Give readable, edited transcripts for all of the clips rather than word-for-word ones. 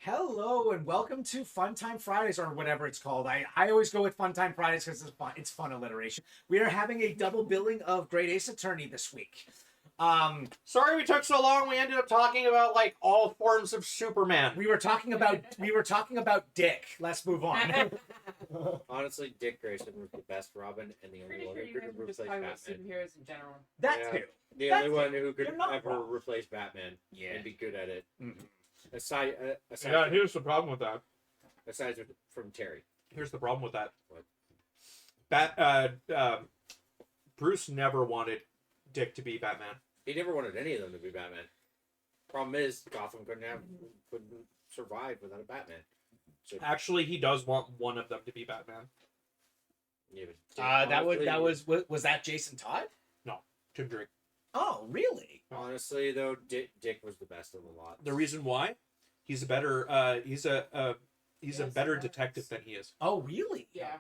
Hello and welcome to Fun Time Fridays, or whatever it's called. I always go with Fun Time Fridays because it's fun alliteration. We are having a double billing of Great Ace Attorney this week. Sorry we took so long. We ended up talking about like all forms of Superman. We were talking about Dick. Let's move on. Honestly, Dick Grayson was the best Robin and the only Pretty one sure who you could guys were just replace talking about Batman. superheroes in general. That Yeah. too. The That's only one who could You're not ever wrong. replace Batman Yeah. and be good at it. Mhm. Aside Yeah, here's the problem with that. from Terry. Here's the problem with that. What? Bruce never wanted Dick to be Batman. He never wanted any of them to be Batman. Problem is, Gotham couldn't survive without a Batman. So Actually, he does want one of them to be Batman. yeah, but Was that Jason Todd? Tim Drake. Oh, really? honestly though, Dick was the best of the lot. The reason why? He's a better he's a better detective than he is. Oh, really? Yeah.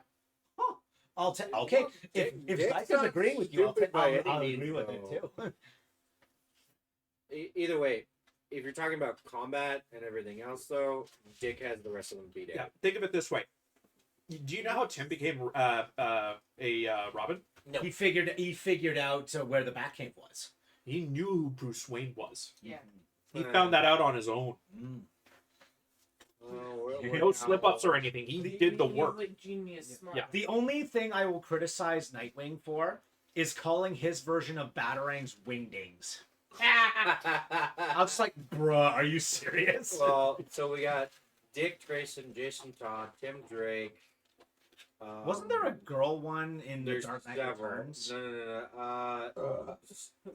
Huh. Okay. If Dick's Zyka's not agreeing with you, stupid by any I'll means, agree with it though. too. Either way, if you're talking about combat and everything else, though, Dick has the rest of them beat Yeah. out. Think of it this way. Do you know how Tim became a Robin? No. He figured out where the Batcave was. He knew who Bruce Wayne was. Yeah. He found that out on his own. Mm. No slip ups or anything. He did the He's work. like genius smart. Yeah. The only thing I will criticize Nightwing for is calling his version of Batarangs Wingdings. I was just like, bruh, are you serious? Well, so we got Dick Grayson, Jason Todd, Tim Drake. Wasn't there a girl one in the There's Dark Knight several. Returns? No.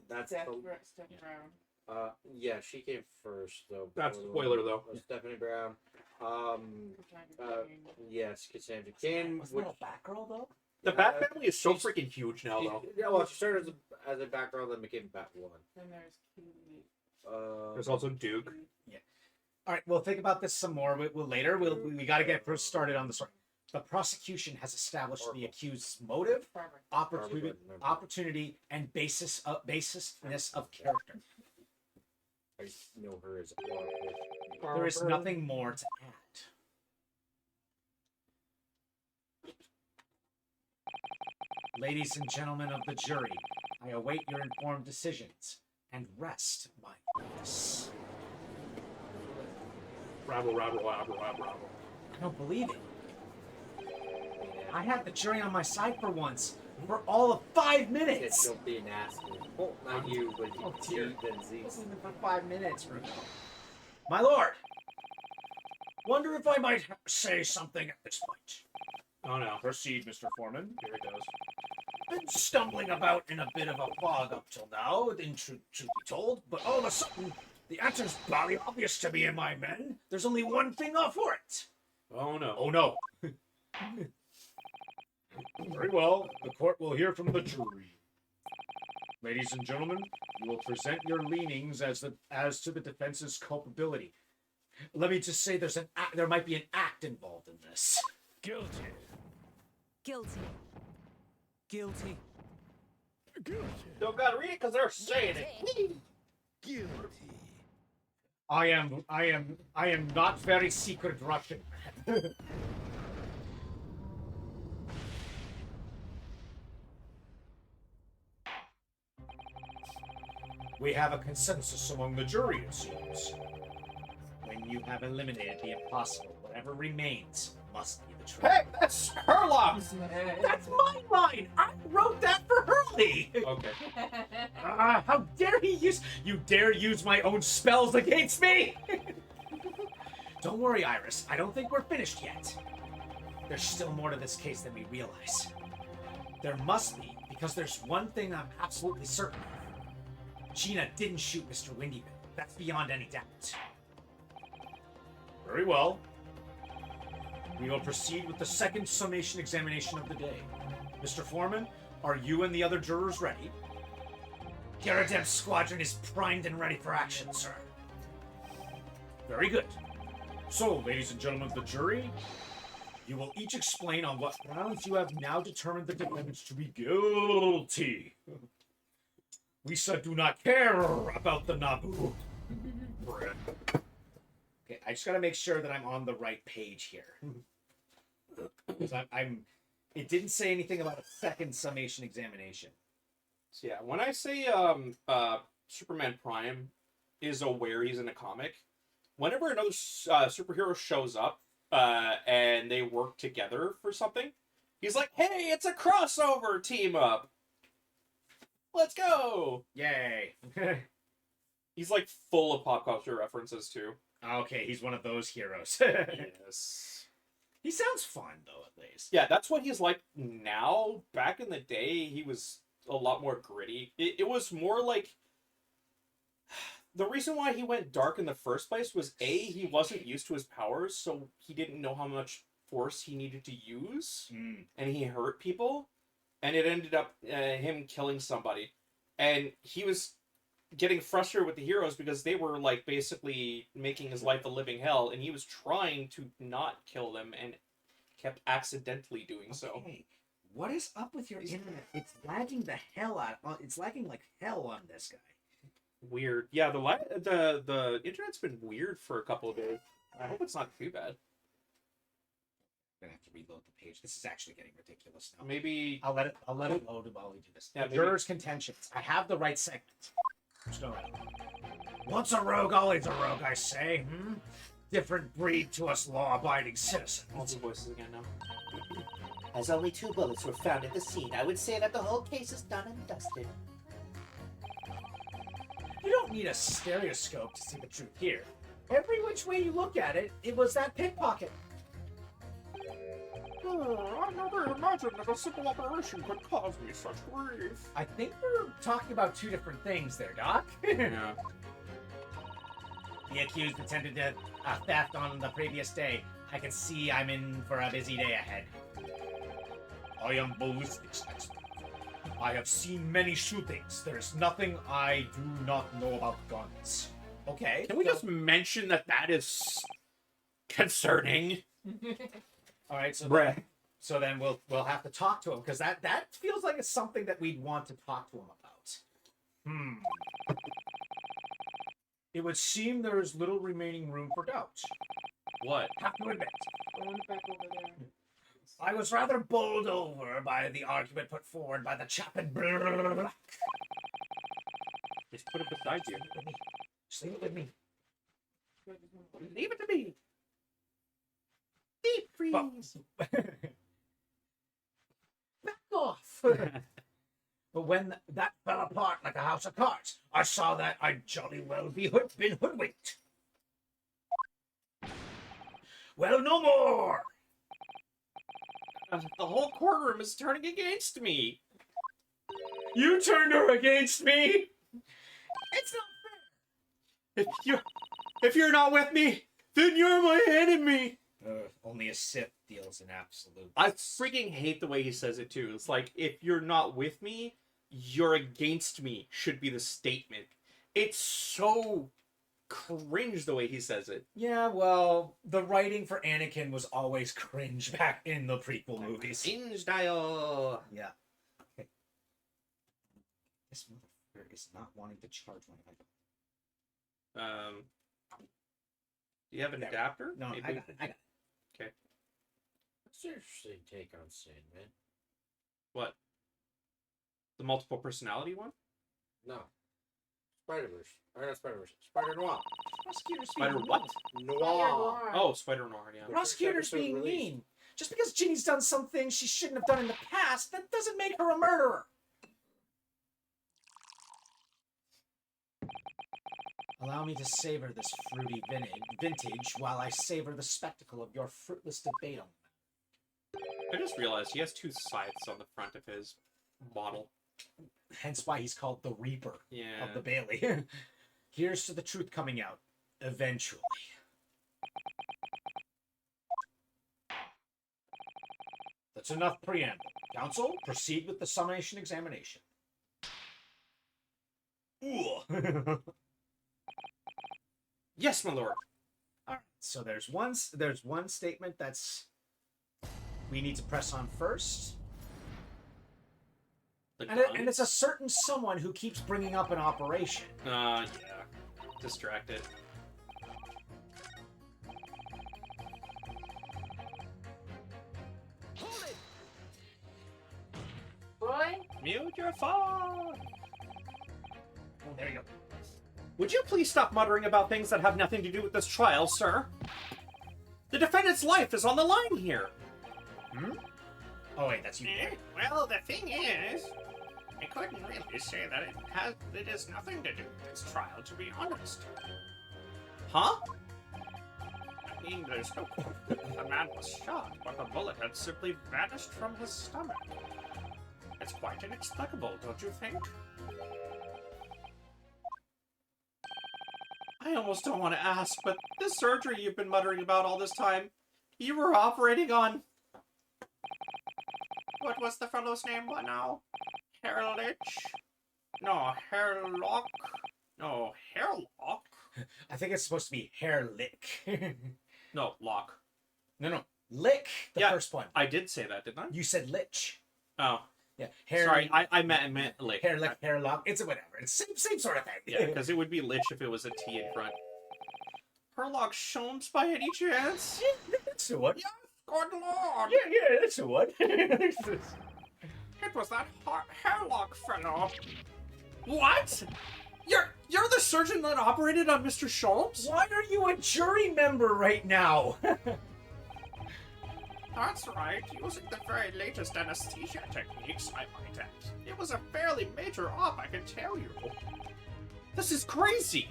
That's Steph the, Brown. yeah, she came first though. That's before the spoiler, one- though. Stephanie Brown. Yes, Cassandra Cain. Wasn't that a Batgirl though? The Bat family is so freaking huge now, She, though. yeah, well, she started as a Batgirl, then became Batwoman. Then there's Keely. There's also Duke. All right, we'll think about this some more. Later. We got to get first started on the story. The prosecution has established the accused's motive, Barbara. opportunity, and basisness of character. I know her as There is nothing more to add. Ladies and gentlemen of the jury, I await your informed decisions and rest my voice. Rabble, rabble, rabble, rabble, rabble. I don't believe it. I had the jury on my side for once, for all of 5 minutes. Don't be nasty. Oh, not you, but Oh, you dear. and It Z. wasn't even for 5 minutes, Rugo. My lord, wonder if I might say something at this point. Oh no. Proceed, Mr. Foreman. Here it goes. Been stumbling about in a bit of a fog up till now, in truth be told, but all of a sudden, the answer's bloody obvious to me and my men. There's only one thing off for it. Oh no. Oh no. Very well, the court will hear from the jury. Ladies and gentlemen, you will present your leanings as to the defense's culpability. Let me just say there might be an act involved in this. Guilty. Guilty. Guilty. Guilty. Don't gotta read it because they're saying it. Guilty. I am not very secret Russian. We have a consensus among the jury, it seems. When you have eliminated the impossible, whatever remains must be the truth. Hey, that's Herlock. That's my line! I wrote that for Hurley! Okay. How dare you dare use my own spells against me! Don't worry, Iris. I don't think we're finished yet. There's still more to this case than we realize. There must be, because there's one thing I'm absolutely certain of. Gina didn't shoot Mr. Windyman. That's beyond any doubt. Very well. We will proceed with the second summation examination of the day. Mr. Foreman, are you and the other jurors ready? Garadem's squadron is primed and ready for action, sir. Very good. So, ladies and gentlemen of the jury, you will each explain on what grounds you have now determined the defendants to be guilty. We said do not care about the Naboo. Okay, I just gotta make sure that I'm on the right page here. Because I'm. It didn't say anything about a second summation examination. So yeah, when I say Superman Prime is aware he's in a comic, whenever another superhero shows up and they work together for something, he's like, "Hey, it's a crossover team up. Let's go!" Yay! He's like full of pop culture references too. Okay, he's one of those heroes. Yes. He sounds fun though, at least. Yeah, that's what he's like now. Back in the day, he was a lot more gritty. It was more like the reason why he went dark in the first place was A, he wasn't used to his powers, so he didn't know how much force he needed to use, and he hurt people, and it ended up him killing somebody, and he was getting frustrated with the heroes because they were like basically making his life a living hell, and he was trying to not kill them and kept accidentally doing so. Okay. What is up with your internet? It's lagging the hell out. It's lagging like hell on this guy. Weird. Yeah, the internet's been weird for a couple of days. I hope it's not too bad. I'm gonna have to reload the page. This is actually getting ridiculous now. Maybe I'll let it load while we do this. Yeah, The maybe- Jurors' contentions. I have the right segment. So, once a rogue, always a rogue, I say. Different breed to us law-abiding citizens. I'll do voices again now. As only 2 bullets were found at the scene, I would say that the whole case is done and dusted. You don't need a stereoscope to see the truth here. Every which way you look at it, it was that pickpocket. I never imagined that a simple operation could cause me such grief. I think we're talking about two different things there, Doc. Yeah. The accused attempted a theft on the previous day. I can see I'm in for a busy day ahead. I am ballistics expert. I have seen many shootings. There's nothing I do not know about guns. Okay. Can we just mention that is concerning? All right. So Bruh. so then we'll have to talk to him because that feels like it's something that we'd want to talk to him about. It would seem there is little remaining room for doubt. What? Have to admit, I want it back over there. I was rather bowled over by the argument put forward by the chap in black. Just put it beside you. Just leave it with me. Leave it to me. Deep freeze! Back off! But when that fell apart like a house of cards, I saw that I'd jolly well been hoodwinked. Well, no more! The whole courtroom is turning against me. You turned her against me? It's not If you're not with me, then you're my enemy. fair. Only a Sith deals in absolute. I freaking hate the way he says it too. It's like, if you're not with me, you're against me should be the statement. It's so cringe the way he says it. Yeah, well, the writing for Anakin was always cringe back in the prequel movies. Cringe style. Yeah. Okay. This motherfucker is not wanting to charge one of my. Do you have an adapter? No, Maybe- I got it. That's an interesting take on Sandman. What? The multiple personality one? No. Spider-Verse. Or not Spider-Verse. Spider-Noir. Prosecutors Spider being what? Noir. Oh, Spider Noir, yeah. mean. Prosecutors episode being released. mean. Just because Ginny's done some things she shouldn't have done in the past, that doesn't make her a murderer. Allow me to savor this fruity vintage while I savor the spectacle of your fruitless debate on I just realized he has 2 scythes on the front of his bottle. hence why he's called the Reaper Yeah. of the Bailey. Here's to the truth coming out eventually. That's enough preamble. Counsel, proceed with the summation examination. Ooh. Yes, my lord. All right. So there's one statement that's we need to press on first. The And it's a certain someone who keeps bringing up an operation. yeah. Distracted. Mute your phone! Oh, there you go. Would you please stop muttering about things that have nothing to do with this trial, sir? The defendant's life is on the line here. Hmm? Oh, wait, that's you. Well, the thing is, I couldn't really say that it has nothing to do with this trial, to be honest. Huh? I mean, there's no proof that the man was shot, but the bullet had simply vanished from his stomach. It's quite inexplicable, don't you think? I almost don't want to ask, but this surgery you've been muttering about all this time, you were operating on... What was the fellow's name by now? Hairlich? No, Hairlock? No, Hairlock? I think it's supposed to be hair lick. No, Locke. No. Lick, the Yeah. first one. I did say that, didn't I? You said lich. Oh, Yeah. Hair, sorry, I meant lick. hair lick, hair lock. It's a whatever. It's same sort of thing. Yeah, because it would be lich if it was a T in front. Herlock Sholmes by any chance? That's the one. Good lord! Yeah, that's the one. It was that Hairlock fellow. What? You're the surgeon that operated on Mr. Sholmes? Why are you a jury member right now? That's right, using the very latest anesthesia techniques, I might add. It was a fairly major op, I can tell you. This is crazy!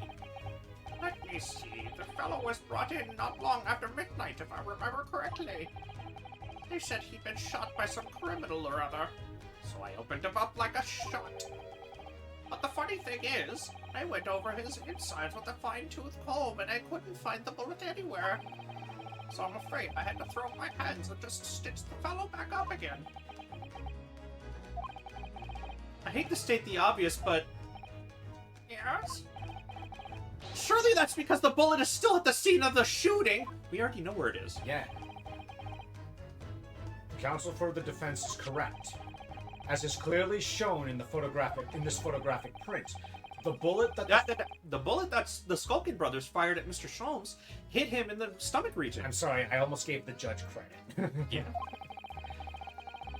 Let me see, the fellow was brought in not long after midnight, if I remember correctly. They said he'd been shot by some criminal or other, so I opened him up like a shot. But the funny thing is, I went over his insides with a fine-tooth comb and I couldn't find the bullet anywhere. So I'm afraid I had to throw up my hands and just stitch the fellow back up again. I hate to state the obvious, but Yes? surely that's because the bullet is still at the scene of the shooting! We already know where it is. Yeah. Counsel for the defense is correct. As is clearly shown in this photographic print, the bullet The bullet that's the Skulkin brothers fired at Mr. Sholmes hit him in the stomach region. I'm sorry, I almost gave the judge credit. Yeah.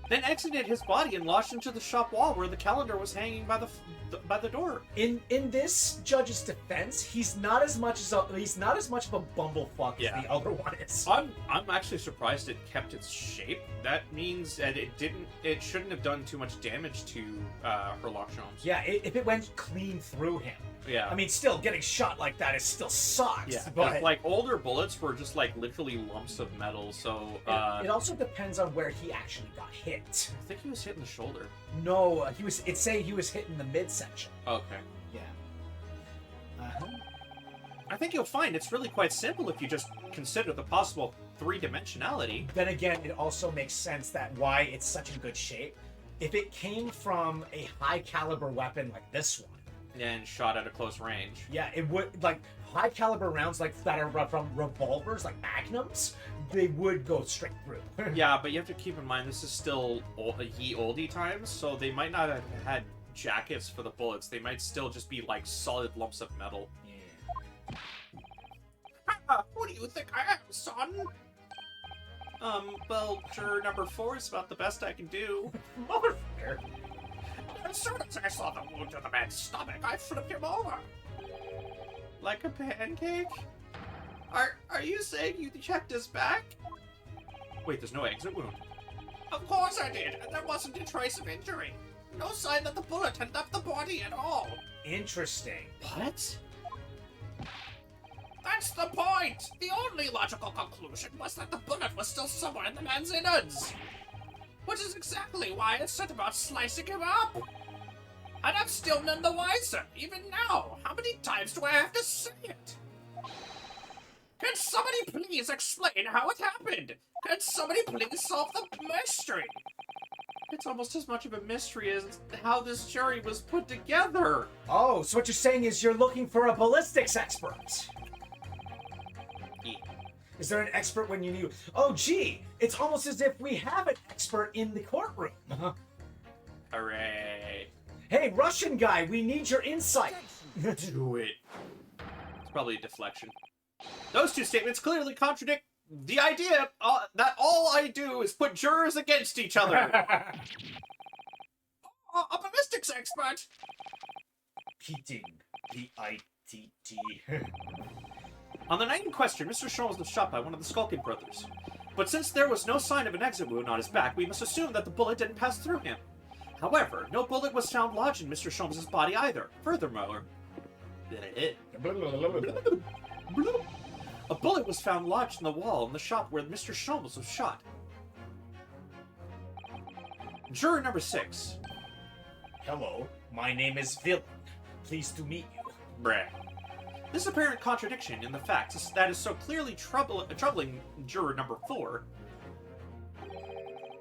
Then exited his body and lodged into the shop wall where the calendar was hanging by the door. In this judge's defense, he's not as much of a bumblefuck Yeah. as the other one is. I'm actually surprised it kept its shape. That means that it shouldn't have done too much damage to Herlock Sholmes. Yeah, if it went clean through him. Yeah. I mean, still getting shot like that is still sucks. Yeah, but like older bullets were just like literally lumps of metal. So it also depends on where he actually got hit. I think he was hit in the shoulder. No, it's saying he was hit in the midsection. Okay. Yeah. Uh-huh. I think you'll find it's really quite simple if you just consider the possible three-dimensionality. Then again, it also makes sense that why it's such in good shape. If it came from a high caliber weapon like this one, And shot at a close range. yeah, it would, like, high caliber rounds like that are from revolvers, like magnums, they would go straight through. Yeah, but you have to keep in mind this is still ye olde times, so they might not have had jackets for the bullets. They might still just be like solid lumps of metal. Yeah. Who do you think I am, son? Well, juror number 4 is about the best I can do. Motherfucker. As soon as I saw the wound to the man's stomach, I flipped him over. Like a pancake? Are you saying you checked his back? Wait, there's no exit wound. Of course I did, and there wasn't a trace of injury. No sign that the bullet had left the body at all. Interesting. What? That's the point! The only logical conclusion was that the bullet was still somewhere in the man's innards. Which is exactly why I set about slicing him up. And I'm still none the wiser, even now. How many times do I have to say it? Can somebody please explain how it happened? Can somebody please solve the mystery? It's almost as much of a mystery as how this jury was put together. Oh, so what you're saying is you're looking for a ballistics expert. Yeah. Is there an expert when you knew? Oh, gee, it's almost as if we have an expert in the courtroom. Hooray. Hey, Russian guy, we need your insight. Do it. It's probably a deflection. Those two statements clearly contradict the idea that all I do is put jurors against each other. A ballistics expert! Pitting. P-I-T-T. On the night in question, Mr. Sholmes was shot by one of the Skulking brothers. But since there was no sign of an exit wound on his back, we must assume that the bullet didn't pass through him. However, no bullet was found lodged in Mr. Sholmes' body either. Furthermore, a bullet was found lodged in the wall in the shop where Mr. Sholmes was shot. Juror number 6. Hello, my name is Villain. Pleased to meet you. Breh. This apparent contradiction in the facts that is so clearly troubling juror number 4.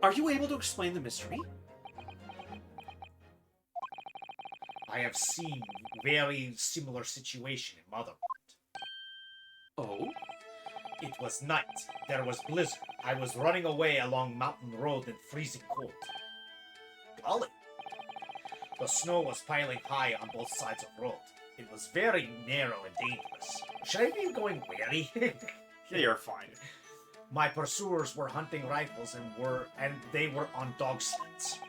Are you able to explain the mystery? I have seen very similar situation in Motherland. Oh? It was night. There was blizzard. I was running away along mountain road in freezing cold. Golly. The snow was piling high on both sides of road. It was very narrow and dangerous. Should I be going wary? You're fine. My pursuers were hunting rifles and they were on dog sleds.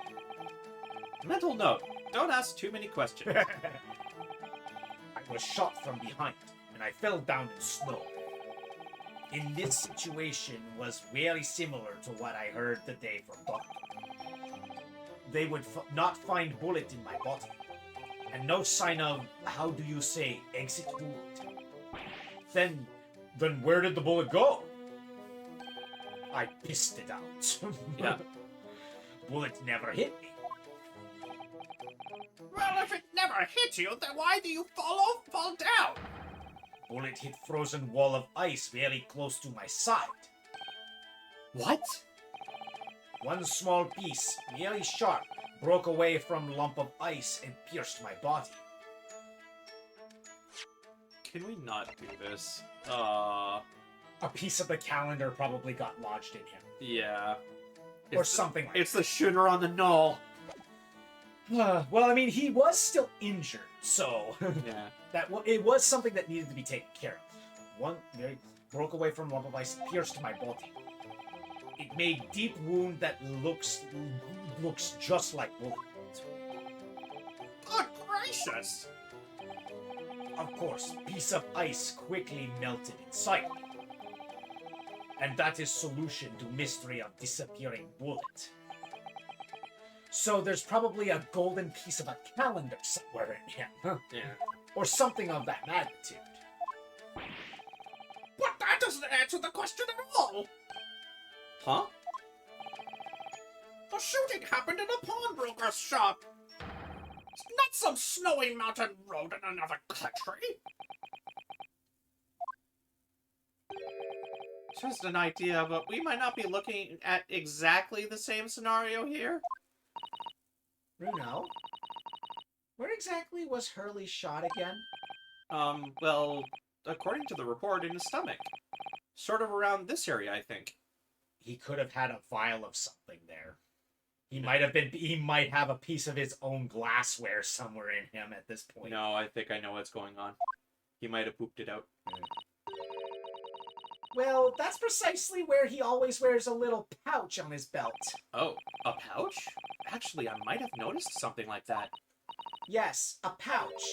Mental note. Don't ask too many questions. I was shot from behind, and I fell down in snow. In this situation was very similar to what I heard the day from Doctor. They would not find bullet in my body, and no sign of, how do you say, exit wound. Then where did the bullet go? I pissed it out. Yeah. Bullet never hit me. Well, if it never hit you, then why do you fall down? Bullet hit frozen wall of ice very close to my side. What? One small piece, very sharp, broke away from lump of ice and pierced my body. Can we not do this? A piece of the calendar probably got lodged in him. Yeah. Or something like It's the shooter on the knoll. that. Well, I mean, he was still injured, so Yeah. it was something that needed to be taken care of. One very broke away from lump of ice, pierced my body. It made deep wound that looks just like bullet wound. Good gracious! Of course, piece of ice quickly melted inside me. And that is solution to mystery of disappearing bullet. So there's probably a golden piece of a calendar somewhere in him. Huh? Yeah. Or something of that magnitude. But that doesn't answer the question at all! Huh? The shooting happened in a pawnbroker's shop. It's not some snowy mountain road in another country. Just an idea, but we might not be looking at exactly the same scenario here. Bruno, where exactly was Hurley shot again? Well, according to the report, in his stomach. Sort of around this area, I think. He could have had a vial of something there. He might have a piece of his own glassware somewhere in him at this point. No, I think I know what's going on. He might have pooped it out. Well, that's precisely where he always wears a little pouch on his belt. Oh, a pouch? Actually, I might have noticed something like that. Yes, a pouch.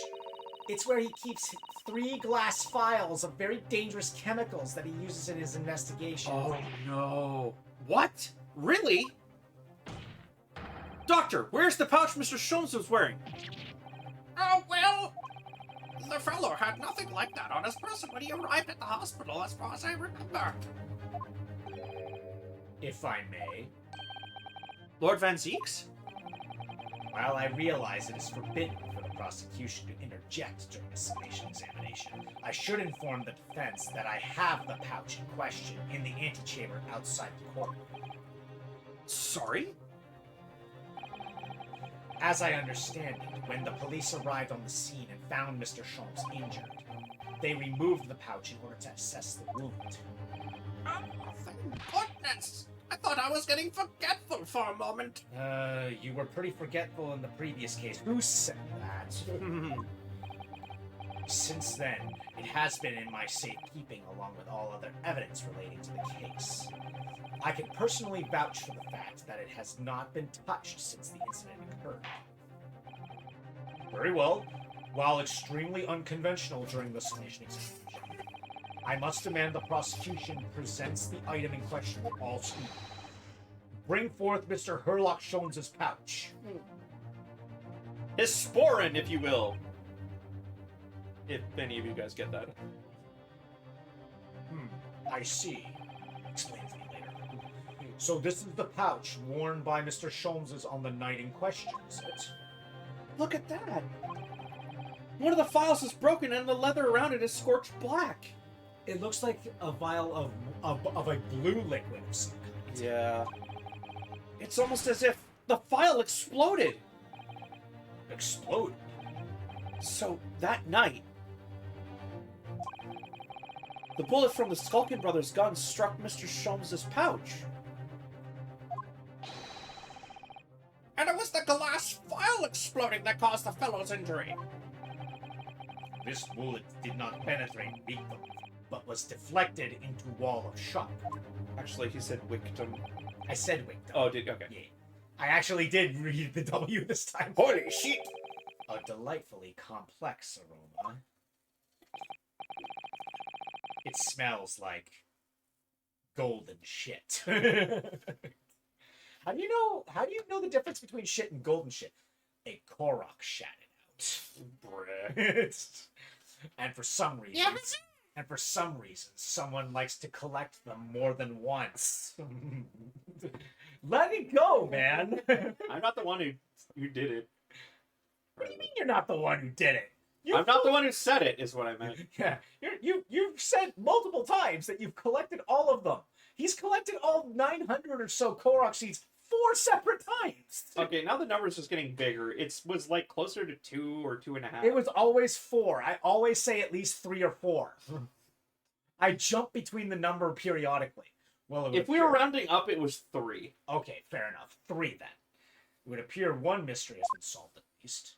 It's where he keeps 3 glass vials of very dangerous chemicals that he uses in his investigation. Oh, no. What? Really? Doctor, where's the pouch Mr. Sholmes was wearing? Oh, well, the fellow had nothing like that on his person when he arrived at the hospital, as far as I remember. If I may. Lord Van Zeeks? While I realize it is forbidden for the prosecution to interject during a summation examination, I should inform the defense that I have the pouch in question in the antechamber outside the court. Sorry? As I understand it, when the police arrived on the scene and found Mr. Sholmes injured, they removed the pouch in order to assess the wound. Oh, thank goodness! I thought I was getting forgetful for a moment. You were pretty forgetful in the previous case. Who said that? Since then, it has been in my safekeeping along with all other evidence relating to the case. I can personally vouch for the fact that it has not been touched since the incident occurred. Very well. While extremely unconventional during the summation examination, I must demand the prosecution presents the item in question with all speed. Bring forth Mr. Herlock Jones's pouch. His sporin, if you will. If any of you guys get that. I see. Explain to me later. So this is the pouch worn by Mr. Sholmes's on the night in question, is it? Look at that! One of the files is broken and the leather around it is scorched black. It looks like a vial of a blue liquid of some kind. Yeah. It's almost as if the file exploded. Explode. So, that night, the bullet from the Skulkin brothers' gun struck Mr. Sholmes's pouch. And it was the glass file exploding that caused the fellow's injury. This bullet did not penetrate victim, but was deflected into wall of shock. Actually, he said victim. I said victim. Oh, did okay. Yeah. I actually did read the W this time. Holy shit! A delightfully complex aroma. It smells like golden shit. How do you know the difference between shit and golden shit? A Korok shat it out. Bruh. And for some reason, someone likes to collect them more than once. Let it go, man. I'm not the one who did it. What do you mean you're not the one who did it? I'm not the one who said it, is what I meant. Yeah, you've said multiple times that you've collected all of them. He's collected all 900 or so Korok seeds 4 separate times. Okay, now the number's just getting bigger. It was like closer to 2 or 2.5. It was always 4. I always say at least 3 or 4. I jump between the number periodically. Well, if we were rounding up, it was 3. Okay, fair enough. 3 then. It would appear one mystery has been solved at least.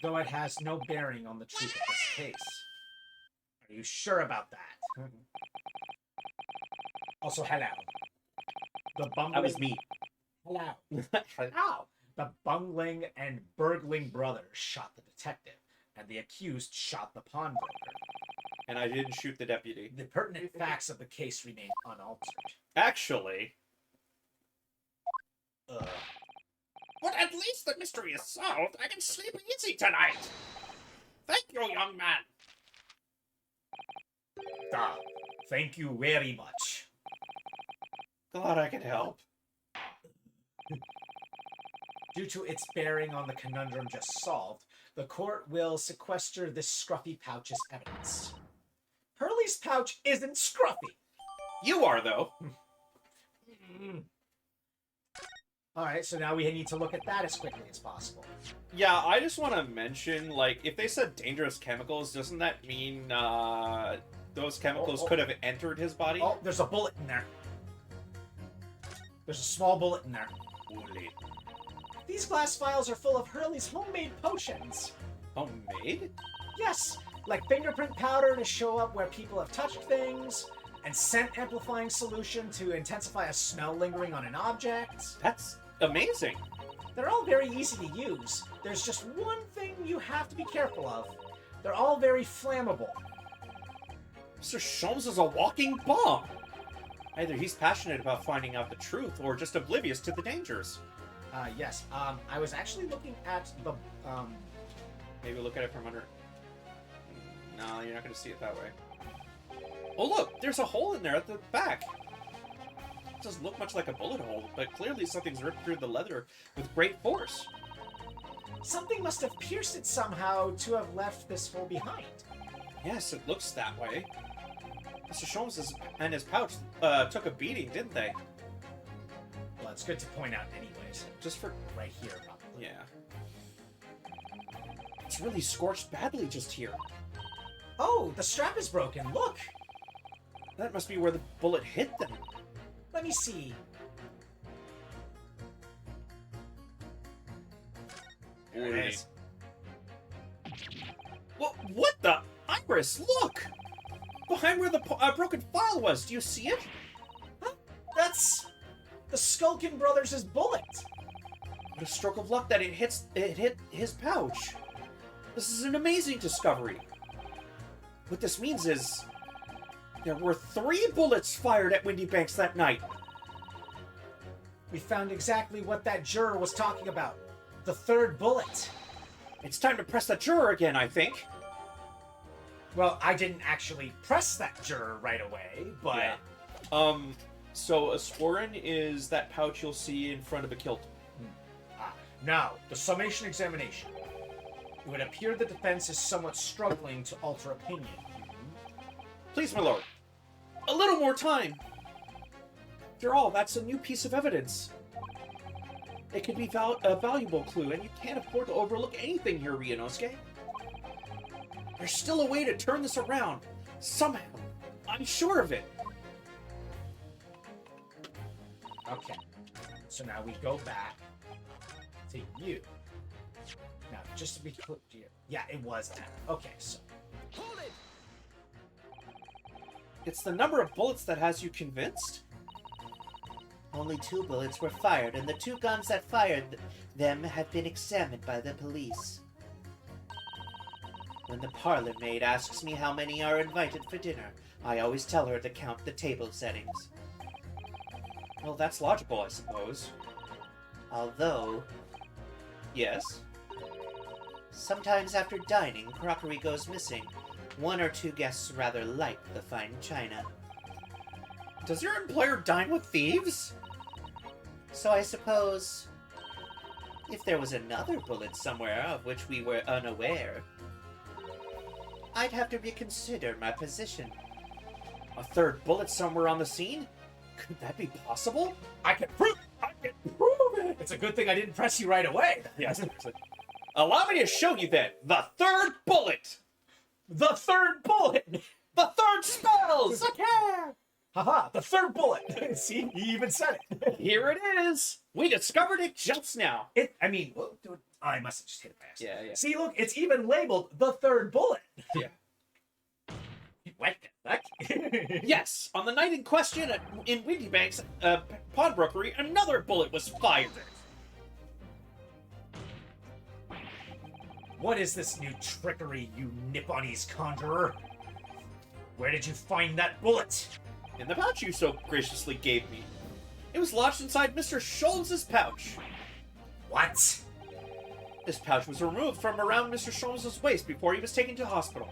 Though it has no bearing on the truth of this case. Are you sure about that? Also, hello. The bungling... That was me. Hello. Hello. The bungling and burgling brothers shot the detective, and the accused shot the pawnbroker. And I didn't shoot the deputy. The pertinent facts of the case remain unaltered. Actually... But at least the mystery is solved. I can sleep easy tonight. Thank you, young man. Ah, thank you very much. Glad I could help. Due to its bearing on the conundrum just solved, the court will sequester this scruffy pouch as evidence. Hurley's pouch isn't scruffy. You are, though. Alright, so now we need to look at that as quickly as possible. Yeah, I just want to mention, like, if they said dangerous chemicals, doesn't that mean, those chemicals could have entered his body? Oh, there's a bullet in there. There's a small bullet in there. Bullet. These glass vials are full of Hurley's homemade potions. Homemade? Yes, like fingerprint powder to show up where people have touched things, and scent amplifying solution to intensify a smell lingering on an object. That's amazing. They're all very easy to use. There's just one thing you have to be careful of. They're all very flammable. Mr. Sholmes is a walking bomb. Either he's passionate about finding out the truth, or just oblivious to the dangers. Yes. I was actually looking at the, Maybe look at it from under... No, you're not going to see it that way. Oh look, there's a hole in there at the back. It doesn't look much like a bullet hole, but clearly something's ripped through the leather with great force. something must have pierced it somehow to have left this hole behind. Yes, it looks that way. Mr. Sholmes and his pouch took a beating, didn't they? Well, it's good to point out anyways. Just for... Right here, probably. Yeah. It's really scorched badly just here. Oh, the strap is broken. Look! That must be where the bullet hit them. Let me see. There it is. What the? Iris, look! Behind where the broken file was, do you see it? Huh? That's the Skulkin Brothers' bullet. What a stroke of luck that it hit his pouch. This is an amazing discovery. What this means is there were 3 bullets fired at Windy Banks that night. We found exactly what that juror was talking about. The third bullet. It's time to press the juror again, I think. Well, I didn't actually press that juror right away, but... Yeah. So a sporran is that pouch you'll see in front of a kilt. Now, the summation examination. It would appear the defense is somewhat struggling to alter opinion. Please, my lord. A little more time. After all, that's a new piece of evidence. It could be a valuable clue, and you can't afford to overlook anything here, Ryunosuke. There's still a way to turn this around. Somehow. I'm sure of it. Okay. So now we go back to you. Now, just to be clear, yeah, it was 10. Okay, so... Hold it! It's the number of bullets that has you convinced? Only 2 bullets were fired, and the 2 guns that fired them have been examined by the police. When the parlor maid asks me how many are invited for dinner, I always tell her to count the table settings. Well, that's logical, I suppose. Although, Yes? sometimes after dining, crockery goes missing. 1 or 2 guests rather like the fine china. Does your employer dine with thieves? So I suppose, if there was another bullet somewhere of which we were unaware, I'd have to reconsider my position. A third bullet somewhere on the scene? Could that be possible? I can prove it! It's a good thing I didn't press you right away. Yes. Allow me to show you then the third bullet! The third bullet! The third spells! Haha, the third bullet! See, he even said it. Here it is! We discovered it just now. I must have just hit it fast. Yeah. See, look, it's even labeled the third bullet. Yeah. What the fuck? Yes, on the night in question in Windy Banks pawnbrokery, another bullet was fired. What is this new trickery, you Nipponese conjurer? Where did you find that bullet? In the pouch you so graciously gave me. It was lodged inside Mr. Sholmes' pouch. What? This pouch was removed from around Mr. Sholmes' waist before he was taken to hospital.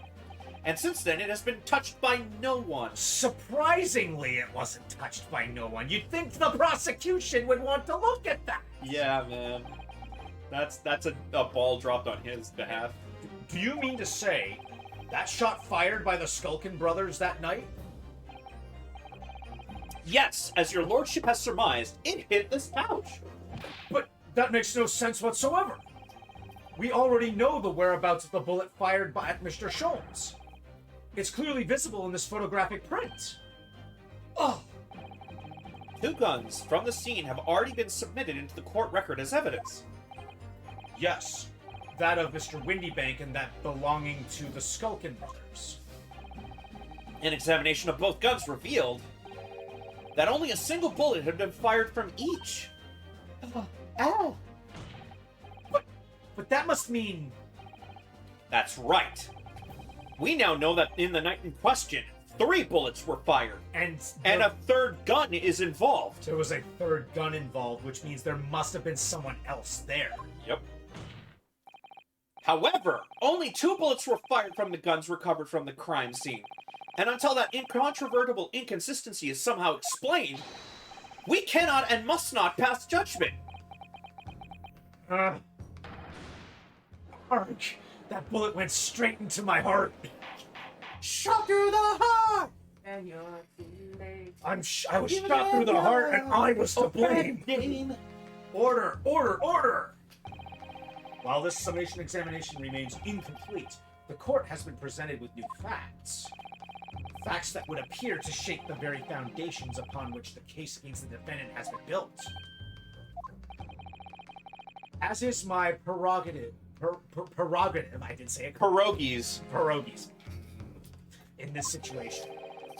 And since then, it has been touched by no one. Surprisingly, it wasn't touched by no one. You'd think the prosecution would want to look at that. Yeah, man. That's a ball dropped on his behalf. Do you mean to say that shot fired by the Skulkin brothers that night? Yes, as your lordship has surmised, it hit this pouch. But that makes no sense whatsoever. We already know the whereabouts of the bullet fired by Mr. Sholmes. It's clearly visible in this photographic print. Oh, 2 guns from the scene have already been submitted into the court record as evidence. yes. That of Mr. Windybank and that belonging to the Skulkin brothers. An examination of both guns revealed that only a single bullet had been fired from each. Ow! But that must mean... That's right. We now know that in the night in question, 3 bullets were fired, And and a third gun is involved. there was a third gun involved, which means there must have been someone else there. Yep. However, only 2 bullets were fired from the guns recovered from the crime scene. And until that incontrovertible inconsistency is somehow explained, we cannot and must not pass judgment. Arg, that bullet went straight into my heart. Shot through the heart! And you're too late. I was shot through the heart and I was to blame. Order, order, order! While this summation examination remains incomplete, the court has been presented with new facts. Facts that would appear to shake the very foundations upon which the case against the defendant has been built. As is my prerogative, I did say it. Pierogies. Pierogies. In this situation,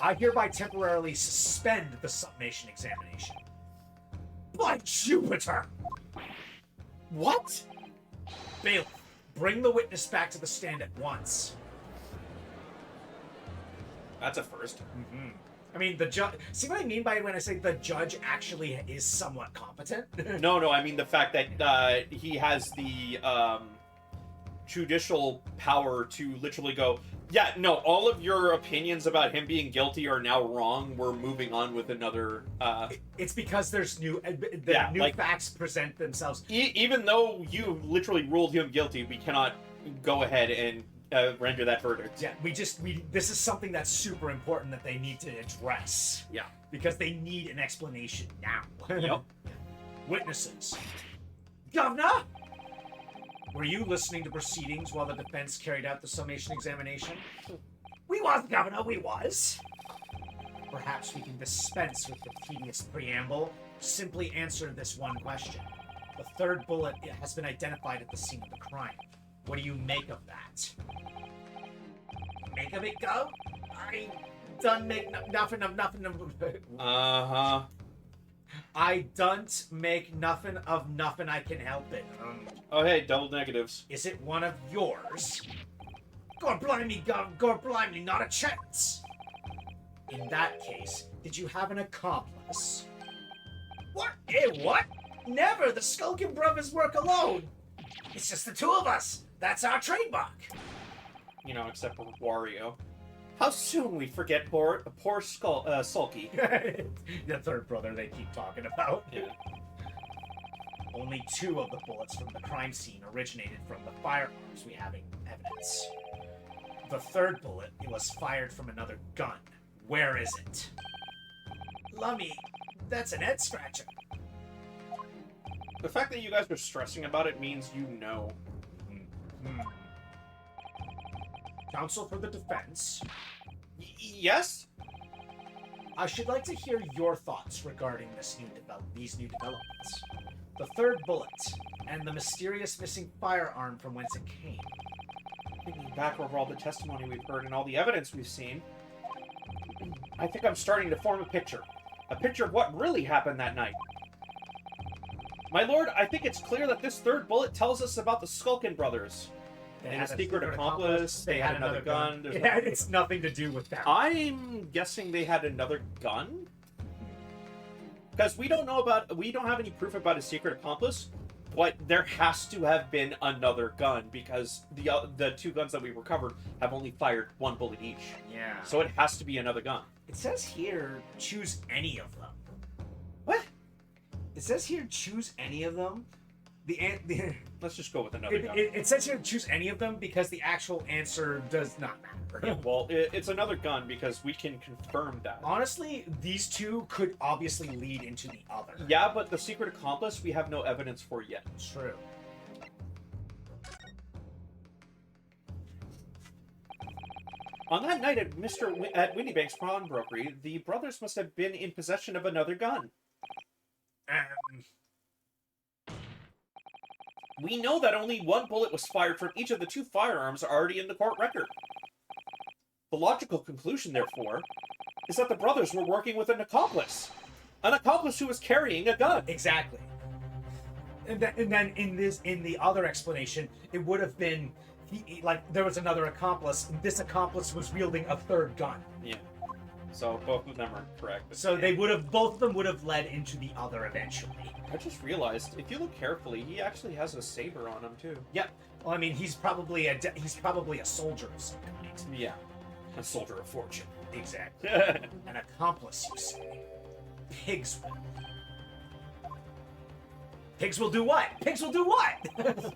I hereby temporarily suspend the summation examination. By Jupiter! What? Bailiff, bring the witness back to the stand at once. That's a first. Mm-hmm. I mean, the judge... See what I mean by when I say the judge actually is somewhat competent? No, I mean the fact that he has the judicial power to literally go, yeah, no, all of your opinions about him being guilty are now wrong. We're moving on with another... It's because there's new facts present themselves. Even though you literally ruled him guilty, we cannot go ahead and render that verdict. Yeah, this is something that's super important that they need to address. Yeah. Because they need an explanation now. Yep. Witnesses. Governor! Were you listening to proceedings while the defense carried out the summation examination? We was, Governor, we was. Perhaps we can dispense with the tedious preamble. Simply answer this one question. The third bullet has been identified at the scene of the crime. What do you make of that? Make of it go? I done make nothing of nothing of... Uh-huh. I don't make nothing of nothing, I can help it. Oh, hey, double negatives. Is it one of yours? God blimey, not a chance. In that case, did you have an accomplice? What? What? Never! The Skulkin brothers work alone! It's just the two of us! That's our trademark! You know, except for Wario. How soon we forget poor Sulky. The third brother they keep talking about. Yeah. Only 2 of the bullets from the crime scene originated from the firearms we have in evidence. The third bullet was fired from another gun. Where is it? Lummy, that's an head scratcher. The fact that you guys are stressing about it means you know. Counsel for the defense. Yes? I should like to hear your thoughts regarding these new developments. The third bullet, and the mysterious missing firearm from whence it came. Thinking back over all the testimony we've heard and all the evidence we've seen, I think I'm starting to form a picture. A picture of what really happened that night. My lord, I think it's clear that this third bullet tells us about the Skulkin brothers. They And had a secret accomplice, they had another gun. There's Yeah, it's nothing to do with that. I'm guessing they had another gun? Because we don't have any proof about a secret accomplice, but there has to have been another gun because the 2 guns that we recovered have only fired 1 bullet each. Yeah. So it has to be another gun. It says here, choose any of them. What? It says here, choose any of them. Let's just go with another gun. It says here, choose any of them because the actual answer does not matter. Yeah, well, it's another gun because we can confirm that. Honestly, these 2 could obviously lead into the other. Yeah, but the secret accomplice we have no evidence for yet. True. On that night at Windybank's pawnbrokery, the brothers must have been in possession of another gun. We know that only 1 bullet was fired from each of the 2 firearms already in the court record. The logical conclusion, therefore, is that the brothers were working with an accomplice. An accomplice who was carrying a gun. Exactly. And then in the other explanation, it would have been there was another accomplice, and this accomplice was wielding a third gun. Yeah. So both of them are correct. So both of them would have led into the other eventually. I just realized, if you look carefully, he actually has a saber on him too. Yep. Well, I mean, he's probably a soldier of some kind. Yeah. A soldier of fortune. Exactly. An accomplice, you say? Pigs will. Pigs will do what? Pigs will do what?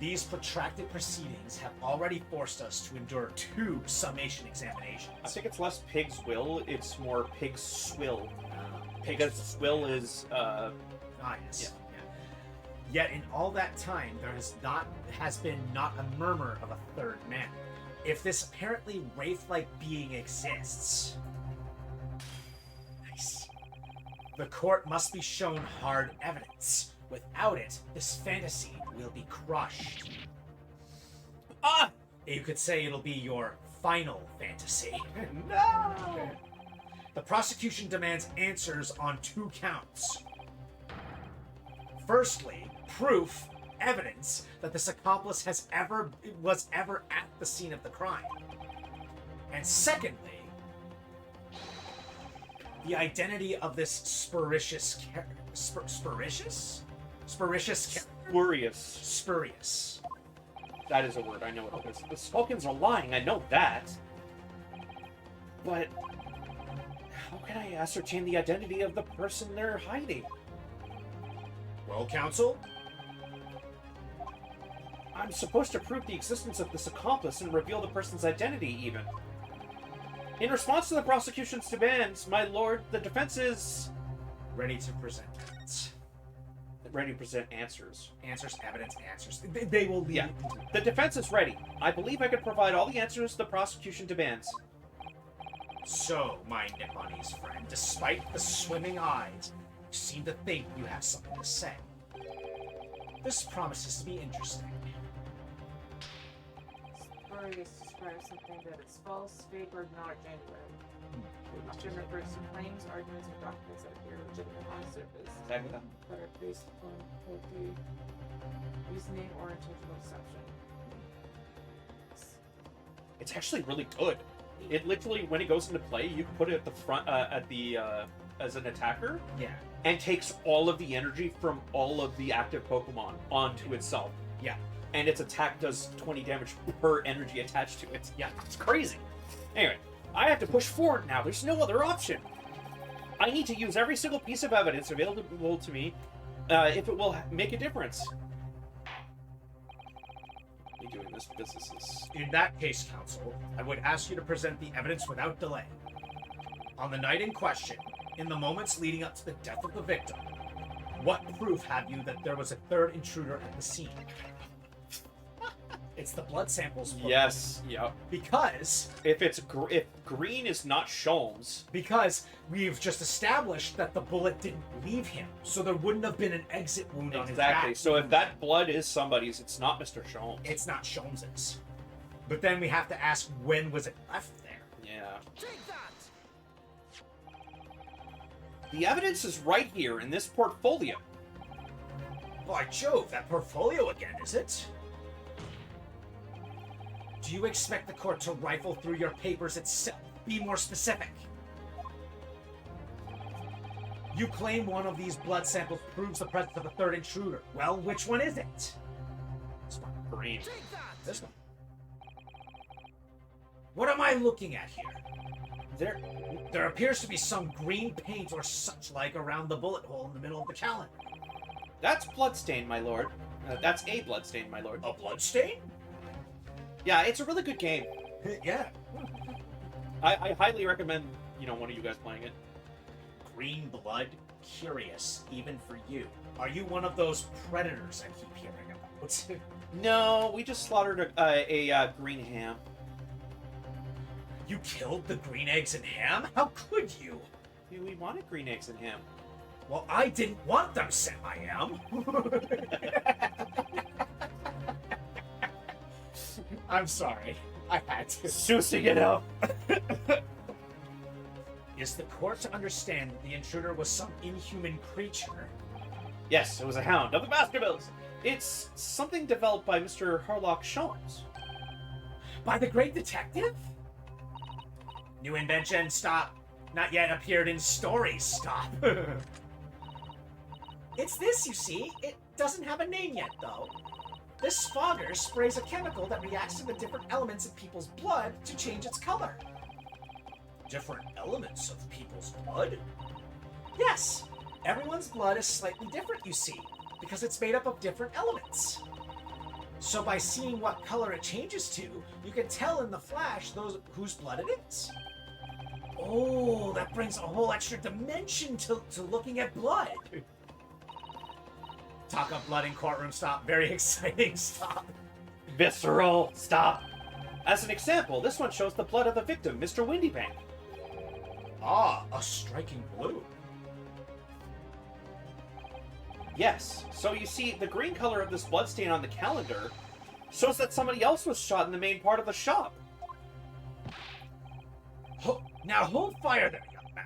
These protracted proceedings have already forced us to endure 2 summation examinations. I think it's less pigs will, it's more pigs swill. Because swill is, yes. Yeah. Yet in all that time, there has been not a murmur of a third man. If this apparently wraith-like being exists... Nice. The court must be shown hard evidence. Without it, this fantasy will be crushed. Ah! You could say it'll be your final fantasy. No! The prosecution demands answers on 2 counts. Firstly, proof, evidence that this accomplice was ever at the scene of the crime. And secondly, the identity of this spurious spurious? Spurious. That is a word. I know what it is. The Spokans are lying. I know that. But how can I ascertain the identity of the person they're hiding? Well, counsel, I'm supposed to prove the existence of this accomplice and reveal the person's identity, even. In response to the prosecution's demands, my lord, the defense is ready to present evidence. ready to present answers. Answers, evidence, answers. They will lead. Yeah. The defense is ready. I believe I can provide all the answers the prosecution demands. So, my Nipponese friend, despite the swimming eyes, you seem to think you have something to say. This promises to be interesting. Spurious describes something that is false, fake, or not genuine. It often refers to claims, arguments, or documents that appear legitimate on the surface, Exactly that. but are based upon faulty reasoning or intentional deception. It's actually really good. It literally, when it goes into play, you can put it at the front, as an attacker, Yeah. and takes all of the energy from all of the active Pokemon onto itself. Yeah. And its attack does 20 damage per energy attached to it. Yeah. It's crazy. Anyway, I have to push forward now. There's no other option. I need to use every single piece of evidence available to me if it will make a difference. I'm doing this because this is... In that case, counsel, I would ask you to present the evidence without delay. On the night in question, in the moments leading up to the death of the victim, what proof have you that there was a third intruder at the scene? It's the blood samples. proof. Yes, yep. Because If green is not Sholmes, we've just established that the bullet didn't leave him, so there wouldn't have been an exit wound on his exactly. back. So if that blood is somebody's, it's not Mr. Sholmes. It's not Sholmes's. But then we have to ask, when was it left there? Yeah. Take that! The evidence is right here in this portfolio. By Jove, that portfolio again, is it? Do you expect the court to rifle through your papers itself? Be more specific. You claim one of these blood samples proves the presence of a third intruder. Well, which one is it? This one. Green. Take that! This one. What am I looking at here? There appears to be some green paint or such like around the bullet hole in the middle of the calendar. That's bloodstain, my lord. That's a bloodstain, my lord. A bloodstain? Yeah, it's a really good game. Yeah. I highly recommend, one of you guys playing it. Green blood? Curious, even for you. Are you one of those predators I keep hearing about? No, we just slaughtered a green ham. You killed the green eggs and ham? How could you? We wanted green eggs and ham. Well, I didn't want them sent, I am. I'm sorry. I had to. Sussing it up. Is the court to understand that the intruder was some inhuman creature? Yes, it was a hound of the Baskervilles. It's something developed by Mr. Harlock Sholmes. By the great detective? New invention, stop. Not yet appeared in stories, stop. It's this, you see. It doesn't have a name yet, though. This fogger sprays a chemical that reacts to the different elements in people's blood to change its color. Different elements of people's blood? Yes. Everyone's blood is slightly different, you see, because it's made up of different elements. So by seeing what color it changes to, you can tell in the flash whose blood it is. Oh, that brings a whole extra dimension to looking at blood. Talk of blood in courtroom, stop. Very exciting, stop. Visceral. Stop. As an example, this one shows the blood of the victim, Mr. Windybank. Ah, a striking blue. Yes. So you see, the green color of this bloodstain on the calendar shows that somebody else was shot in the main part of the shop. Now hold fire there, young man.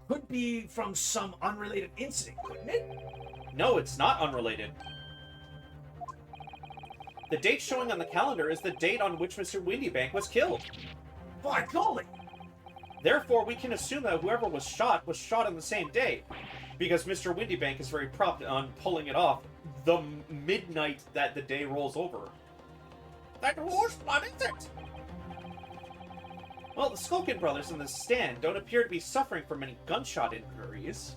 Could be from some unrelated incident, couldn't it? No, it's not unrelated. The date showing on the calendar is the date on which Mr. Windybank was killed. By golly! Therefore, we can assume that whoever was shot on the same day, because Mr. Windybank is very prompt on pulling it off the midnight that the day rolls over. Then whose blood is it? Well, the Skulkin brothers in the stand don't appear to be suffering from any gunshot injuries,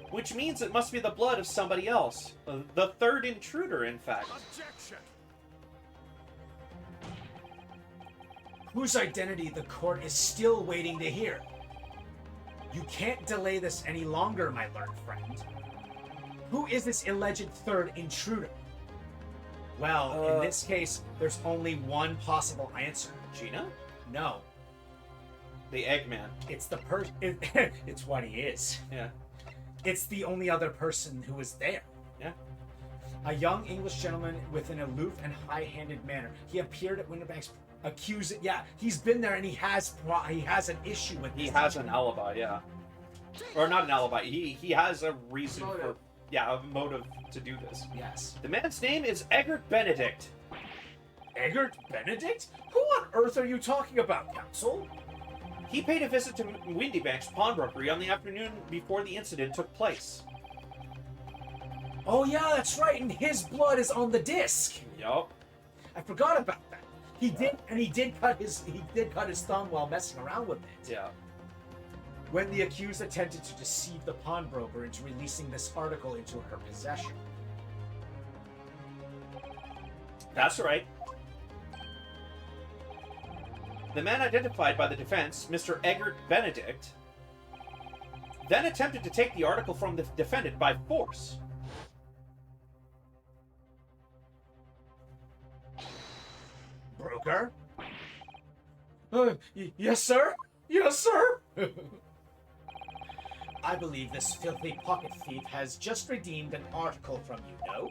which means it must be the blood of somebody else. The third intruder, in fact. Objection! Whose identity the court is still waiting to hear. You can't delay this any longer, my learned friend. Who is this alleged third intruder? Well, in this case, there's only one possible answer. Gina? No. The Eggman. It's the person. It's what he is. Yeah. It's the only other person who was there. Yeah. A young English gentleman with an aloof and high-handed manner. He appeared at Winterbank's accusing. Yeah, he's been there and he has an issue with. He this. has an alibi, yeah. Or not an alibi. He has a reason Motive. a motive to do this. Yes. The man's name is Eggert Benedict. Eggert Benedict? Who on earth are you talking about, Counsel? He paid a visit to Windybank's pawnbrokery on the afternoon before the incident took place. Oh yeah, that's right. And his blood is on the disc. Yup. I forgot about that. He did cut his thumb while messing around with it. Yeah. When the accused attempted to deceive the pawnbroker into releasing this article into her possession. That's right. The man identified by the defense, Mr. Eggert Benedict, then attempted to take the article from the defendant by force. Broker? Yes, sir? Yes, sir? I believe this filthy pocket thief has just redeemed an article from you, no?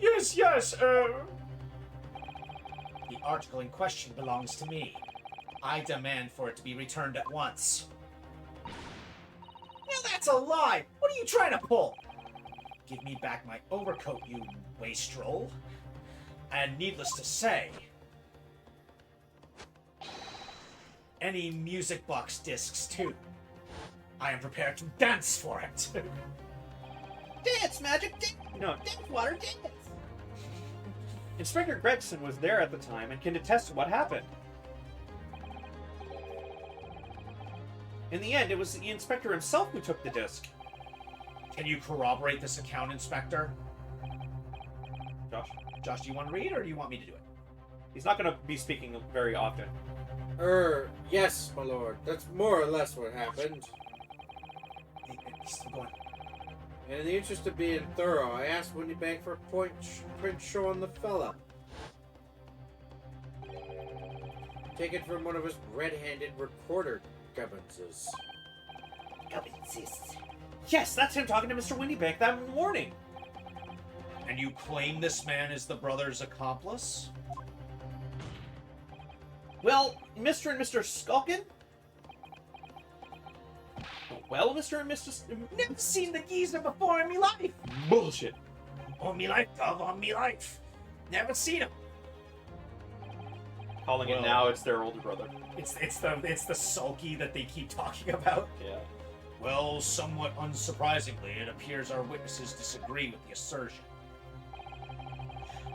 Yes, the article in question belongs to me. I demand for it to be returned at once. Now that's a lie! What are you trying to pull? Give me back my overcoat, you wastrel. And needless to say, any music box discs too. I am prepared to dance for it. Dance, magic, dance! No, dance, water, dance! Inspector Gregson was there at the time and can attest to what happened. In the end, it was the inspector himself who took the disc. Can you corroborate this account, Inspector? Josh? Josh, do you want to read or do you want me to do it? He's not going to be speaking very often. Yes, my lord. That's more or less what happened. He's still going. And in the interest of being thorough, I asked Windybank for a print show on the fella. Taken from one of his red-handed recorder gubbinses. Yes, that's him talking to Mr. Windybank that morning. And you claim this man is the brother's accomplice? Well, Mr. and Mr. Skulkin? Well, Mr. and Mr. Never seen the geezer before in me life. Bullshit. On me life, dog, on me life. Never seen him. Calling Well- it now, it's their older brother. It's the sulky that they keep talking about. Yeah. Well, somewhat unsurprisingly, it appears our witnesses disagree with the assertion.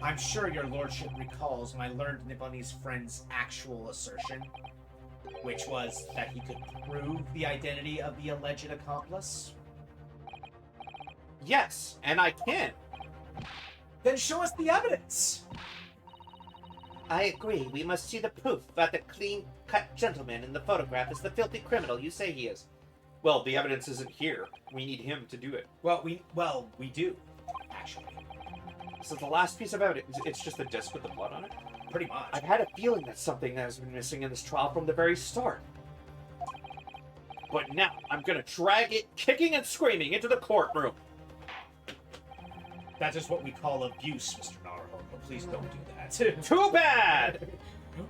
I'm sure your lordship recalls my learned Nibonese friend's actual assertion, which was that he could prove the identity of the alleged accomplice. Yes, and I can. Then show us the evidence! I agree. We must see the proof that the clean-cut gentleman in the photograph is the filthy criminal you say he is. Well, the evidence isn't here. We need him to do it. Well, we do, actually. So the last piece about it, it's just a disc with the blood on it? Pretty much. I've had a feeling that's something that has been missing in this trial from the very start. But now, I'm gonna drag it kicking and screaming into the courtroom. That is what we call abuse, Mr. Naruhodo. Please don't do that. Too bad!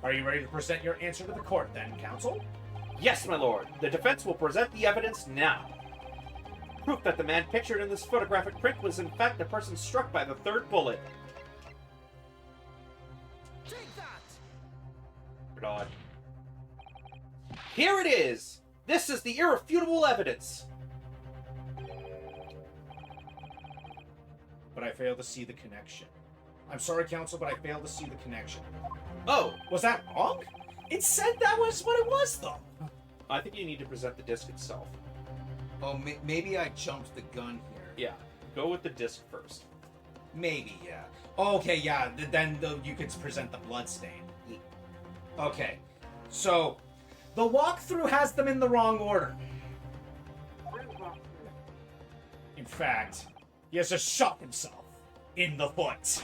Are you ready to present your answer to the court then, counsel? Yes, my lord. The defense will present the evidence now. Proof that the man pictured in this photographic print was in fact the person struck by the third bullet. Take that! God. Here it is! This is the irrefutable evidence! But I fail to see the connection. I'm sorry, Counsel, but I fail to see the connection. Oh, Was that wrong? It said that was what it was, though. I think you need to present the disc itself. Oh, maybe I jumped the gun here. Yeah, go with the disc first. Maybe, yeah. Oh, okay, yeah. Then you could present the bloodstain. Okay, so the walkthrough has them in the wrong order. Root walkthrough. In fact, he has just shot himself in the foot.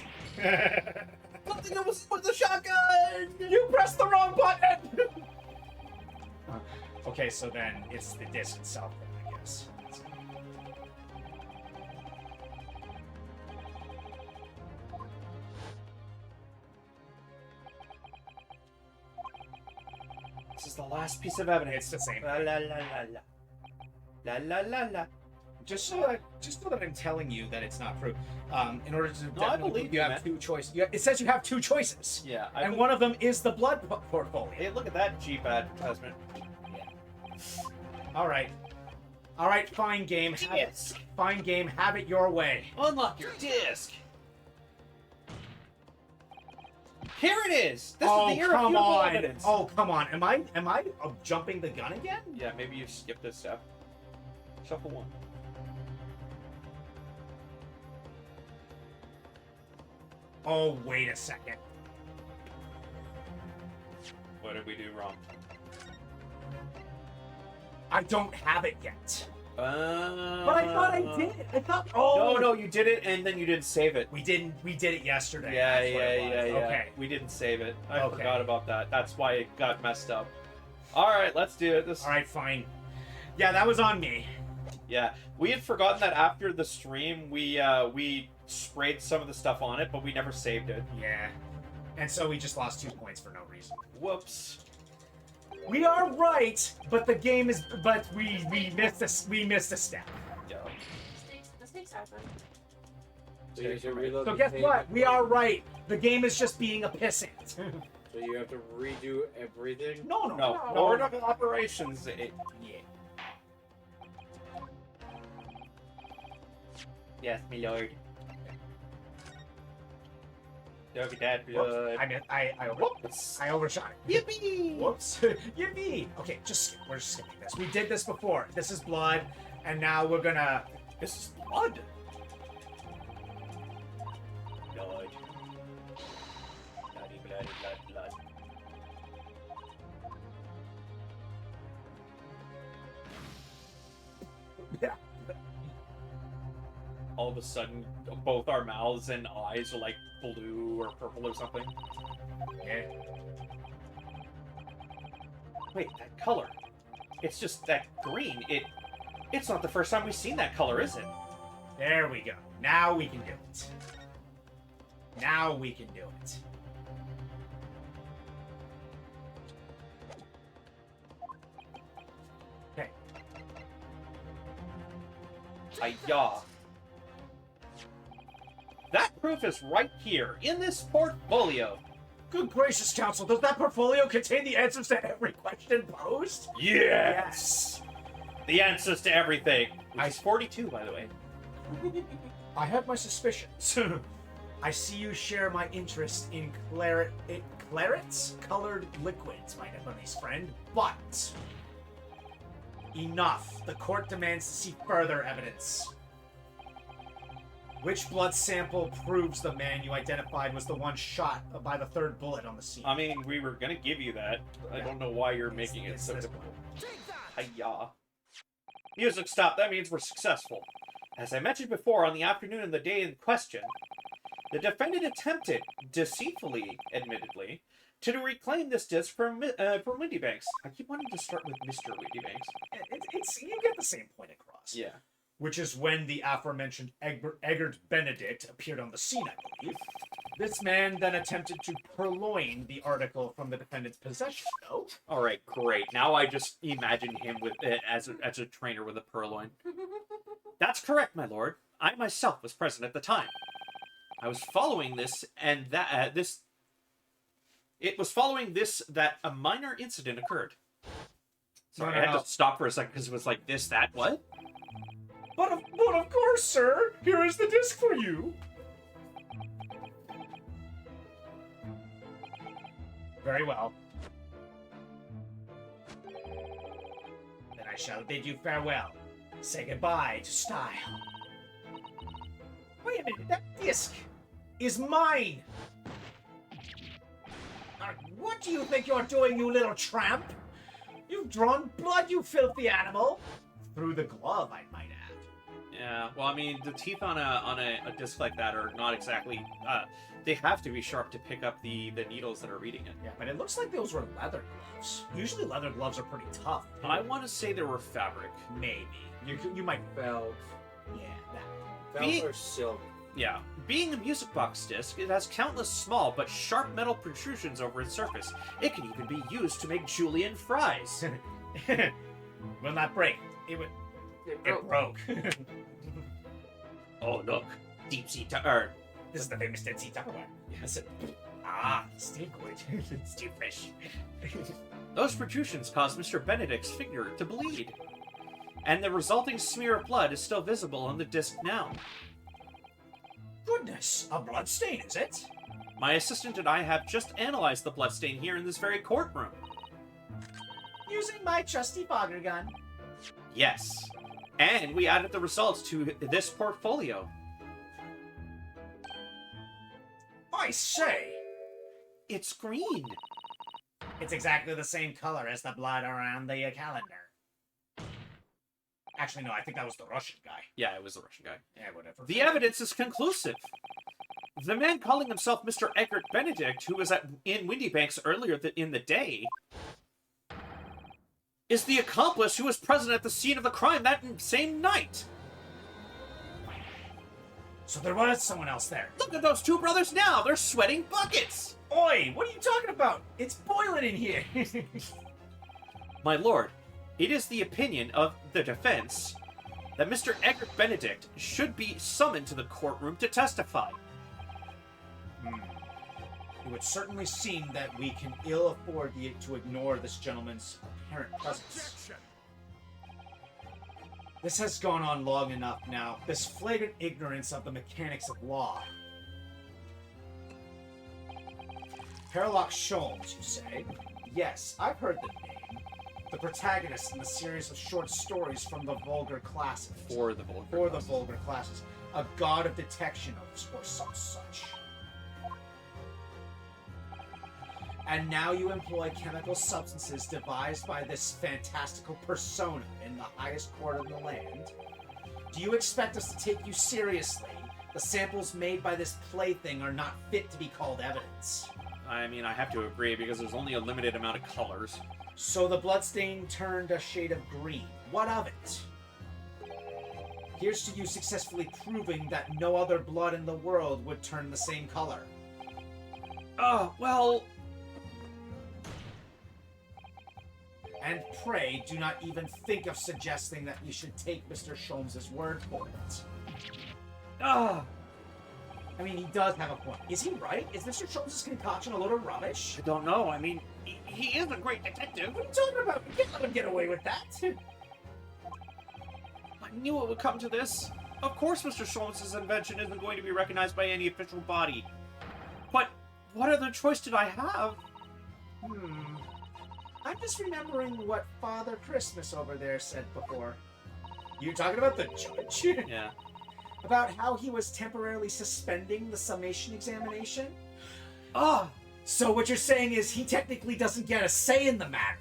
Something almost with the shotgun! You pressed the wrong button! Okay, so then it's the disc itself, then, I guess. This is the last piece of evidence. It's the same. La la la la la. La la la la. Just so that I'm telling you that it's not proof. In order to No, I definitely believe prove you, you man. have two choices. It says you have two choices, Yeah, and one of them is the blood portfolio. Hey, look at that cheap advertisement. All right, fine game. Have it. Disc! Fine game. Have it your way. Unlock your disc! Here it is! This Oh, is the come irrefutable on! evidence! Oh, come on! Am I jumping the gun again? Yeah, maybe you skipped a step. Shuffle one. Oh, wait a second. What did we do wrong? I don't have it yet. But But I thought I did. I thought. Oh No, you did it, and then you didn't save it. We didn't. We did it yesterday. Yeah, That's what it was. yeah. Okay. We didn't save it. I Okay. forgot about that. That's why it got messed up. Alright, let's do it. This All right. Fine. Yeah, that was on me. Yeah. We had forgotten that after the stream we sprayed some of the stuff on it, but we never saved it. Yeah. And so we just lost 2 points for no reason. Whoops. We are right, but the game is. But we missed a step. Yeah. Mistakes happen. So you should reload So the guess tape what? We before- are right. The game is just being a pissant. So you have to redo everything? No. No. No. Order of operations. Yeah. Yes, my lord. Look at that Whoops. blood. Whoops. I overshot it. Yippee! Whoops. Yippee. Okay, we're just skipping this. We did this before. This is blood, and now we're gonna. This is blood. Blood. Bloody, blood. Yeah. All of a sudden, both our mouths and eyes are like blue or purple or something. Yeah. Wait, that color. It's just that green. It's not the first time we've seen that color, is it? There we go. Now we can do it. Now we can do it. Okay. Hi-ya. That proof is right here, in this portfolio. Good gracious, Counsel. Does that portfolio contain the answers to every question posed? Yes! The answers to everything. Which I- is 42, by the way. I have my suspicions. I see you share my interest in clarets? Colored liquids, my Nepalese friend. But enough. The court demands to see further evidence. Which blood sample proves the man you identified was the one shot by the third bullet on the scene? I mean, we were gonna give you that. I don't know why you're making it It's so this difficult. Take that! Hi-ya. Music stop. That means we're successful. As I mentioned before, on the afternoon of the day in question, the defendant attempted, deceitfully, admittedly, to reclaim this disc from Windybanks. I keep wanting to start with Mr. Windybanks. It's you get the same point across. Yeah. Which is when the aforementioned Eggert Benedict appeared on the scene, I believe. This man then attempted to purloin the article from the defendant's possession, no? All right, great. Now I just imagine him with as a trainer with a purloin. That's correct, my lord. I myself was present at the time. I was following this, and that It was following this that a minor incident occurred. Sorry, I had to stop for a second because it was like this, that, what? But of course, sir. Here is the disc for you. Very well. Then I shall bid you farewell. Say goodbye to style. Wait a minute, that disc is mine. What do you think you're doing, you little tramp? You've drawn blood, you filthy animal. Through the glove, I might add. Yeah, well, I mean, the teeth on a disc like that are not exactly... they have to be sharp to pick up the needles that are reading it. Yeah, but it looks like those were leather gloves. Usually leather gloves are pretty tough. I want to say they were fabric. Maybe. You might... Felt. Yeah, that. Felts are silk. Yeah. Being a music box disc, it has countless small but sharp metal protrusions over its surface. It can even be used to make julienne fries. Will not break. It broke. Oh, look. Deep sea This is the famous Dead Sea Tupperware. Yes. Still good. Still fresh. Those protrusions caused Mr. Benedict's figure to bleed. And the resulting smear of blood is still visible on the disc now. Goodness, a bloodstain, is it? My assistant and I have just analyzed the bloodstain here in this very courtroom. Using my trusty fogger gun. Yes. And we added the results to this portfolio. I say! It's green. It's exactly the same color as the blood around the calendar. Actually, no, I think that was the Russian guy. Yeah, it was the Russian guy. Yeah, whatever. The evidence is conclusive. The man calling himself Mr. Egbert Benedict, who was in Windy Banks earlier in the day, is the accomplice who was present at the scene of the crime that same night. So there was someone else there. Look at those two brothers now. They're sweating buckets. Oi, what are you talking about? It's boiling in here. My lord, it is the opinion of the defense that Mr. Egbert Benedict should be summoned to the courtroom to testify. It would certainly seem that we can ill afford to ignore this gentleman's apparent presence. This has gone on long enough now. This flagrant ignorance of the mechanics of law. Parallax Sholmes, you say? Yes, I've heard the name. The protagonist in the series of short stories from the vulgar classes. For the vulgar classes. A god of detection or some such. And now you employ chemical substances devised by this fantastical persona in the highest court of the land. Do you expect us to take you seriously? The samples made by this plaything are not fit to be called evidence. I mean, I have to agree because there's only a limited amount of colors. So the bloodstain turned a shade of green. What of it? Here's to you successfully proving that no other blood in the world would turn the same color. Well... And pray, do not even think of suggesting that you should take Mr. Sholmes' word for it. I mean, he does have a point. Is he right? Is Mr. Sholmes' concoction a load of rubbish? I don't know. I mean, he is a great detective. What are you talking about? You can't let him get away with that. I knew it would come to this. Of course Mr. Sholmes' invention isn't going to be recognized by any official body. But what other choice did I have? I'm just remembering what Father Christmas over there said before. You talking about the judge? Yeah. About how he was temporarily suspending the summation examination? So what you're saying is he technically doesn't get a say in the matter.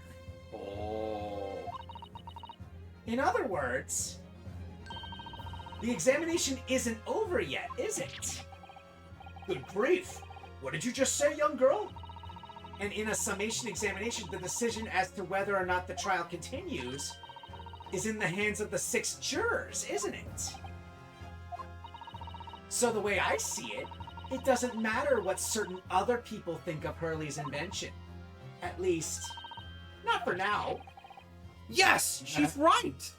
Oh. In other words, the examination isn't over yet, is it? Good grief. What did you just say, young girl? And in a summation examination, the decision as to whether or not the trial continues is in the hands of the 6 jurors, isn't it? So the way I see it, it doesn't matter what certain other people think of Hurley's invention. At least, not for now. Yes, she's right.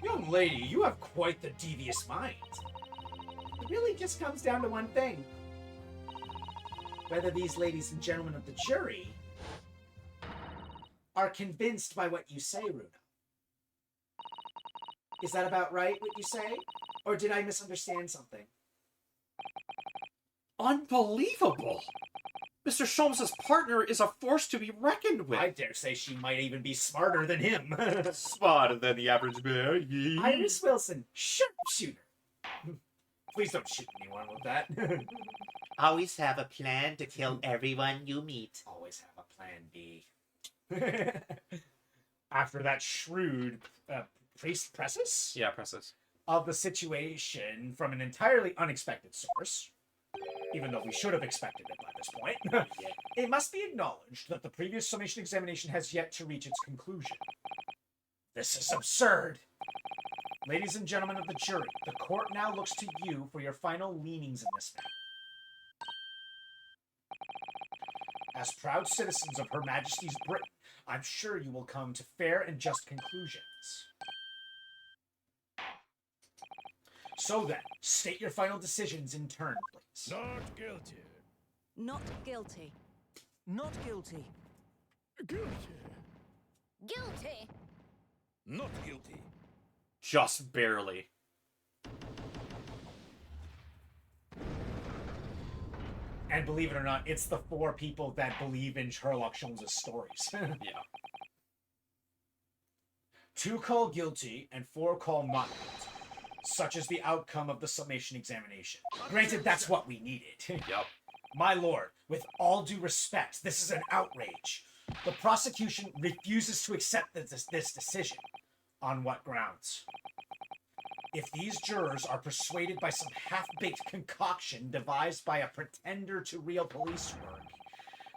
Young lady, you have quite the devious mind. It really just comes down to one thing. Whether these ladies and gentlemen of the jury are convinced by what you say, Runa. Is that about right, what you say? Or did I misunderstand something? Unbelievable! Mr. Sholmes' partner is a force to be reckoned with. I dare say she might even be smarter than him. Smarter than the average bear. Yee. Iris Wilson, sharpshooter. Please don't shoot anyone with that. Always have a plan to kill everyone you meet. Always have a plan B. After that shrewd priest presses Yeah, presses. of the situation from an entirely unexpected source, even though we should have expected it by this point, it must be acknowledged that the previous summation examination has yet to reach its conclusion. This is absurd. Ladies and gentlemen of the jury, the court now looks to you for your final leanings in this matter. As proud citizens of Her Majesty's Britain, I'm sure you will come to fair and just conclusions. So then, state your final decisions in turn, please. Not guilty. Not guilty. Not guilty. Guilty. Guilty. Not guilty. Just barely. And believe it or not, it's the 4 people that believe in Sherlock Holmes' stories. Yeah. 2 call guilty and 4 call not guilty. Such is the outcome of the summation examination. Granted, that's what we needed. Yep. My lord, with all due respect, this is an outrage. The prosecution refuses to accept this decision. On what grounds? If these jurors are persuaded by some half-baked concoction devised by a pretender to real police work,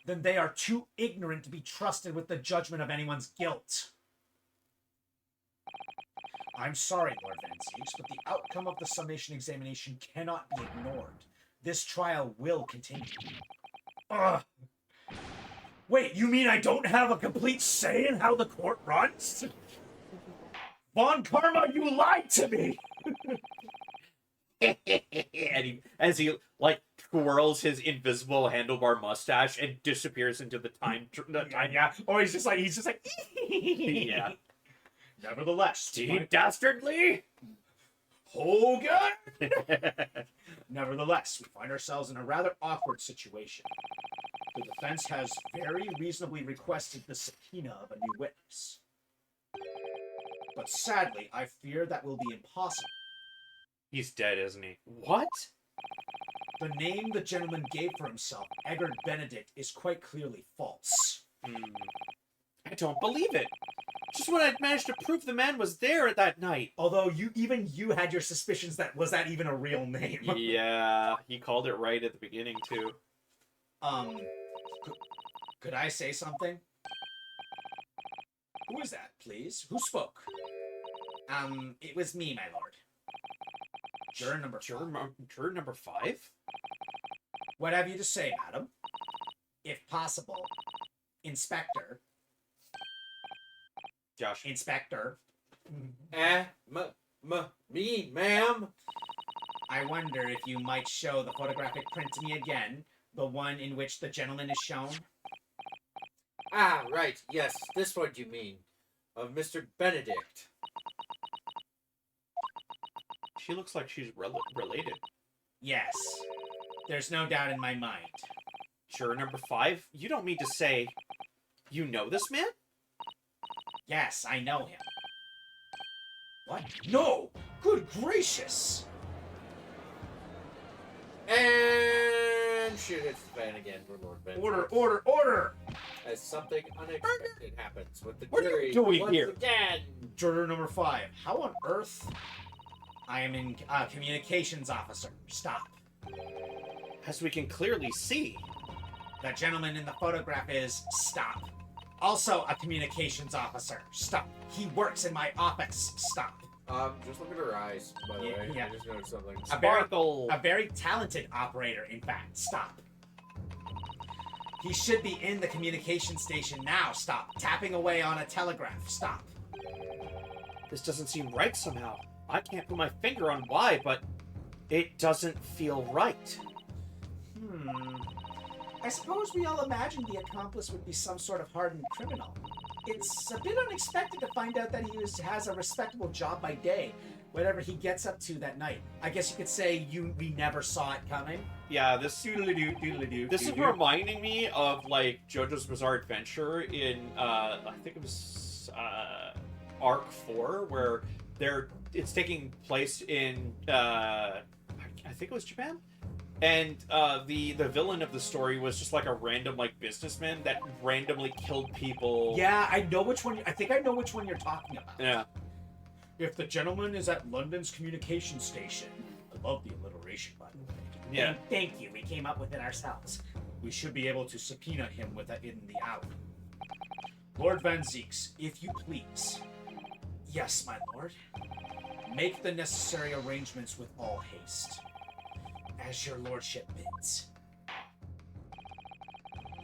then they are too ignorant to be trusted with the judgment of anyone's guilt. I'm sorry, Lord Van Zeus, but the outcome of the summation examination cannot be ignored. This trial will continue. Ugh. Wait, you mean I don't have a complete say in how the court runs? Von Karma, you lied to me! And as he like twirls his invisible handlebar mustache and disappears into the time. Yeah, or he's just like, Yeah. Nevertheless, Dastardly. Hogan! Nevertheless, we find ourselves in a rather awkward situation. The defense has very reasonably requested the subpoena of a new witness. But sadly, I fear that will be impossible. He's dead, isn't he? What? The name the gentleman gave for himself, Eggard Benedict, is quite clearly false. I don't believe it. Just when I'd managed to prove the man was there at that night. Although even you had your suspicions that was that even a real name. Yeah, he called it right at the beginning too. Could I say something? Who is that, please? Who spoke? It was me, my lord. Juror number 5. Juror number 5? What have you to say, madam? If possible, Inspector. Josh. Inspector. Me, ma'am? I wonder if you might show the photographic print to me again, the one in which the gentleman is shown. Ah, right, yes, this one you mean. Of Mr. Benedict. She looks like she's related. Yes. There's no doubt in my mind. Juror number 5? You don't mean to say you know this man? Yes, I know him. What? No! Good gracious! And shoot its fan again for Lord Ben. Order! As something unexpected happens with the What are you jury doing once here? again. Juror number 5. How on earth? I am in communications officer. Stop. As we can clearly see. The gentleman in the photograph is stop. Also a communications officer. Stop. He works in my office. Stop. Just look at her eyes, by the way. Yeah. I just noticed something. Sparkle. A very talented operator, in fact. Stop. He should be in the communication station now. Stop. Tapping away on a telegraph. Stop. This doesn't seem right somehow. I can't put my finger on why, but it doesn't feel right. I suppose we all imagined the accomplice would be some sort of hardened criminal. It's a bit unexpected to find out that has a respectable job by day, whatever he gets up to that night. I guess you could say we never saw it coming. Yeah, this is reminding me of like JoJo's Bizarre Adventure in I think it was Arc 4, where it's taking place in I think it was Japan. And the villain of the story was just like a random like businessman that randomly killed people. Yeah, I know which one. I think I know which one you're talking about. Yeah. If the gentleman is at London's communication station, I love the alliteration, by the way. Yeah. Thank you. We came up with it ourselves. We should be able to subpoena him in the hour. Lord Van Zeeks, if you please. Yes, my lord. Make the necessary arrangements with all haste. As your lordship bids.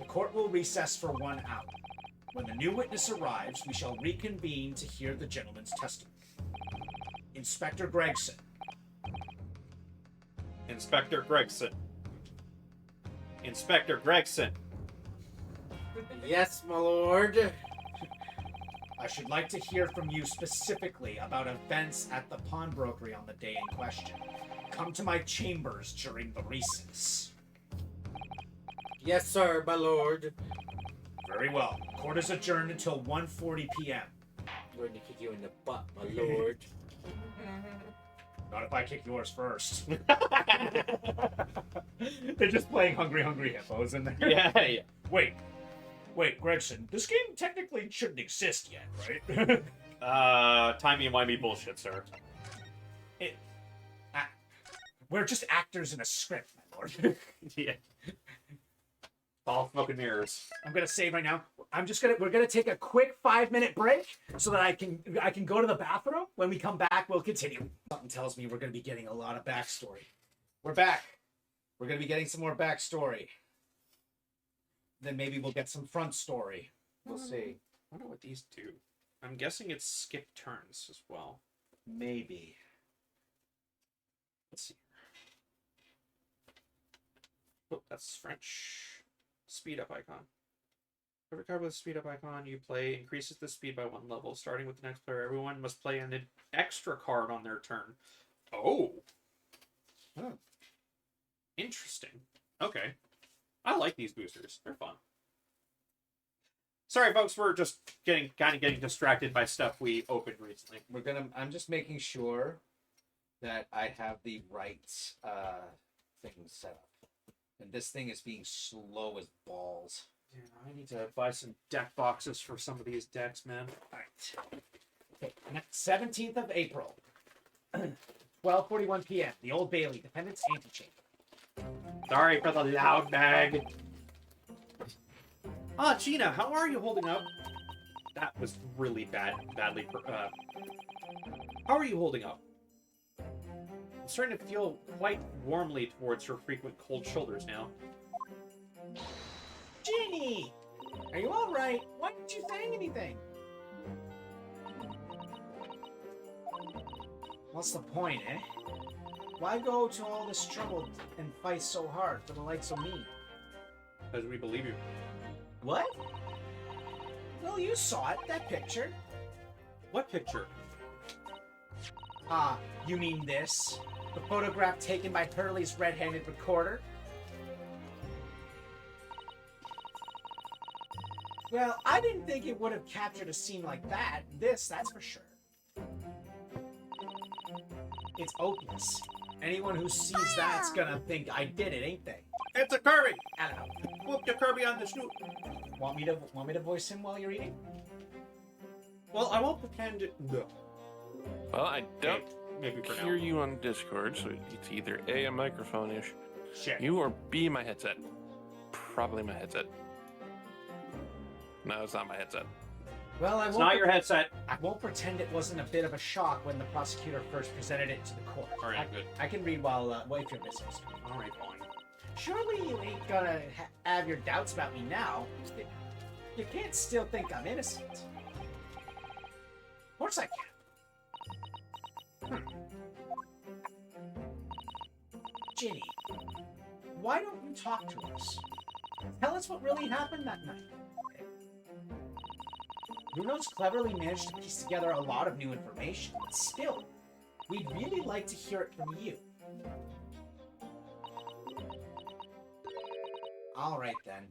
The court will recess for 1 hour. When the new witness arrives, we shall reconvene to hear the gentleman's testimony. Inspector Gregson. Inspector Gregson. Inspector Gregson. Yes, my lord. I should like to hear from you specifically about events at the pawnbrokery on the day in question. Come to my chambers during the recess. Yes, sir, my lord. Very well. Court is adjourned until 1:40 p.m. I'm going to kick you in the butt, my lord. Not if I kick yours first. They're just playing Hungry Hungry Hippos in there. Yeah. Wait, Gregson, this game technically shouldn't exist yet, right? Timey-wimey bullshit, sir. We're just actors in a script, my lord. Yeah. All smoke and mirrors. I'm gonna say right now, we're gonna take a quick 5-minute break so that I can go to the bathroom. When we come back, we'll continue. Something tells me we're gonna be getting a lot of backstory. We're back. We're gonna be getting some more backstory. Then maybe we'll get some front story. We'll see. I wonder what these do. I'm guessing it's skip turns as well. Maybe. Let's see. Oh, that's French. Speed up icon. Every card with a speed up icon you play increases the speed by 1 level. Starting with the next player, everyone must play an extra card on their turn. Oh. Interesting. Okay. I like these boosters. They're fun. Sorry, folks. We're just getting distracted by stuff we opened recently. I'm just making sure that I have the right things set up. And this thing is being slow as balls. Yeah, I need to buy some deck boxes for some of these decks, man. Alright. Okay, 17th of April. 12:41 p.m. The Old Bailey, Defendant's Antechamber. Sorry for the loud bag. Ah, Gina, how are you holding up? That was really badly. How are you holding up? I'm starting to feel quite warmly towards her frequent cold shoulders now. Ginny! Are you alright? Why aren't you saying anything? What's the point, eh? Why go to all this trouble and fight so hard for the likes of me? Because we believe you. What? Well, you saw it, that picture. What picture? Ah, you mean this? The photograph taken by Hurley's red-handed recorder? Well, I didn't think it would have captured a scene like that. That's for sure. It's obvious. Anyone who sees that's gonna think I did it, ain't they? It's a Kirby! Hello. Whoop the Kirby on the snoot. Want me to voice him while you're eating? Well, I won't pretend it. No. Well, I don't Maybe for hear now. you on Discord, so it's either A microphone ish, Shit. you, or B, my headset. Probably my headset. No, it's not my headset. Well, It's not your headset. I won't pretend it wasn't a bit of a shock when the prosecutor first presented it to the court. All right, good. I can read while if you're busy. All right, fine. Surely you ain't gonna have your doubts about me now. You can't still think I'm innocent. Of course I can. Ginny, why don't you talk to us? Tell us what really happened that night. Bruno's cleverly managed to piece together a lot of new information, but still, we'd really like to hear it from you. Alright then.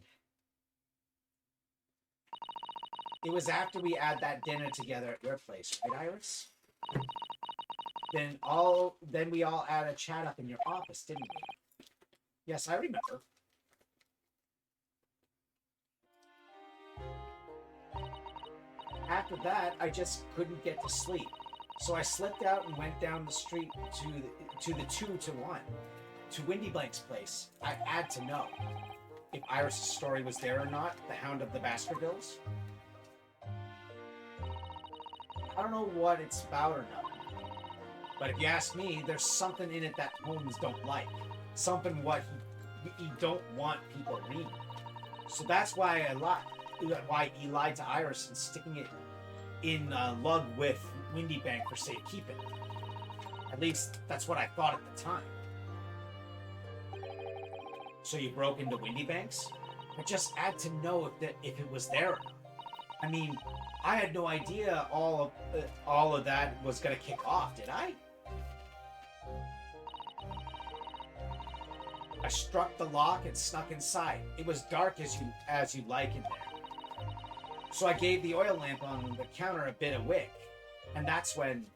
It was after we had that dinner together at your place, right, Iris? Then we all had a chat up in your office, didn't we? Yes, I remember. After that, I just couldn't get to sleep. So I slipped out and went down the street to the 2-to-1, to Windy Blank's place. I had to know if Iris' story was there or not, the Hound of the Baskervilles. I don't know what it's about or not. But if you ask me, there's something in it that Holmes don't like. Something what he don't want people reading. So that's why he lied to Iris and sticking it in lug with Windy Bank for safekeeping. At least that's what I thought at the time. So you broke into Windy Banks? I just had to know if it was there or not. I mean, I had no idea all of that was gonna kick off, did I? I struck the lock and snuck inside. It was dark as you like in there. So I gave the oil lamp on the counter a bit of wick. And that's when...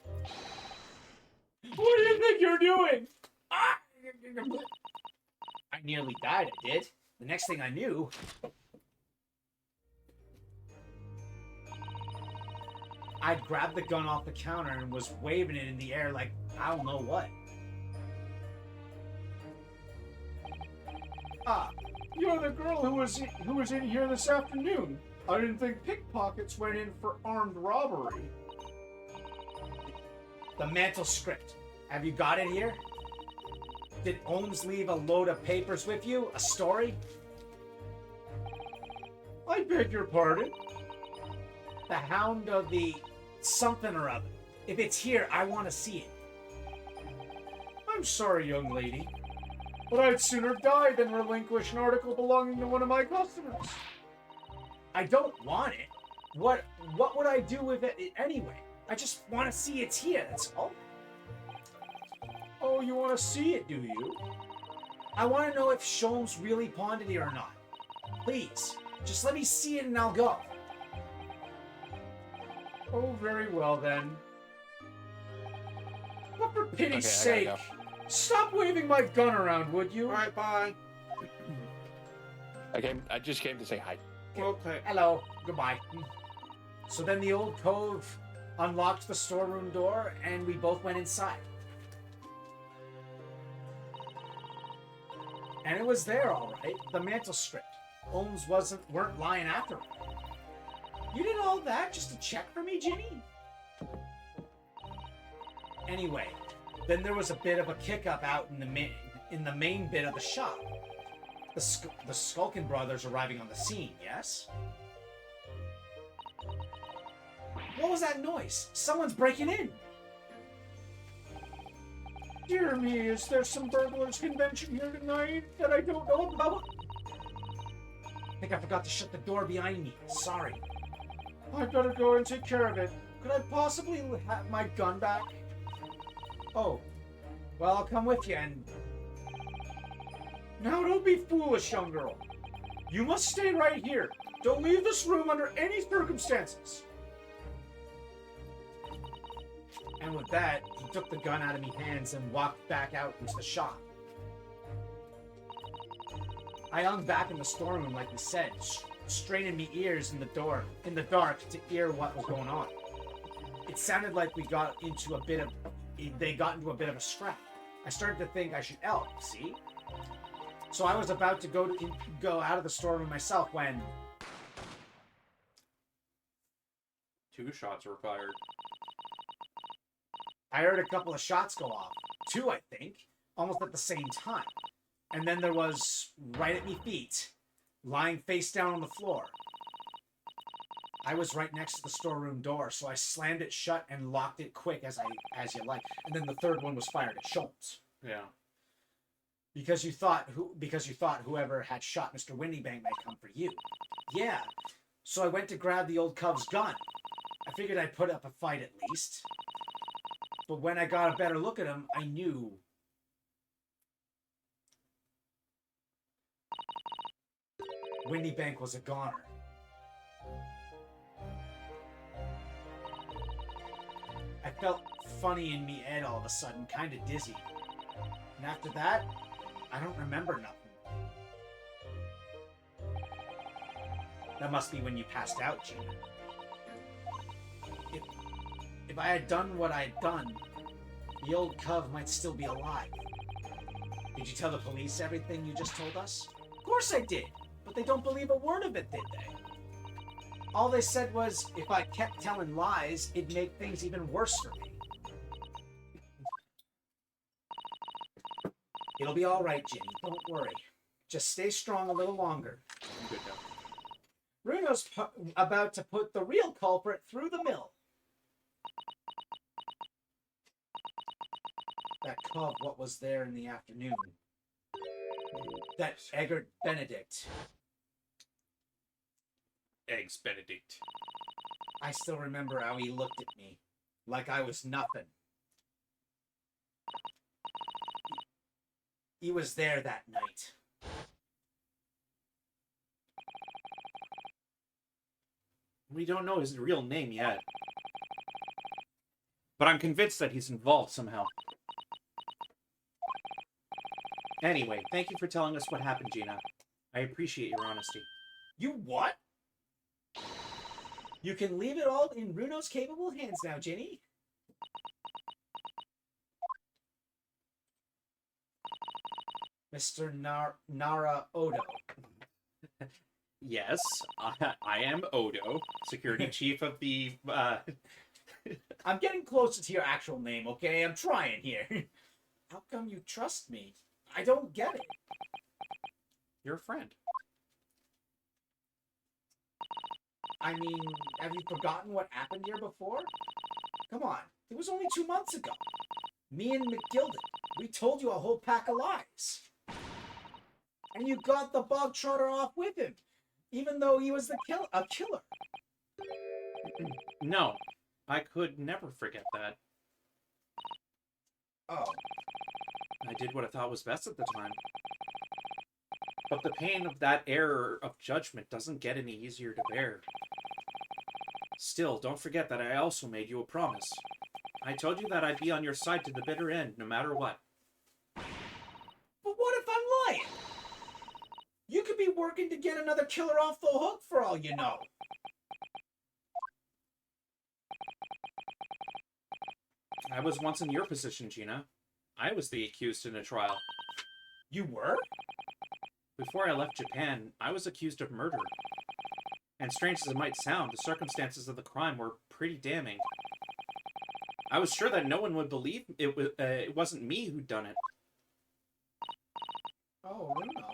What do you think you're doing? Ah! I nearly died, I did. The next thing I knew... I'd grabbed the gun off the counter and was waving it in the air like I don't know what. Ah, you're the girl who was in here this afternoon. I didn't think pickpockets went in for armed robbery. The mantle script. Have you got it here? Did Holmes leave a load of papers with you? A story? I beg your pardon? The Hound of the something or other. If it's here, I want to see it. I'm sorry, young lady, but I'd sooner die than relinquish an article belonging to one of my customers. I don't want it. What would I do with it anyway? I just want to see it's here, that's all. Oh, you want to see it, do you? I want to know if Sholmes really pawned it here or not. Please, just let me see it and I'll go. Oh, very well then. But for pity's sake, go. stop waving my gun around, would you? Alright, bye. I just came to say hi. Okay. Hello. Goodbye. So then the old cove unlocked the storeroom door, and we both went inside. And it was there, all right. The mantle script. Holmes weren't lying after me. You did all that just to check for me, Ginny? Anyway, then there was a bit of a kick-up out in the main bit of the shop. The Skulkin brothers arriving on the scene, yes? What was that noise? Someone's breaking in! Dear me, is there some burglars convention here tonight that I don't know about? I think I forgot to shut the door behind me. Sorry. I'd better go and take care of it. Could I possibly have my gun back? Oh. Well, I'll come with you and... Now don't be foolish, young girl. You must stay right here. Don't leave this room under any circumstances. And with that, he took the gun out of my hands and walked back out into the shop. I hung back in the storeroom like he said, straining me ears in the dark to hear what was going on. It sounded like they got into a bit of a scrap. I started to think I should help, see? So I was about to go out of the storeroom myself when... 2 shots were fired. I heard a couple of shots go off. 2, I think. Almost at the same time. And then there was, right at me feet, lying face down on the floor. I was right next to the storeroom door, so I slammed it shut and locked it quick as you like. And then the third one was fired at Schultz. Yeah. Because you thought whoever had shot Mr. Windybank might come for you. Yeah. So I went to grab the old cub's gun. I figured I'd put up a fight at least. But when I got a better look at him, I knew. Windybank was a goner. I felt funny in me head all of a sudden, kind of dizzy. And after that, I don't remember nothing. That must be when you passed out, Gina. If I had done what I had done, the old cub might still be alive. Did you tell the police everything you just told us? Of course I did, but they don't believe a word of it, did they? All they said was, if I kept telling lies, it'd make things even worse for me. It'll be all right, Ginny. Don't worry. Just stay strong a little longer. I'm good now. Bruno's about to put the real culprit through the mill. That cub, what was there in the afternoon? That Eggert Benedict. Eggs Benedict. I still remember how he looked at me. Like I was nothing. He was there that night. We don't know his real name yet. But I'm convinced that he's involved somehow. Anyway, thank you for telling us what happened, Gina. I appreciate your honesty. You what? You can leave it all in Runo's capable hands now, Ginny. Mr. Nara Odo. Yes, I am Odo, security chief of the, I'm getting closer to your actual name, okay? I'm trying here. How come you trust me? I don't get it. You're a friend. I mean, have you forgotten what happened here before? Come on, it was only 2 months ago. Me and McGilden, we told you a whole pack of lies. And you got the bog trotter off with him, even though he was a killer. No, I could never forget that. Oh. I did what I thought was best at the time. But the pain of that error of judgment doesn't get any easier to bear. Still, don't forget that I also made you a promise. I told you that I'd be on your side to the bitter end, no matter what. But what if I'm lying? You could be working to get another killer off the hook for all you know. I was once in your position, Gina. I was the accused in a trial. You were? Before I left Japan, I was accused of murder. And strange as it might sound, the circumstances of the crime were pretty damning. I was sure that no one would believe it wasn't me who'd done it. Oh, no.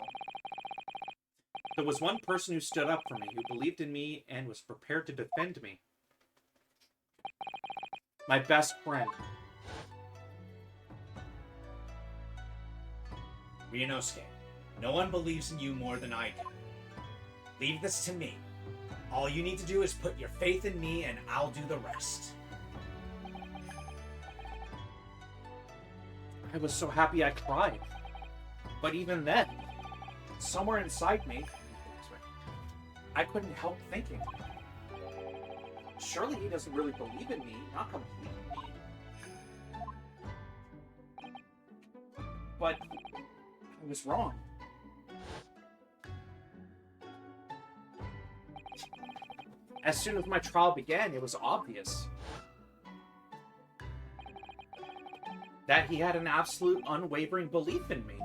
There was one person who stood up for me, who believed in me and was prepared to defend me. My best friend. Ryunosuke, no one believes in you more than I do. Leave this to me. All you need to do is put your faith in me and I'll do the rest. I was so happy I cried. But even then, somewhere inside me, I couldn't help thinking, surely he doesn't really believe in me, not completely. But I was wrong. As soon as my trial began, it was obvious that he had an absolute unwavering belief in me.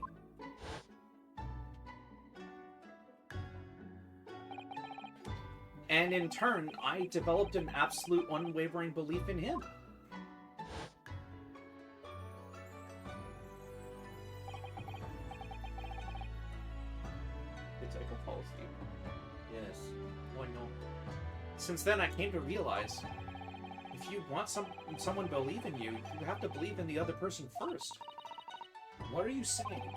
And in turn, I developed an absolute unwavering belief in him. It's like a policy. Yes. Well, no. Since then, I came to realize, if you want someone to believe in you, you have to believe in the other person first. What are you saying?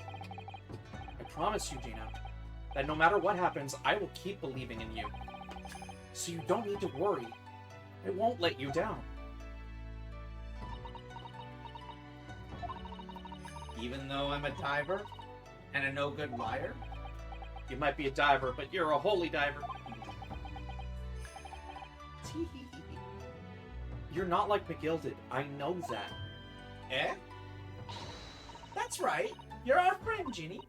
I promise you, Gina, that no matter what happens, I will keep believing in you. So you don't need to worry. I won't let you down. Even though I'm a diver and a no-good liar? You might be a diver, but you're a holy diver. You're not like McGilded. I know that. Eh? That's right. You're our friend, Ginny.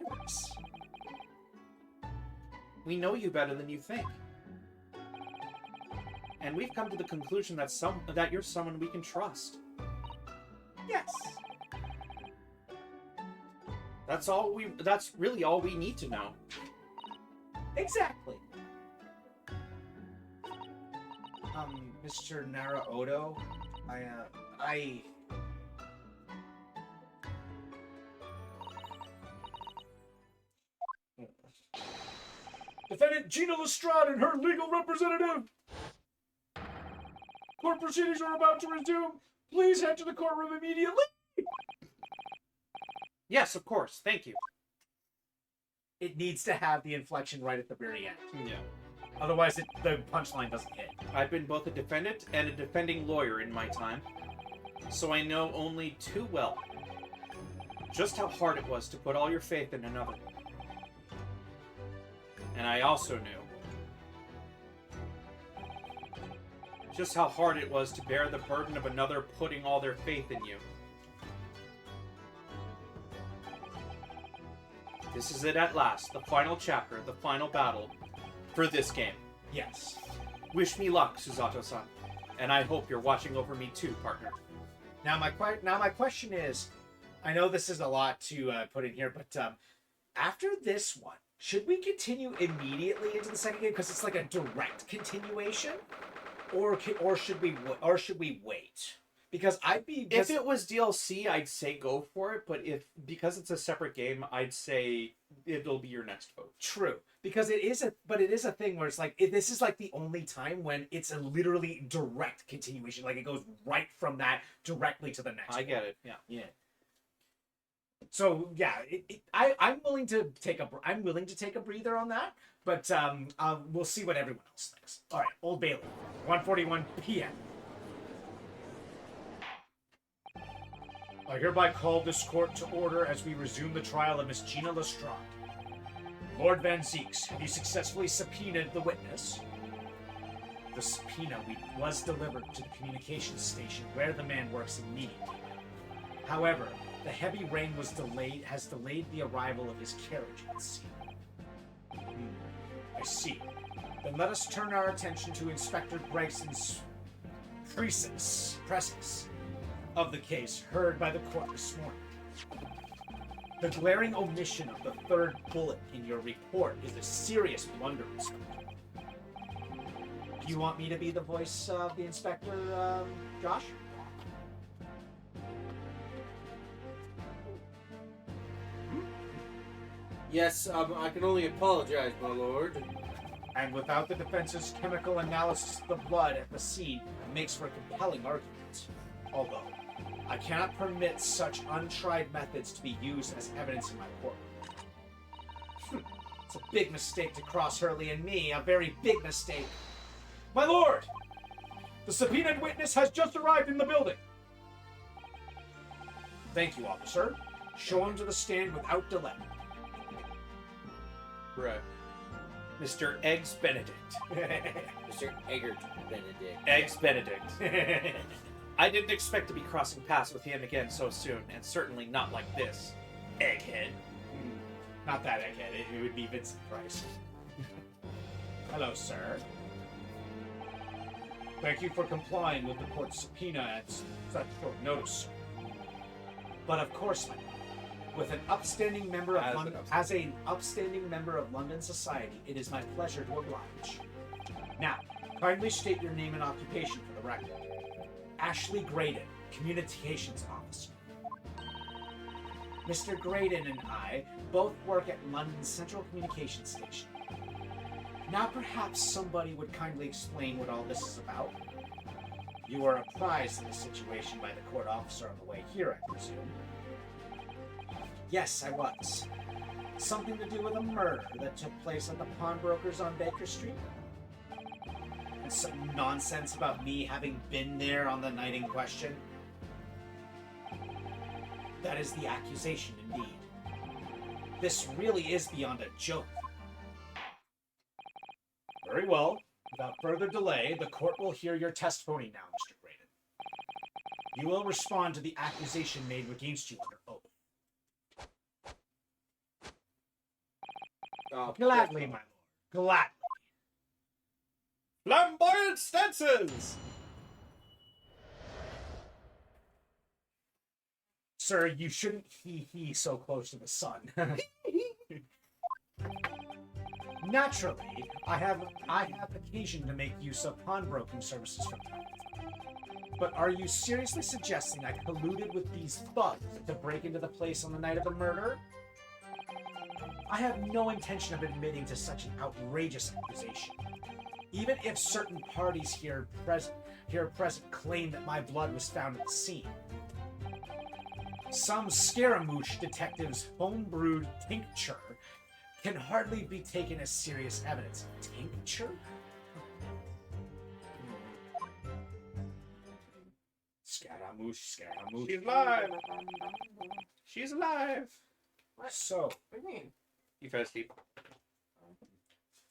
Thanks. We know you better than you think. And we've come to the conclusion that you're someone we can trust. Yes. That's really all we need to know. Exactly. Mr. Naraoto, I Defendant Gina Lestrade and her legal representative. Court proceedings are about to resume. Please head to the courtroom immediately. Yes, of course. Thank you. It needs to have the inflection right at the very end. Yeah. Otherwise, the punchline doesn't hit. I've been both a defendant and a defending lawyer in my time, so I know only too well just how hard it was to put all your faith in another. And I also knew just how hard it was to bear the burden of another putting all their faith in you. This is it at last, the final chapter, the final battle for this game. Yes. Wish me luck, Susato-san, and I hope you're watching over me too, partner. Now my question is, I know this is a lot to put in here, but after this one, should we continue immediately into the second game because it's like a direct continuation, or should we wait? Because if it was DLC, I'd say go for it, but because it's a separate game, I'd say it'll be your next vote. True, because it is a thing where it's like this is like the only time when it's a literally direct continuation, like it goes right from that directly to the next. I get it. Yeah. Yeah. So yeah, I'm willing to take a breather on that, but we'll see what everyone else thinks. All right, Old Bailey, 1:41 p.m. I hereby call this court to order as we resume the trial of Miss Gina Lestrade. Lord Van Zeeks, have you successfully subpoenaed the witness? The subpoena was delivered to the communications station where the man works immediately. However, the heavy rain has delayed the arrival of his carriage at sea. I see. Then let us turn our attention to Inspector Gregson's presence of the case heard by the court this morning. The glaring omission of the third bullet in your report is a serious blunder, Inspector. Do you want me to be the voice of the Inspector, Josh? Yes, I can only apologize, my lord. And without the defense's chemical analysis of the blood at the scene, it makes for a compelling argument. Although, I cannot permit such untried methods to be used as evidence in my court. It's a big mistake to cross Hurley and me, a very big mistake. My lord! The subpoenaed witness has just arrived in the building. Thank you, officer. Show him to the stand without delay. Right. Mr. Eggs Benedict. Mr. Eggert Benedict. Eggs Benedict. I didn't expect to be crossing paths with him again so soon, and certainly not like this. Egghead. Not that egghead, it would be Vincent Price. Hello, sir. Thank you for complying with the court's subpoena at such short notice, sir. But of course, with an upstanding member of as an upstanding member of London society, it is my pleasure to oblige. Now, kindly state your name and occupation for the record. Ashley Graydon, Communications Officer. Mr. Graydon and I both work at London's Central Communications Station. Now perhaps somebody would kindly explain what all this is about. You were apprised of the situation by the court officer on the way here, I presume. Yes, I was. Something to do with a murder that took place at the pawnbrokers on Baker Street? And some nonsense about me having been there on the night in question? That is the accusation, indeed. This really is beyond a joke. Very well. Without further delay, the court will hear your testimony now, Mr. Graydon. You will respond to the accusation made against you under oath. Gladly, my lord. Gladly. Flamboyant stances! Sir, you shouldn't he so close to the sun. Naturally, I have occasion to make use of pawnbroking services from time to time. But are you seriously suggesting I colluded with these thugs to break into the place on the night of the murder? I have no intention of admitting to such an outrageous accusation. Even if certain parties here present claim that my blood was found at the scene. Some Scaramouche detective's homebrewed tincture can hardly be taken as serious evidence. Tincture? Scaramouche, Scaramouche. She's alive! She's alive! What? So, What do you mean? You fell asleep.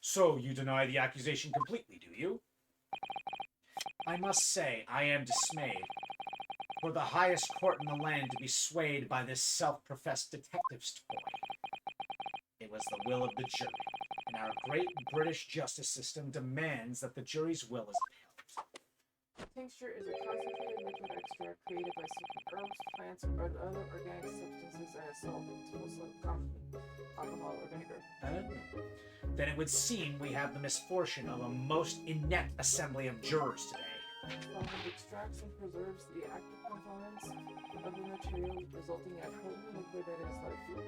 so you deny the accusation completely, do you? I must say, I am dismayed. For the highest court in the land to be swayed by this self-professed detective's toy. It was the will of the jury, and our great British justice system demands that the jury's will is upheld. Tincture is a concentrated liquid extract created by soaking herbs, plants, or other organic substances and a solvent, mostly alcohol or vinegar. Then it would seem we have the misfortune of a most inept assembly of jurors today. Solvent extracts and preserves the active components of the material, resulting in a potent liquid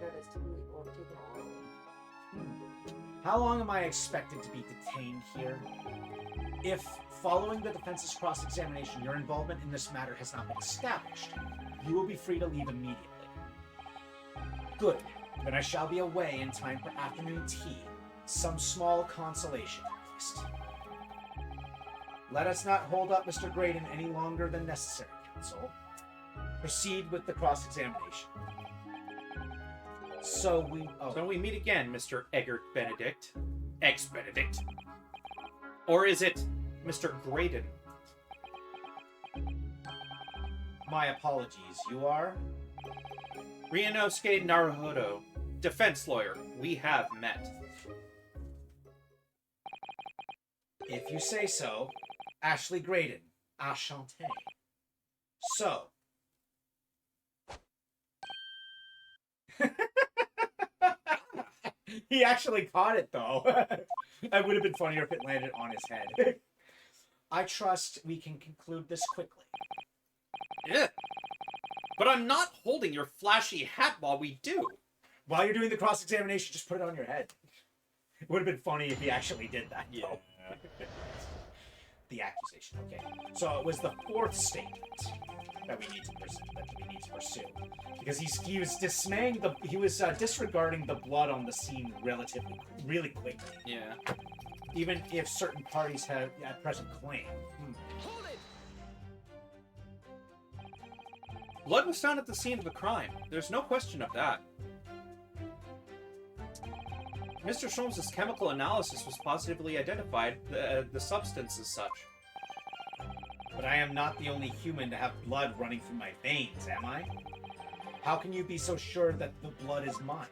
that is typically taken orally. How long am I expected to be detained here? If, following the defense's cross-examination, your involvement in this matter has not been established, you will be free to leave immediately. Good. Then I shall be away in time for afternoon tea. Some small consolation, at least. Let us not hold up Mr. Graydon any longer than necessary, counsel. Proceed with the cross-examination. So we meet again, Mr. Eggert Benedict. Ex-Benedict. Or is it Mr. Graydon? My apologies. You are? Ryunosuke Naruhodo, defense lawyer. We have met. If you say so. Ashley Graydon. Enchanté. So. He actually caught it, though. It would have been funnier if it landed on his head. I trust we can conclude this quickly. Yeah. But I'm not holding your flashy hat while we do. While you're doing the cross-examination, just put it on your head. It would have been funny if he actually did that. Yeah. The accusation, okay. So it was the fourth statement that we need to pursue. Because he was disregarding the blood on the scene really quickly. Yeah. Even if certain parties have at present claim. Hold it! Blood was found at the scene of the crime. There's no question of that. Mr. Sholmes' chemical analysis was positively identified the substance as such. But I am not the only human to have blood running through my veins, am I? How can you be so sure that the blood is mine?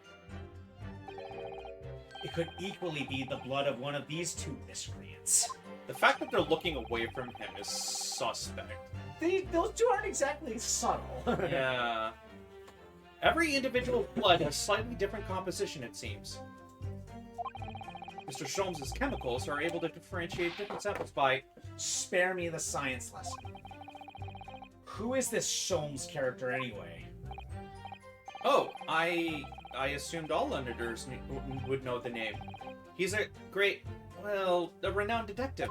It could equally be the blood of one of these two miscreants. The fact that they're looking away from him is suspect. Those two aren't exactly subtle. Yeah. Every individual blood has slightly different composition, it seems. Mr. Sholmes' chemicals are able to differentiate different samples by... Spare me the science lesson. Who is this Sholmes character anyway? Oh, I assumed all Londoners would know the name. He's a a renowned detective.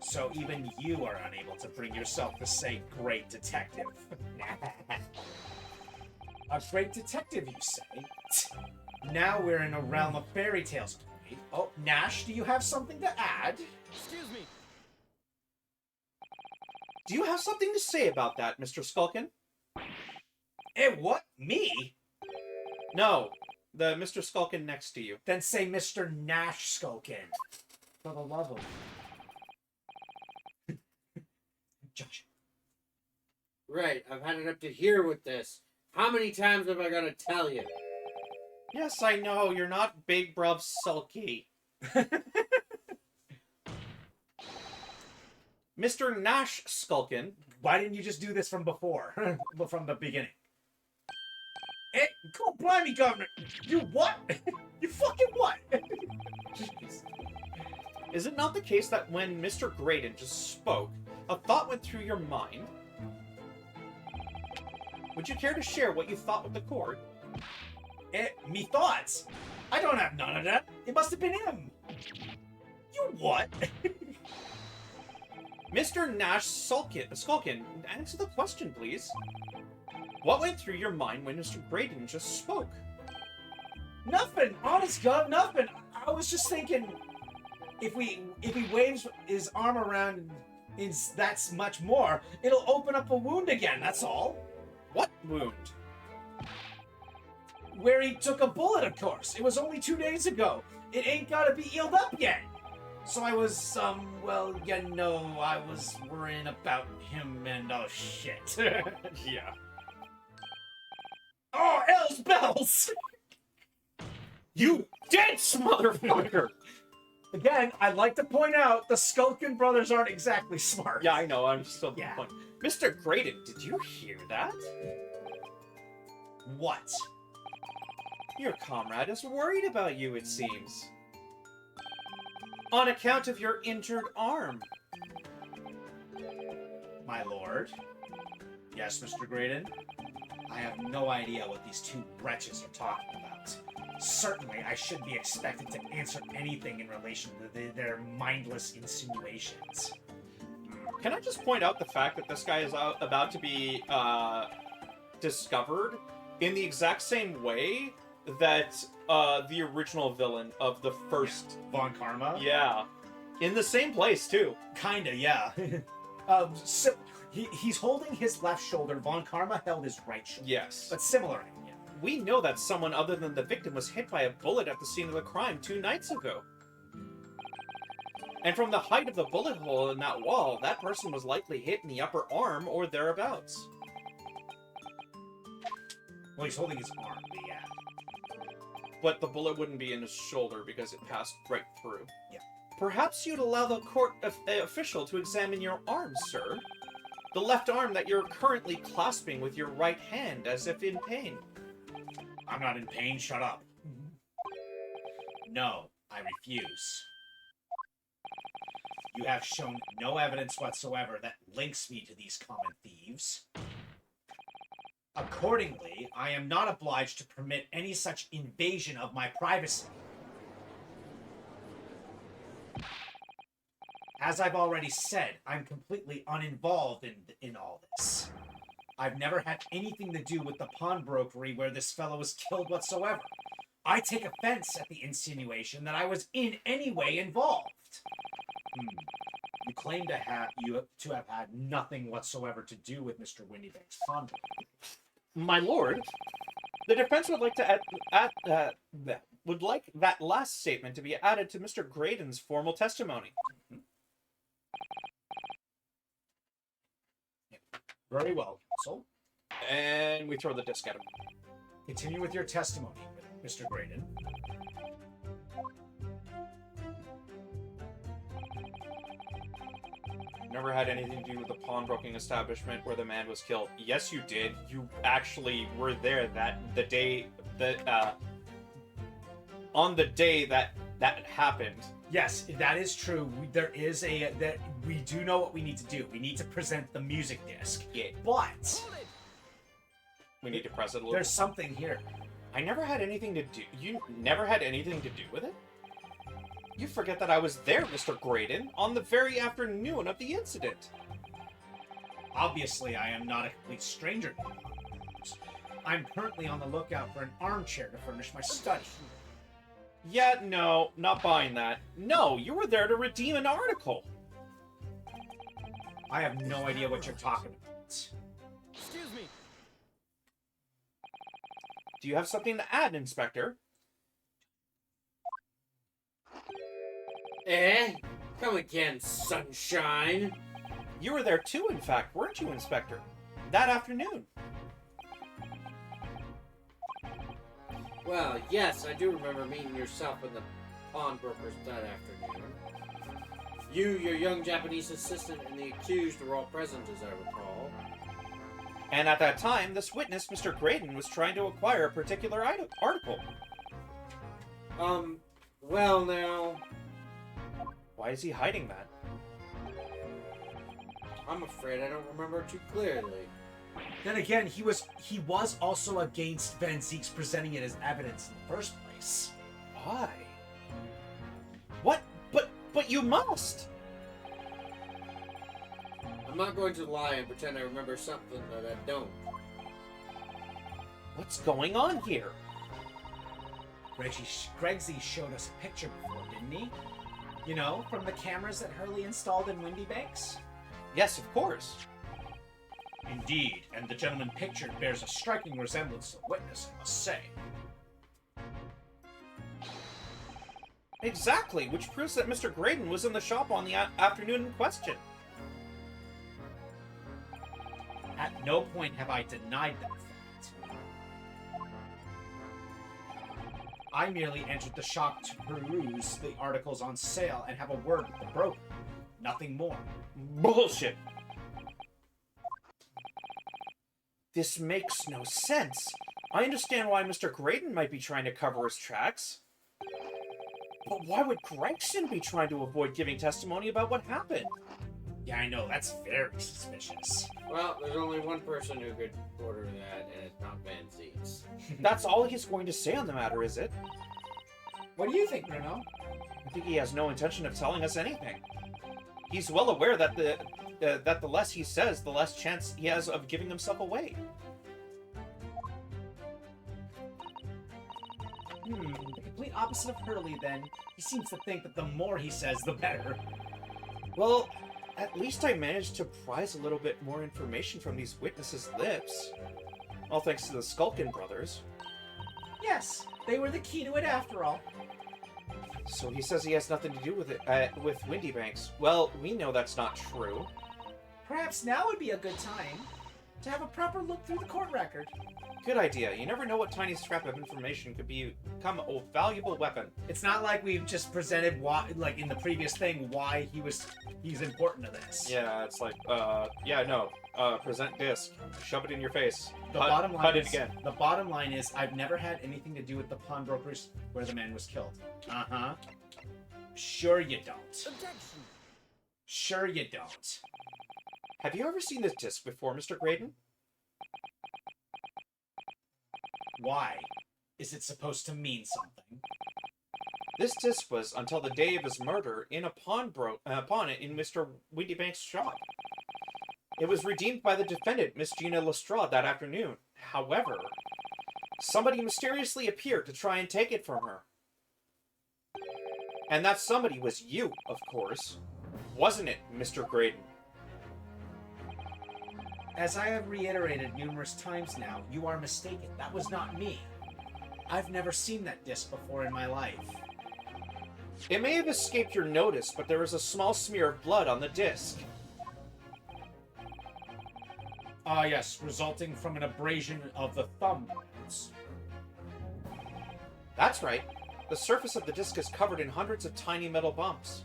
So even you are unable to bring yourself to say great detective. A great detective, you say? Now we're in a realm of fairy tales. Oh, Nash, do you have something to add? Excuse me. Do you have something to say about that, Mr. Skulkin? What? Me? No, the Mr. Skulkin next to you. Then say Mr. Nash Skulkin. For the love of... Josh. Right, I've had it up to here with this. How many times have I got to tell you? Yes, I know, you're not Big Bruv Sulky. Mr. Nash Skulkin. Why didn't you just do this from before? From the beginning? God blimey, Governor! You what? You fucking what? Jeez. Is it not the case that when Mr. Graydon just spoke, a thought went through your mind? Would you care to share what you thought with the court? Me thoughts? I don't have none of that. It must have been him. You what? Mr. Nash Skulkin, answer the question, please. What went through your mind when Mr. Graydon just spoke? Nothing. Honest God, nothing. I was just thinking, if he waves his arm around, that's much more. It'll open up a wound again. That's all. What wound? Where he took a bullet, of course. It was only 2 days ago. It ain't gotta be healed up yet. So I was, I was worrying about him and, oh, shit. Yeah. Oh, L's bells! You dense motherfucker! Again, I'd like to point out the Skulkin brothers aren't exactly smart. Yeah, I know, I'm still Yeah. point. Mr. Graydon, did you hear that? What? Your comrade is worried about you, it seems. On account of your injured arm. My lord? Yes, Mr. Graydon? I have no idea what these two wretches are talking about. Certainly, I should be expected to answer anything in relation to their mindless insinuations. Can I just point out the fact that this guy is about to be discovered in the exact same way that the original villain of the first... Von Karma? Yeah. In the same place, too. Kinda, yeah. He's holding his left shoulder. Von Karma held his right shoulder. Yes. But similar. Yeah. We know that someone other than the victim was hit by a bullet at the scene of the crime 2 nights ago. And from the height of the bullet hole in that wall, that person was likely hit in the upper arm or thereabouts. Well, he's holding his arm, but yeah. But the bullet wouldn't be in his shoulder because it passed right through. Yeah. Perhaps you'd allow the court official to examine your arm, sir. The left arm that you're currently clasping with your right hand as if in pain. I'm not in pain, shut up. No, I refuse. You have shown no evidence whatsoever that links me to these common thieves. Accordingly, I am not obliged to permit any such invasion of my privacy. As I've already said, I'm completely uninvolved in all this. I've never had anything to do with the pawnbrokery where this fellow was killed whatsoever. I take offense at the insinuation that I was in any way involved. You claim to have had nothing whatsoever to do with Mr. Windybank's pawnbrokery. My lord, the defense would like to would like that last statement to be added to Mr. Graydon's formal testimony. Very well, counsel. And we throw the disc at him. Continue with your testimony, Mr. Graydon. Never had anything to do with the pawnbroking establishment where the man was killed. Yes, you did. You actually were there on the day that happened. Yes, that is true. We do know what we need to do. We need to present the music disc. Yeah. But We need to press it a little. there's something here. I never had anything to do. You never had anything to do with it? You forget that I was there, Mr. Graydon, on the very afternoon of the incident. Obviously, I am not a complete stranger to you. I'm currently on the lookout for an armchair to furnish my study. Yeah, no, not buying that. No, you were there to redeem an article. I have no idea what you're talking about. Excuse me. Do you have something to add, Inspector? Eh? Come again, sunshine. You were there too, in fact, weren't you, Inspector? That afternoon. Well, yes, I do remember meeting yourself and the pawnbrokers that afternoon. You, your young Japanese assistant, and the accused were all present, as I recall. And at that time, this witness, Mr. Graydon, was trying to acquire a particular article. Well now... Why is he hiding that? I'm afraid I don't remember too clearly. Then again, he was also against Van Zeek's presenting it as evidence in the first place. Why? What? But you must! I'm not going to lie and pretend I remember something that I don't. What's going on here? Gregsy showed us a picture before, didn't he? You know, from the cameras that Hurley installed in Windy Banks? Yes, of course. Indeed, and the gentleman pictured bears a striking resemblance to the witness, I must say. Exactly, which proves that Mr. Graydon was in the shop on the afternoon in question. At no point have I denied that fact. I merely entered the shop to peruse the articles on sale and have a word with the broker. Nothing more. Bullshit! This makes no sense. I understand why Mr. Graydon might be trying to cover his tracks. But why would Gregson be trying to avoid giving testimony about what happened? Yeah, I know, that's very suspicious. Well, there's only one person who could order that, and it's not Van Zeeks. That's all he's going to say on the matter, is it? What do you think, Bruno? I think he has no intention of telling us anything. He's well aware that the less he says, the less chance he has of giving himself away. The complete opposite of Hurley, then. He seems to think that the more he says, the better. Well, at least I managed to prise a little bit more information from these witnesses' lips. All thanks to the Skulkin brothers. Yes, they were the key to it after all. So he says he has nothing to do with it, with Windy Banks. Well, we know that's not true. Perhaps now would be a good time to have a proper look through the court record. Good idea. You never know what tiny scrap of information could become a valuable weapon. It's not like we've just presented why, like in the previous thing, why he's important to this. Yeah, it's like, present disc, shove it in your face. The bottom line it is, again. The bottom line is, I've never had anything to do with the pawnbrokers where the man was killed. Uh-huh. Sure you don't. Objection. Sure you don't. Have you ever seen this disc before, Mr. Graydon? Why? Is it supposed to mean something? This disc was, until the day of his murder, in a pawn in Mr. Windybank's shop. It was redeemed by the defendant, Miss Gina Lestrade, that afternoon. However, somebody mysteriously appeared to try and take it from her. And that somebody was you, of course. Wasn't it, Mr. Graydon? As I have reiterated numerous times now, you are mistaken. That was not me. I've never seen that disc before in my life. It may have escaped your notice, but there was a small smear of blood on the disc. Ah, yes, resulting from an abrasion of the thumb. That's right. The surface of the disc is covered in hundreds of tiny metal bumps.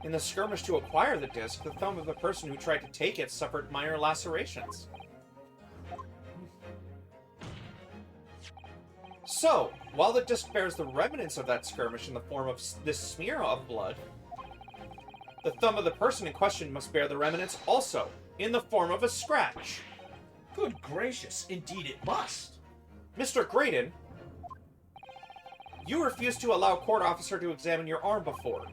In the skirmish to acquire the disc, the thumb of the person who tried to take it suffered minor lacerations. So, while the disc bears the remnants of that skirmish in the form of this smear of blood, the thumb of the person in question must bear the remnants also, in the form of a scratch. Good gracious, indeed it must. Mr. Graydon, you refused to allow a court officer to examine your arm before.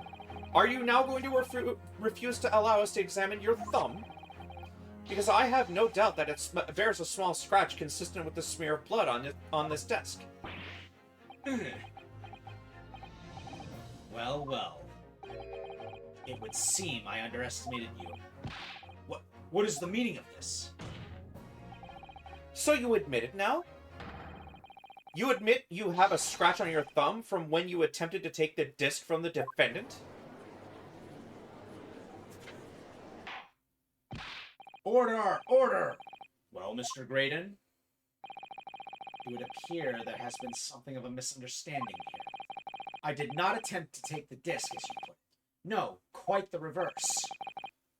Are you now going to refuse to allow us to examine your thumb? Because I have no doubt that it bears a small scratch consistent with the smear of blood on this desk. Well, well. It would seem I underestimated you. What is the meaning of this? So you admit it now? You admit you have a scratch on your thumb from when you attempted to take the disc from the defendant? Order! Order! Well, Mr. Graydon, it would appear there has been something of a misunderstanding here. I did not attempt to take the disc, as you put it. No, quite the reverse.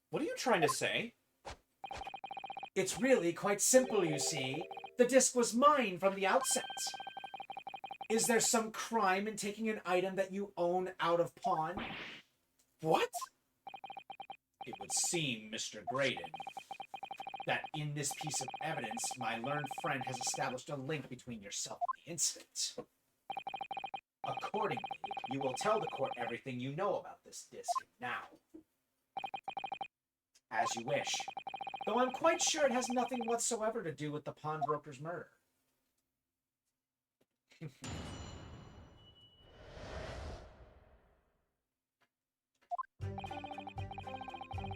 What are you trying to say? It's really quite simple, you see. The disc was mine from the outset. Is there some crime in taking an item that you own out of pawn? What? It would seem, Mr. Graydon, that in this piece of evidence, my learned friend has established a link between yourself and the incident. Accordingly, you will tell the court everything you know about this disc now. As you wish. Though I'm quite sure it has nothing whatsoever to do with the pawnbroker's murder.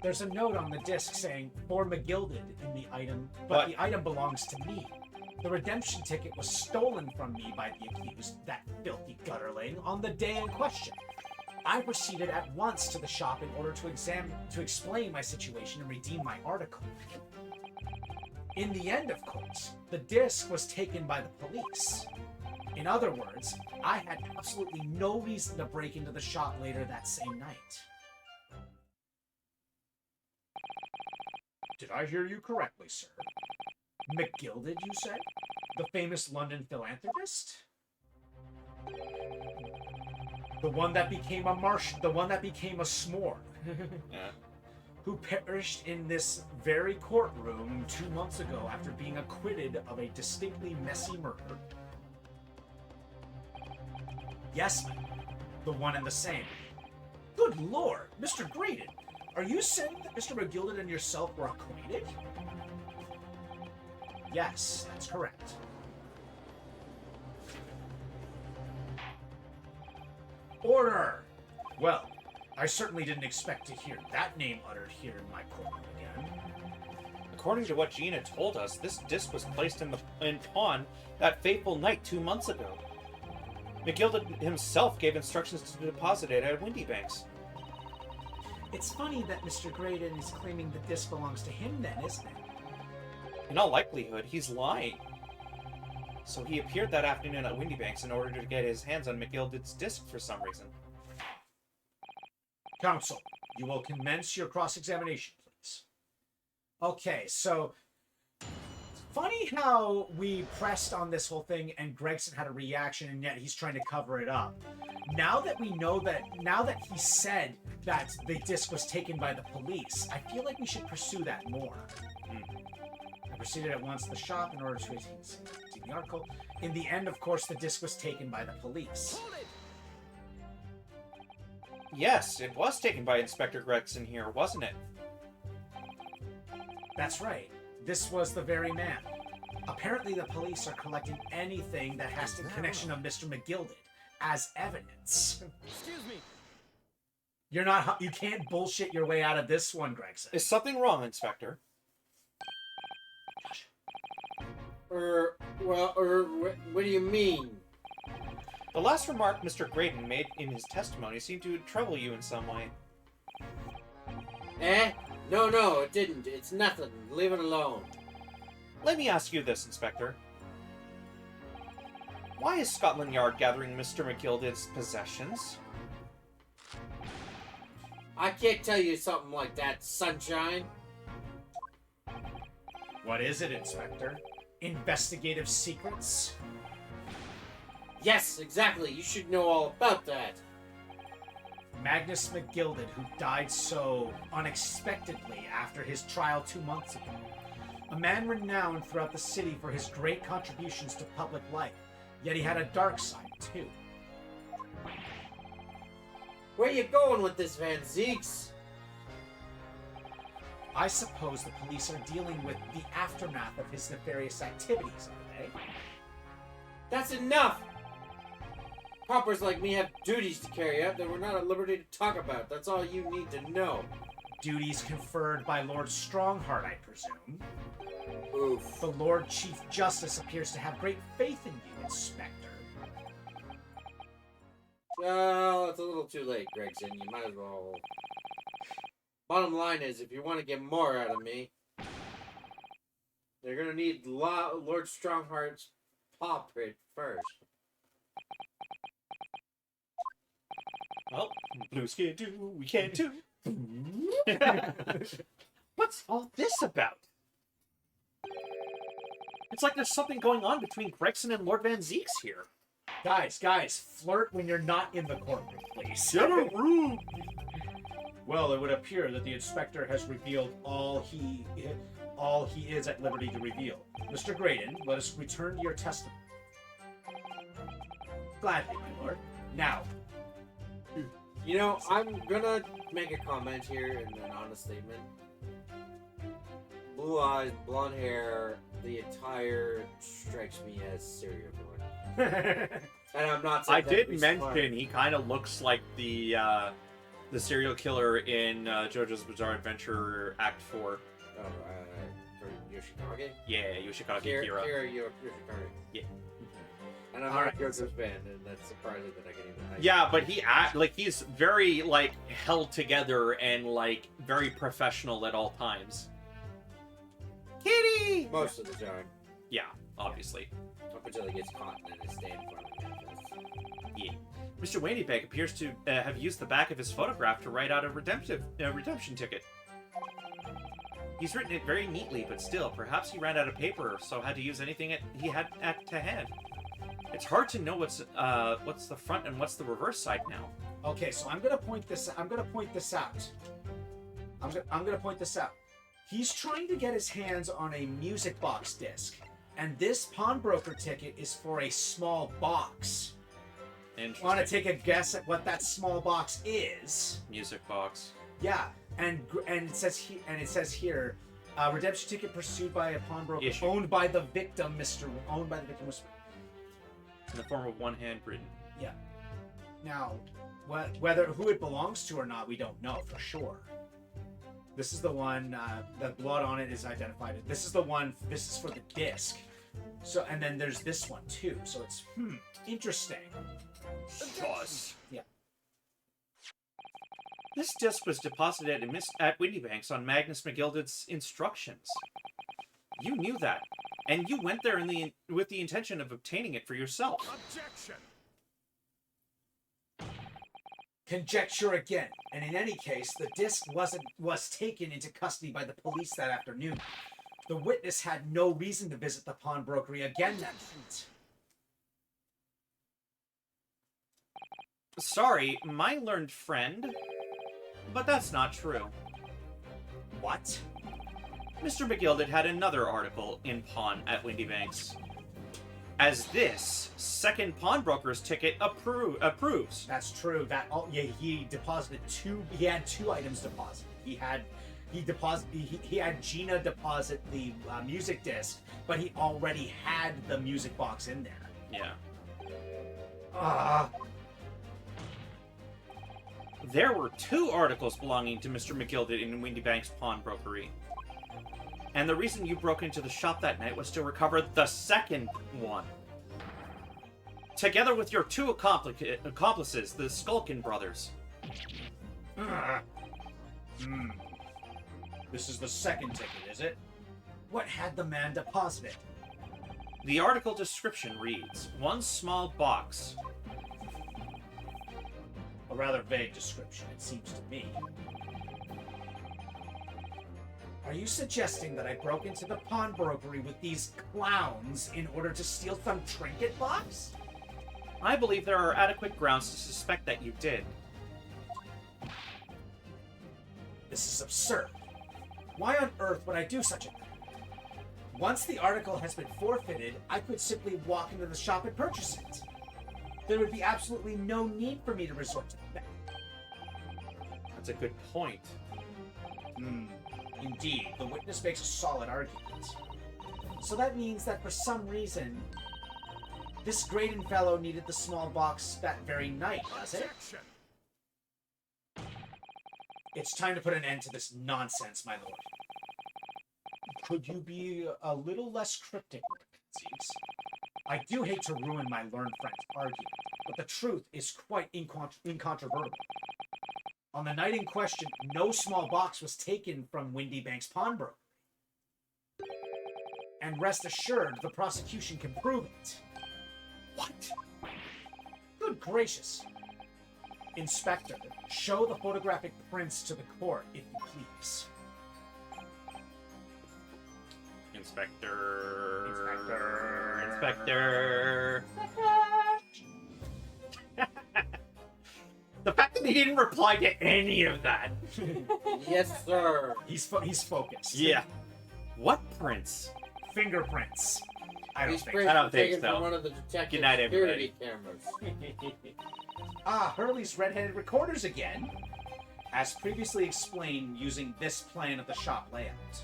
There's a note on the disc saying, "For McGilded" in the item, but the item belongs to me. The redemption ticket was stolen from me by the accused, that filthy gutterling, on the day in question. I proceeded at once to the shop in order to explain my situation and redeem my article. In the end, of course, the disc was taken by the police. In other words, I had absolutely no reason to break into the shop later that same night. Did I hear you correctly, sir? McGilded, you said? The famous London philanthropist? The one that became a s'more. Yeah. Who perished in this very courtroom 2 months ago after being acquitted of a distinctly messy murder. Yes, ma'am. The one and the same. Good lord, Mr. Graydon, are you saying that Mr. McGilded and yourself were acquainted? Yes, that's correct. Order! Well, I certainly didn't expect to hear that name uttered here in my courtroom again. According to what Gina told us, this disc was placed in pawn that fateful night 2 months ago. McGilded himself gave instructions to deposit it at Windy Banks. It's funny that Mr. Graydon is claiming the disc belongs to him then, isn't it? In all likelihood, he's lying. So he appeared that afternoon at Windy Banks in order to get his hands on McGilded's disc for some reason. Counsel, you will commence your cross-examination, please. Okay, so... Funny how we pressed on this whole thing and Gregson had a reaction and yet he's trying to cover it up. Now that he said that the disc was taken by the police, I feel like we should pursue that more. I proceeded at once to the shop in order to see the article. In the end, of course, the disc was taken by the police. Yes, it was taken by Inspector Gregson here, wasn't it? That's right. This was the very man. Apparently the police are collecting anything that has the connection of Mr. McGilded as evidence. Excuse me. You can't bullshit your way out of this one, Gregson. Is something wrong, Inspector? What do you mean? The last remark Mr. Graydon made in his testimony seemed to trouble you in some way. Eh? No, it didn't. It's nothing. Leave it alone. Let me ask you this, Inspector. Why is Scotland Yard gathering Mr. McGilded's possessions? I can't tell you something like that, Sunshine. What is it, Inspector? Investigative secrets? Yes, exactly. You should know all about that. Magnus McGilded, who died so unexpectedly after his trial 2 months ago. A man renowned throughout the city for his great contributions to public life, yet he had a dark side, too. Where you going with this, Van Zeeks? I suppose the police are dealing with the aftermath of his nefarious activities, are they? That's enough! Paupers like me have duties to carry out that we're not at liberty to talk about. That's all you need to know. Duties conferred by Lord Strongheart, I presume. Oof. The Lord Chief Justice appears to have great faith in you, Inspector. Well, it's a little too late, Gregson. You might as well... Bottom line is, if you want to get more out of me, you're gonna need Lord Strongheart's paw print first. Well, blue skin do, we can too. What's all this about? It's like there's something going on between Gregson and Lord Van Zeeks here. Guys, flirt when you're not in the courtroom, please. Get a room! Well, it would appear that the inspector has revealed all he is at liberty to reveal. Mr. Graydon, let us return to your testimony. Gladly, my lord. Now. You know, I'm gonna make a comment here and an honest statement. Blue eyes, blonde hair, the entire strikes me as serial killer. And I'm not saying I that did to be mention smart. he kind of looks like the serial killer in JoJo's Bizarre Adventure Act 4. For Yoshikage? Yeah, Yoshikage Kira Kira. Yoshikage. Yeah. And I'm not a JoJo's fan, and that's surprising that I can even... Yeah, but he's very like held together and like very professional at all times. Kitty. Most of the time. Yeah, obviously. Up until he gets caught and then they stand in front of him. Yeah. Mr. Wainwright appears to have used the back of his photograph to write out a redemption ticket. He's written it very neatly, but still, perhaps he ran out of paper, so had to use anything he had to hand. It's hard to know what's the front and what's the reverse side now. Okay, so I'm gonna point this out. He's trying to get his hands on a music box disc, and this pawnbroker ticket is for a small box. Interesting. Want to take a guess at what that small box is? Music box. Yeah, and it says here, redemption ticket pursued by a pawnbroker Issue. owned by the victim, was. In the form of one hand written. Yeah. Now, whether who it belongs to or not, we don't know for sure. This is the one. The blood on it is identified. This is the one. This is for the disc. So, and then there's this one too. So it's interesting. Yeah. This disc was deposited at Windybanks on Magnus McGilded's instructions. You knew that, and you went there with the intention of obtaining it for yourself. Objection! Conjecture again, and in any case, the disc was taken into custody by the police that afternoon. The witness had no reason to visit the pawnbrokery again that night. Sorry, my learned friend, but that's not true. What? Mr. McGilded had another article in Pawn at Windybanks. As this second pawnbroker's ticket approves. That's true. He deposited two. He had two items deposited. He had Gina deposit the music disc, but he already had the music box in there. Yeah. There were two articles belonging to Mr. McGilded in Windybanks pawnbrokery. And the reason you broke into the shop that night was to recover the second one. Together with your two accomplices, the Skulkin brothers. This is the second ticket, is it? What had the man deposited? The article description reads, one small box. A rather vague description, it seems to me. Are you suggesting that I broke into the pawnbrokery with these clowns in order to steal some trinket box? I believe there are adequate grounds to suspect that you did. This is absurd. Why on earth would I do such a thing? Once the article has been forfeited, I could simply walk into the shop and purchase it. There would be absolutely no need for me to resort to the bank. That's a good point. Indeed, the witness makes a solid argument. So that means that for some reason, this Graydon fellow needed the small box that very night, does it? It's time to put an end to this nonsense, my lord. Could you be a little less cryptic, Z's? I do hate to ruin my learned friend's argument, but the truth is quite incontrovertible. On the night in question, no small box was taken from Windy Bank's pawnbroker. And rest assured, the prosecution can prove it. What? Good gracious. Inspector, show the photographic prints to the court, if you please. Inspector. The fact that he didn't reply to any of that. Yes, sir. He's focused. Yeah. What prints? Fingerprints. I These don't think. prints I don't were think taken so. from one of the detective Good night, security cameras. Hurley's red-headed recorders again. As previously explained, using this plan of the shop layout.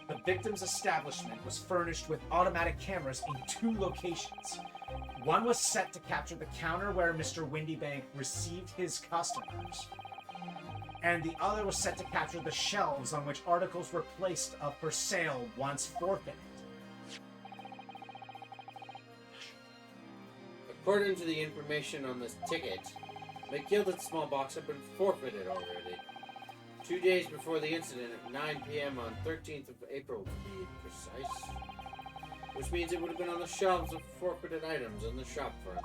The victim's establishment was furnished with automatic cameras in 2 locations. One was set to capture the counter where Mr. Windybank received his customers, and the other was set to capture the shelves on which articles were placed up for sale once forfeited. According to the information on this ticket, the gilded small box had been forfeited already. 2 days before the incident at 9 p.m. on 13th of April, to be precise. Which means it would have been on the shelves of forfeited items in the shop front.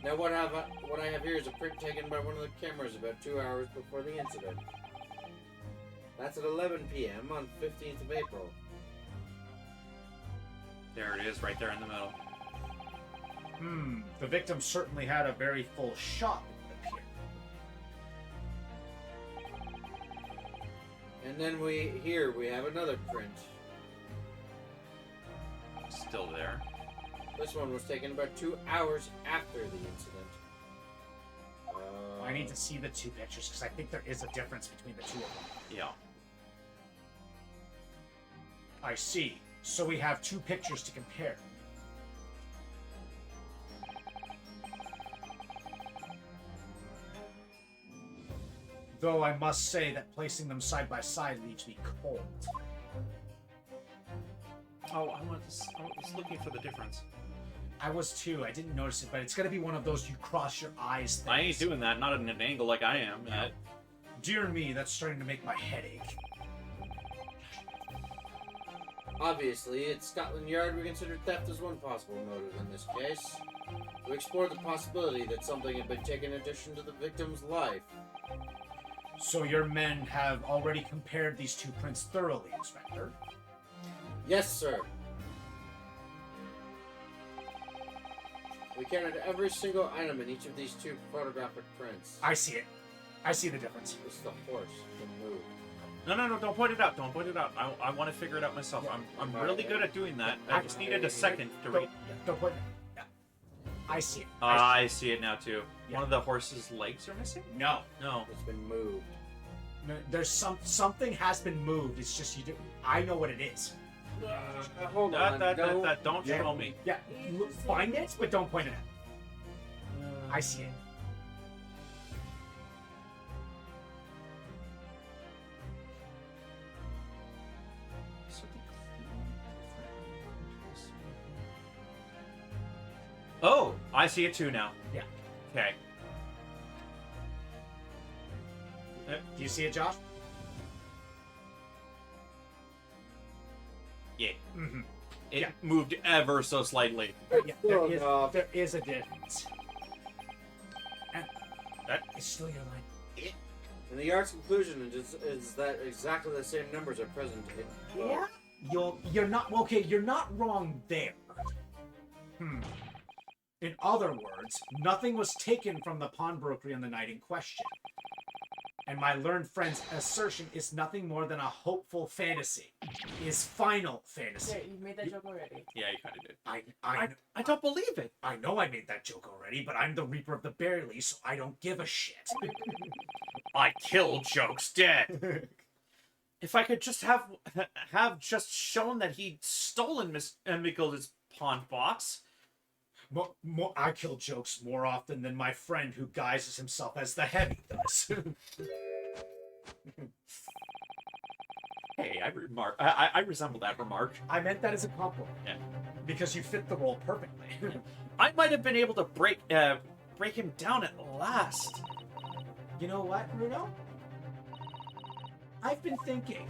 Now what I have here is a print taken by one of the cameras about 2 hours before the incident. That's at 11 p.m. on 15th of April. There it is, right there in the middle. The victim certainly had a very full shop, it would appear. And then we have another print. Still there. This one was taken about 2 hours after the incident. I need to see the 2 pictures because I think there is a difference between the 2 of them. Yeah. I see. So we have 2 pictures to compare. Though I must say that placing them side by side leaves me cold. Oh, I was looking for the difference. I was too. I didn't notice it, but it's gonna be one of those you cross your eyes things. I ain't doing that, not at an angle like I am. Dear me, that's starting to make my head ache. Obviously, at Scotland Yard, we considered theft as one possible motive in this case. We explored the possibility that something had been taken in addition to the victim's life. So your men have already compared these 2 prints thoroughly, Inspector? Yes, sir. We counted every single item in each of these 2 photographic prints. I see it. I see the difference. It's the horse, the move. No, don't point it out. Don't point it out. I want to figure it out myself. Yeah. I'm really good at doing that. I just needed a second to read. Don't point it. Yeah. I see it. I see it now too. Yeah. One of the horse's legs are missing? No. No. It's been moved. No, there's something has been moved. It's just you do. I know what it is. Hold on. Don't show me. Yeah. Find it, but don't point it out. I see it. Oh, I see it too now. Yeah. Okay. Do you see it, Josh? Yeah. Mm-hmm. It Yeah. moved ever so slightly. Yeah, Oh, no. there is a difference. And that is still your line. And the yard's conclusion is that exactly the same numbers are present in Yeah. You're not okay. You're not wrong there. In other words, nothing was taken from the pawnbrokery on the night in question. And my learned friend's assertion is nothing more than a hopeful fantasy. Is final fantasy. Yeah, you made that joke already. Yeah, you kind of did. I don't believe it. I know I made that joke already, but I'm the Reaper of the Barely, so I don't give a shit. I kill jokes dead. If I could just have just shown that he'd stolen Miss McGilded's pawn box. I kill jokes more often than my friend who guises himself as the heavy does. Hey, I resemble that remark. I meant that as a compliment. Yeah. Because you fit the role perfectly. I might have been able to break him down at last. You know what, Bruno? I've been thinking.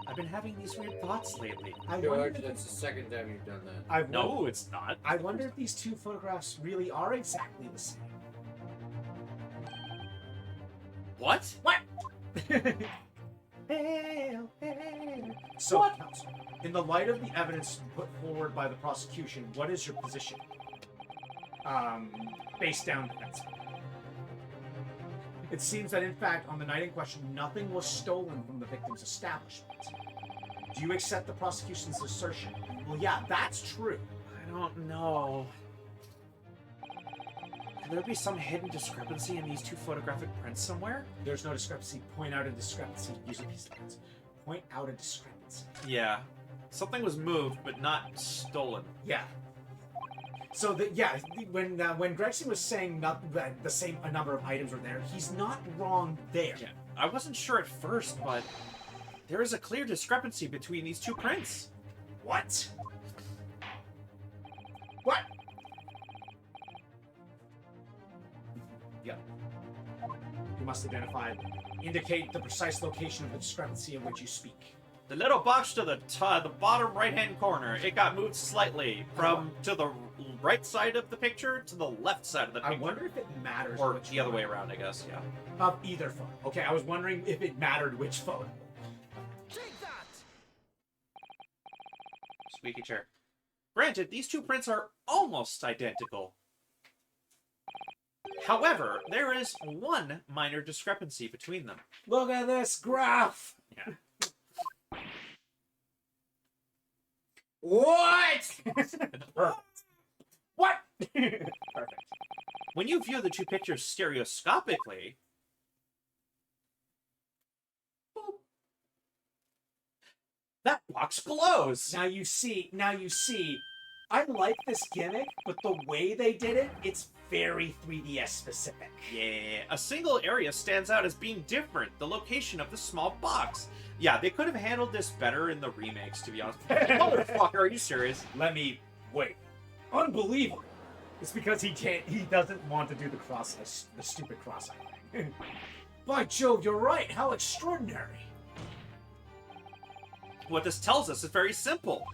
I've been having these weird thoughts lately. George, that's the second time you've done that. No, it's not. I wonder if these two photographs really are exactly the same. What? What? So, counsel, in the light of the evidence put forward by the prosecution, what is your position? Face down defense. It seems that, in fact, on the night in question, nothing was stolen from the victim's establishment. Do you accept the prosecution's assertion? Well, yeah, that's true. I don't know. Could there be some hidden discrepancy in these two photographic prints somewhere? There's no discrepancy. Point out a discrepancy. Use a piece of evidence. Point out a discrepancy. Yeah. Something was moved, but not stolen. Yeah. So when Gregson was saying that the same a number of items were there, he's not wrong there. Yeah. I wasn't sure at first, but there is a clear discrepancy between these two prints. What? What? Yeah. You must indicate the precise location of the discrepancy of which you speak. The little box to the bottom right-hand corner, it got moved slightly from to the right side of the picture to the left side of the picture. I wonder if it matters. Or the other way around, I guess, yeah. Of either photo. Okay, I was wondering if it mattered which photo. Take that! Squeaky chair. Granted, these two prints are almost identical. However, there is one minor discrepancy between them. Look at this graph! Yeah. What? What? Perfect. When you view the two pictures stereoscopically, that box glows. Now you see, I like this gimmick, but the way they did it, it's very 3DS specific. Yeah, a single area stands out as being different, the location of the small box. Yeah, they could have handled this better in the remakes, to be honest. Motherfucker, are you serious? Wait. Unbelievable. It's because he doesn't want to do the stupid cross-eye thing. By Jove, you're right. How extraordinary. What this tells us is very simple.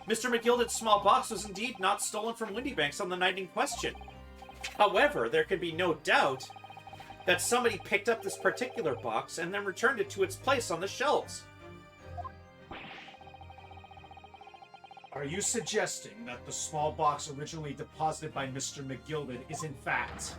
Mr. McGilded's small box was indeed not stolen from Windybanks on the night in question. However, there can be no doubt that somebody picked up this particular box and then returned it to its place on the shelves. Are you suggesting that the small box originally deposited by Mr. McGilded is in fact...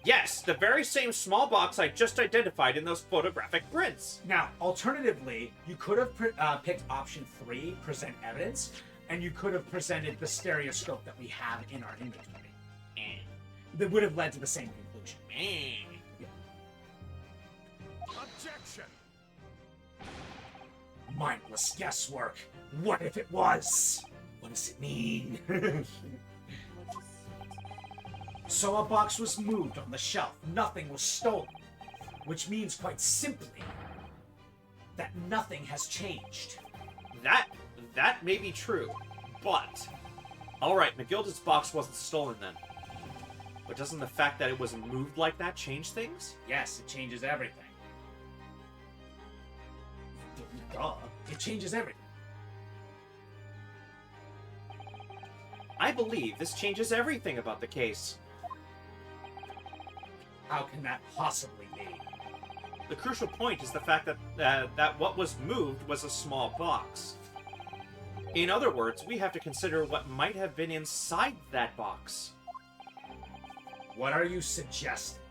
Yes, the very same small box I just identified in those photographic prints. Now, alternatively, you could have picked option 3, present evidence, and you could have presented the stereoscope that we have in our inventory. That would have led to the same conclusion. Yeah. Objection! Mindless guesswork. What if it was? What does it mean? So a box was moved on the shelf. Nothing was stolen. Which means, quite simply, that nothing has changed. That may be true, but... Alright, McGilded's box wasn't stolen then. But doesn't the fact that it was moved like that change things? Yes, it changes everything. Duh. It changes everything. I believe this changes everything about the case. How can that possibly be? The crucial point is the fact that what was moved was a small box. In other words, we have to consider what might have been inside that box. What are you suggesting?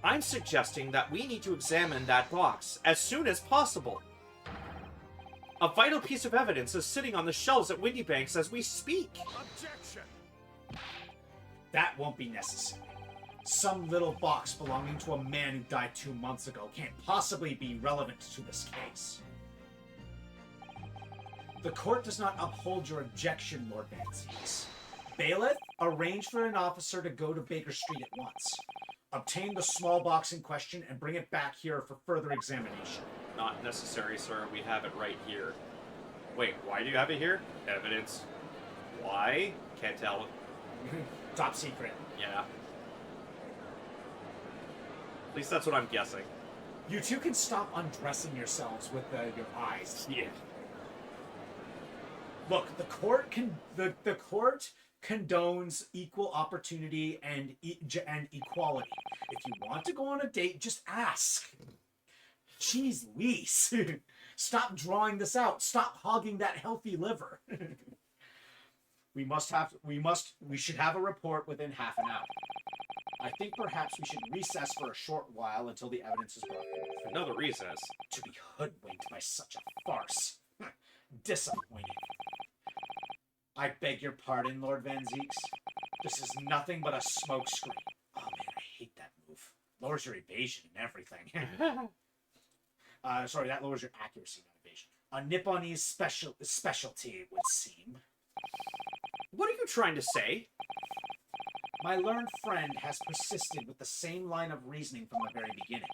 I'm suggesting that we need to examine that box as soon as possible. A vital piece of evidence is sitting on the shelves at Windy Banks as we speak. Objection! That won't be necessary. Some little box belonging to a man who died 2 months ago can't possibly be relevant to this case. The court does not uphold your objection, Lord Van Zieks. Bailiff, arrange for an officer to go to Baker Street at once. Obtain the small box in question and bring it back here for further examination. Not necessary, sir. We have it right here. Wait, why do you have it here? Evidence. Why? Can't tell. Top secret. Yeah. At least that's what I'm guessing. You two can stop undressing yourselves with your eyes. Yeah. Look, the court condones equal opportunity and equality. If you want to go on a date, just ask. Jeez Louise. Stop drawing this out. Stop hogging that healthy liver. We should have a report within half an hour. I think perhaps we should recess for a short while until the evidence is brought forth. Another recess. To be hoodwinked by such a farce. Disappointing. I beg your pardon, Lord Van Zieks. This is nothing but a smokescreen. Oh man, I hate that move. Lowers your evasion and everything. Sorry, that lowers your accuracy, not evasion. A Nipponese specialty, it would seem. What are you trying to say? My learned friend has persisted with the same line of reasoning from the very beginning.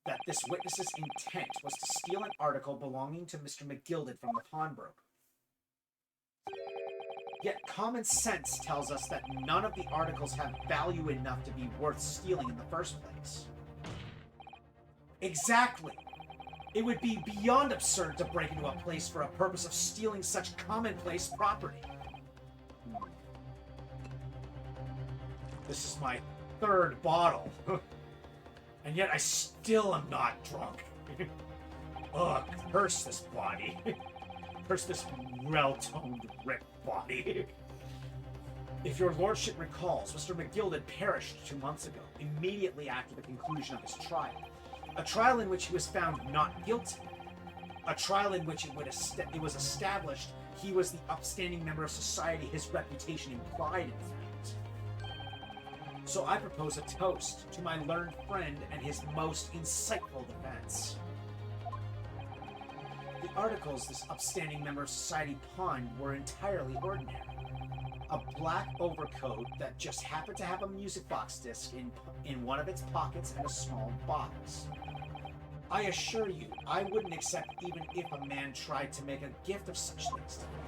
That this witness's intent was to steal an article belonging to Mr. McGilded from the pawnbroker. Yet common sense tells us that none of the articles have value enough to be worth stealing in the first place. Exactly! It would be beyond absurd to break into a place for a purpose of stealing such commonplace property. This is my 3rd bottle. And yet I still am not drunk. Ugh, curse this body. Curse this well-toned, ripped body. If your lordship recalls, Mr. McGilded perished 2 months ago, immediately after the conclusion of his trial. A trial in which he was found not guilty. A trial in which it was established he was the upstanding member of society his reputation implied, in fact. So I propose a toast to my learned friend and his most insightful defense. The articles this upstanding member of society pawned were entirely ordinary. A black overcoat that just happened to have a music box disc in one of its pockets and a small box. I assure you, I wouldn't accept even if a man tried to make a gift of such things to me.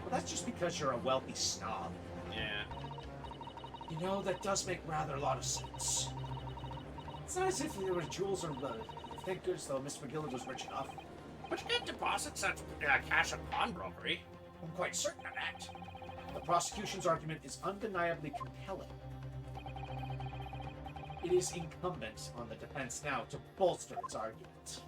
Well, that's just because you're a wealthy snob. Yeah. You know, that does make rather a lot of sense. It's not as if there were jewels or thank goodness, though, Mr. McGillard was rich enough. But you can't deposit such cash at pawnbrokery. I'm quite certain of that. The prosecution's argument is undeniably compelling. It is incumbent on the defense now to bolster its argument.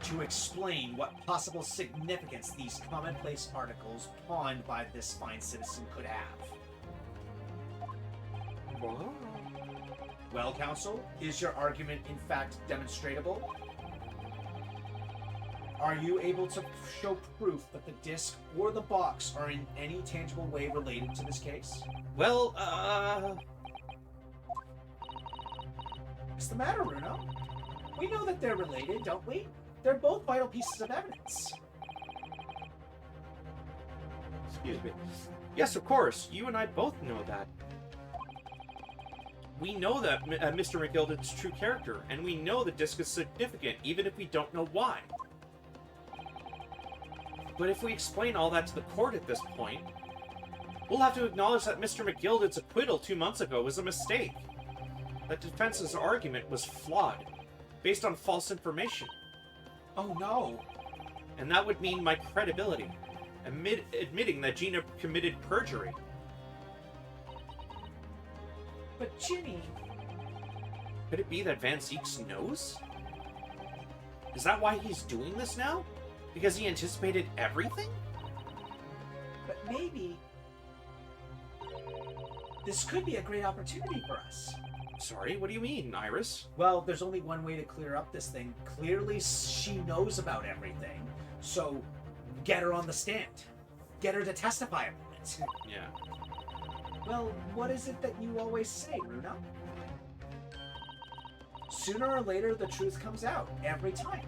To explain what possible significance these commonplace articles pawned by this fine citizen could have. What? Well, counsel, is your argument in fact demonstrable? Are you able to show proof that the disc or the box are in any tangible way related to this case? Well, What's the matter, Bruno? We know that they're related, don't we? They're both vital pieces of evidence. Excuse me. Yes, of course. You and I both know that. We know that Mr. McGilded's true character, and we know the disc is significant, even if we don't know why. But if we explain all that to the court at this point, we'll have to acknowledge that Mr. McGilded's acquittal 2 months ago was a mistake. That defense's argument was flawed, based on false information. Oh no! And that would mean my credibility, admitting that Gina committed perjury. But Ginny... Could it be that Van Zieks knows? Is that why he's doing this now? Because he anticipated everything? But maybe... This could be a great opportunity for us. Sorry, what do you mean, Iris? Well, there's only one way to clear up this thing. Clearly, she knows about everything. So, get her on the stand. Get her to testify about it. Yeah. Well, what is it that you always say, Runa? Sooner or later, the truth comes out. Every time.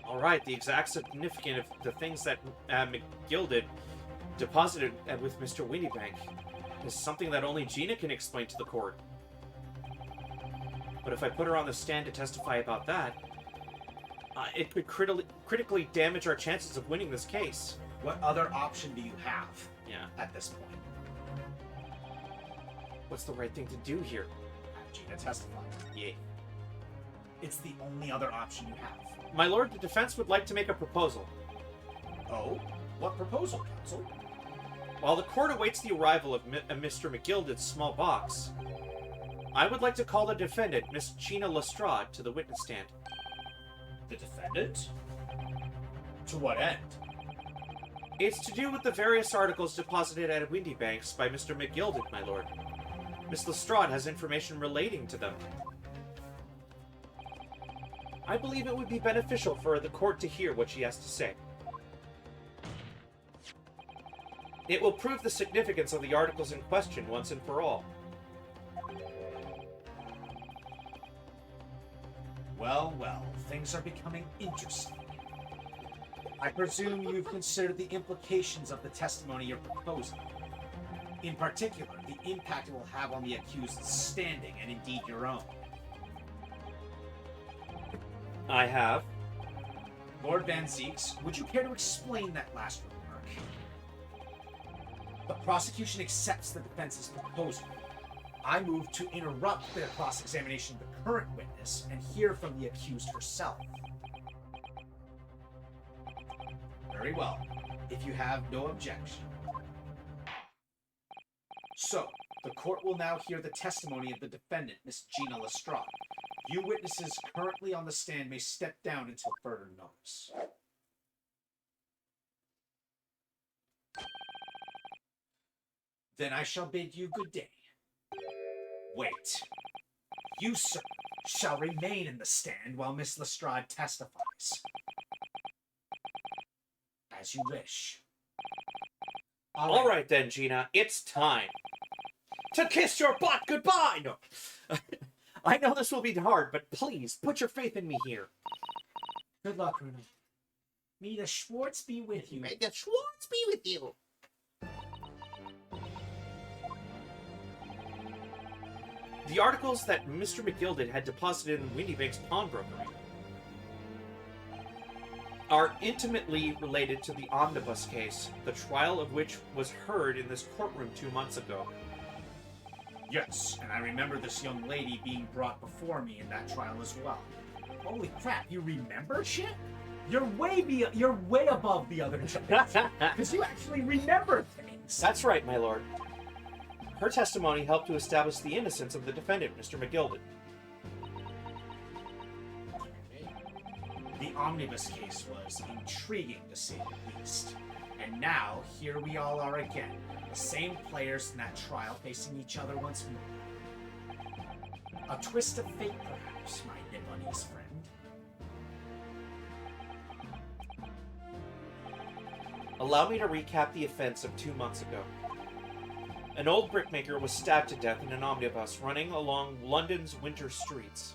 Alright, the exact significance of the things that McGill did deposited with Mr. Windybank is something that only Gina can explain to the court. But if I put her on the stand to testify about that, it could critically damage our chances of winning this case. What other option do you have Yeah. at this point? What's the right thing to do here? Have Gina testify. Yeah. It's the only other option you have. My lord, the defense would like to make a proposal. Oh? What proposal, counsel? While the court awaits the arrival of Mr. McGilded's small box, I would like to call the defendant, Miss Gina Lestrade, to the witness stand. The defendant? To what end? It's to do with the various articles deposited at Windybanks by Mr. McGilded, my lord. Miss Lestrade has information relating to them. I believe it would be beneficial for the court to hear what she has to say. It will prove the significance of the articles in question once and for all. Well, well, things are becoming interesting. I presume you've considered the implications of the testimony you're proposing. In particular, the impact it will have on the accused's standing, and indeed your own. I have. Lord Van Zeeks, would you care to explain that last remark? The prosecution accepts the defense's proposal. I move to interrupt their cross-examination of the current witness and hear from the accused herself. Very well, if you have no objection. So, the court will now hear the testimony of the defendant, Miss Gina Lestrade. You witnesses currently on the stand may step down until further notice. Then I shall bid you good day. Wait. You, sir, shall remain in the stand while Miss Lestrade testifies. As you wish. All right then, Gina, it's time to kiss your butt goodbye. No. I know this will be hard, but please, put your faith in me here. Good luck, Runa. May the Schwartz be with you. May the Schwartz be with you. The articles that Mr. McGilded had deposited in Windybank's pawnbrokery are intimately related to the omnibus case, the trial of which was heard in this courtroom 2 months ago. Yes, and I remember this young lady being brought before me in that trial as well. Holy crap, you remember shit? You're way above the other judges. Because you actually remember things. That's right, my lord. Her testimony helped to establish the innocence of the defendant, Mr. McGilded. The omnibus case was intriguing, to say the least. And now, here we all are again. The same players in that trial facing each other once more. A twist of fate, perhaps, my Nipponiese friend. Allow me to recap the offense of 2 months ago. An old brickmaker was stabbed to death in an omnibus running along London's winter streets.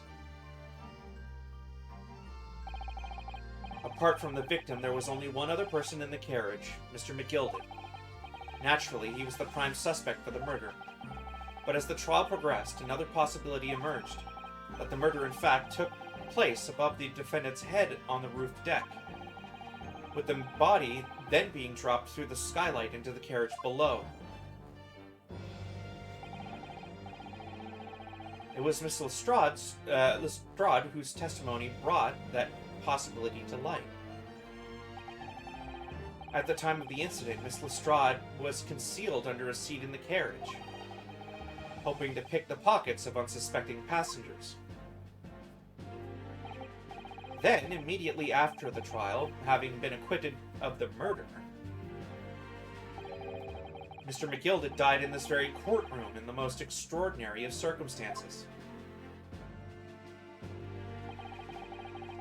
Apart from the victim, there was only one other person in the carriage, Mr. McGilded. Naturally, he was the prime suspect for the murder. But as the trial progressed, another possibility emerged, that the murder in fact took place above the defendant's head on the roof deck, with the body then being dropped through the skylight into the carriage below. It was Miss Lestrade whose testimony brought that possibility to light. At the time of the incident, Miss Lestrade was concealed under a seat in the carriage, hoping to pick the pockets of unsuspecting passengers. Then, immediately after the trial, having been acquitted of the murder, Mr. McGilded died in this very courtroom in the most extraordinary of circumstances.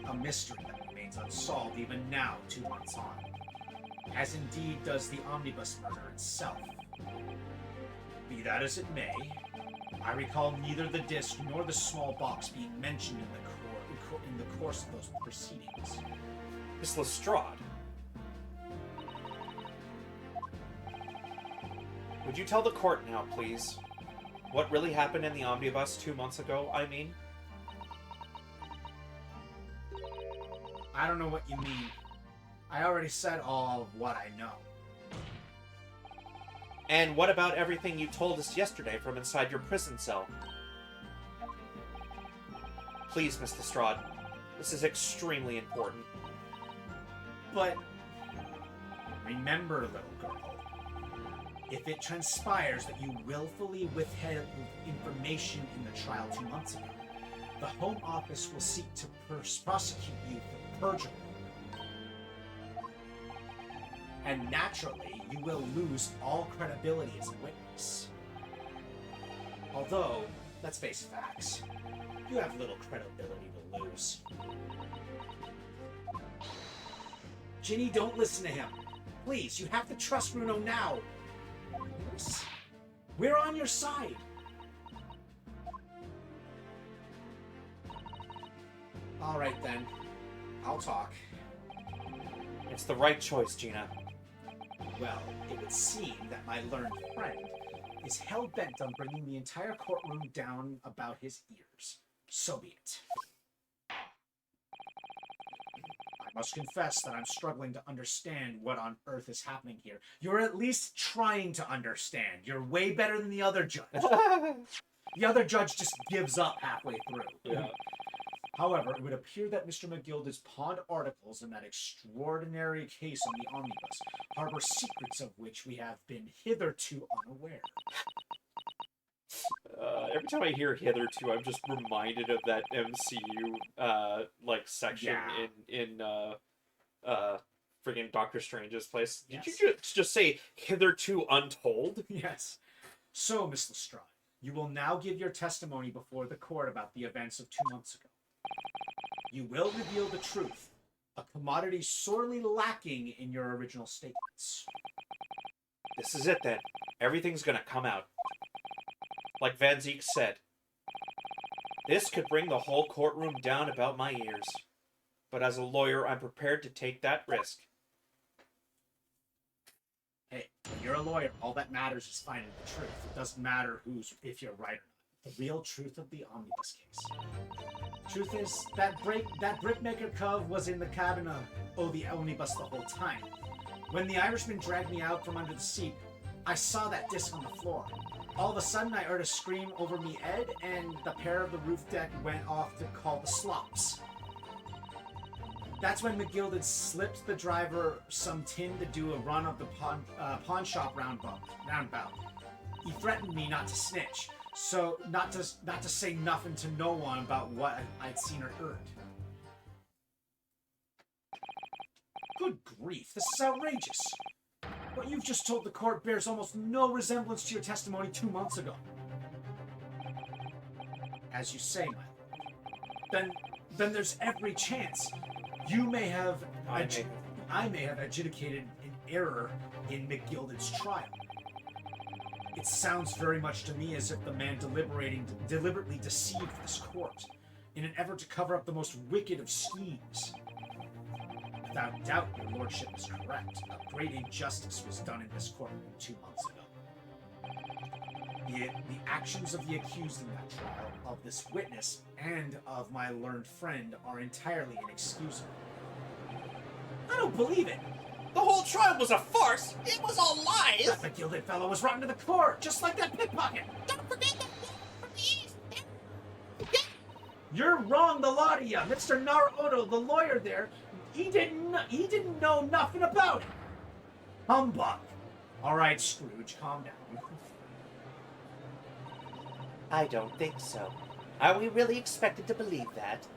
A mystery that remains unsolved even now, 2 months on. As indeed does the omnibus murder itself. Be that as it may, I recall neither the disc nor the small box being mentioned in the course of those proceedings. Miss Lestrade. Would you tell the court now, please? What really happened in the omnibus 2 months ago, I mean? I don't know what you mean. I already said all of what I know. And what about everything you told us yesterday from inside your prison cell? Please, Miss Lestrade. This is extremely important. But remember, little girl, if it transpires that you willfully withheld information in the trial 2 months ago, the Home Office will seek to prosecute you for perjury. And naturally, you will lose all credibility as a witness. Although, let's face facts, you have little credibility to lose. Ginny, don't listen to him. Please, you have to trust Bruno now. We're on your side. All right, then. I'll talk. It's the right choice, Gina. Well, it would seem that my learned friend is hell-bent on bringing the entire courtroom down about his ears. So be it. I must confess that I'm struggling to understand what on earth is happening here. You're at least trying to understand. You're way better than the other judge. The other judge just gives up halfway through. Yeah. However, it would appear that Mr. McGilded's pawned articles in that extraordinary case on the omnibus harbor secrets of which we have been hitherto unaware. Every time I hear hitherto, I'm just reminded of that MCU section in friggin' Doctor Strange's place. Did Yes. you just say hitherto untold? Yes. So, Miss Lestrade, you will now give your testimony before the court about the events of 2 months ago. You will reveal the truth, a commodity sorely lacking in your original statements. This is it, then. Everything's gonna come out. Like Van Zeke said, this could bring the whole courtroom down about my ears. But as a lawyer, I'm prepared to take that risk. Hey, when you're a lawyer, all that matters is finding the truth. It doesn't matter if you're right or not. The real truth of the omnibus case. Truth is, that brickmaker cove was in the cabin of the omnibus the whole time. When the Irishman dragged me out from under the seat, I saw that disc on the floor. All of a sudden, I heard a scream over me head, and the pair of the roof deck went off to call the slops. That's when McGilded slipped the driver some tin to do a run of the pawn shop roundabout. He threatened me not to snitch, so not to say nothing to no one about what I'd seen or heard. Good grief, this is outrageous. What you've just told the court bears almost no resemblance to your testimony 2 months ago. As you say, my lord. Then there's every chance you may have I may have adjudicated an error in McGilded's trial. It sounds very much to me as if the man deliberately deceived this court in an effort to cover up the most wicked of schemes. Without doubt, your lordship is correct. A great injustice was done in this courtroom 2 months ago. The actions of the accused in that trial, of this witness, and of my learned friend are entirely inexcusable. I don't believe it! The whole trial was a farce! It was all lies! That McGilded fellow was rotten to the core, just like that pickpocket! Don't forget the police! You're wrong, the lot of you! Mr. Naruto, the lawyer there, he didn't know nothing about it! Humbug! Alright, Scrooge, calm down. I don't think so. Are we really expected to believe that?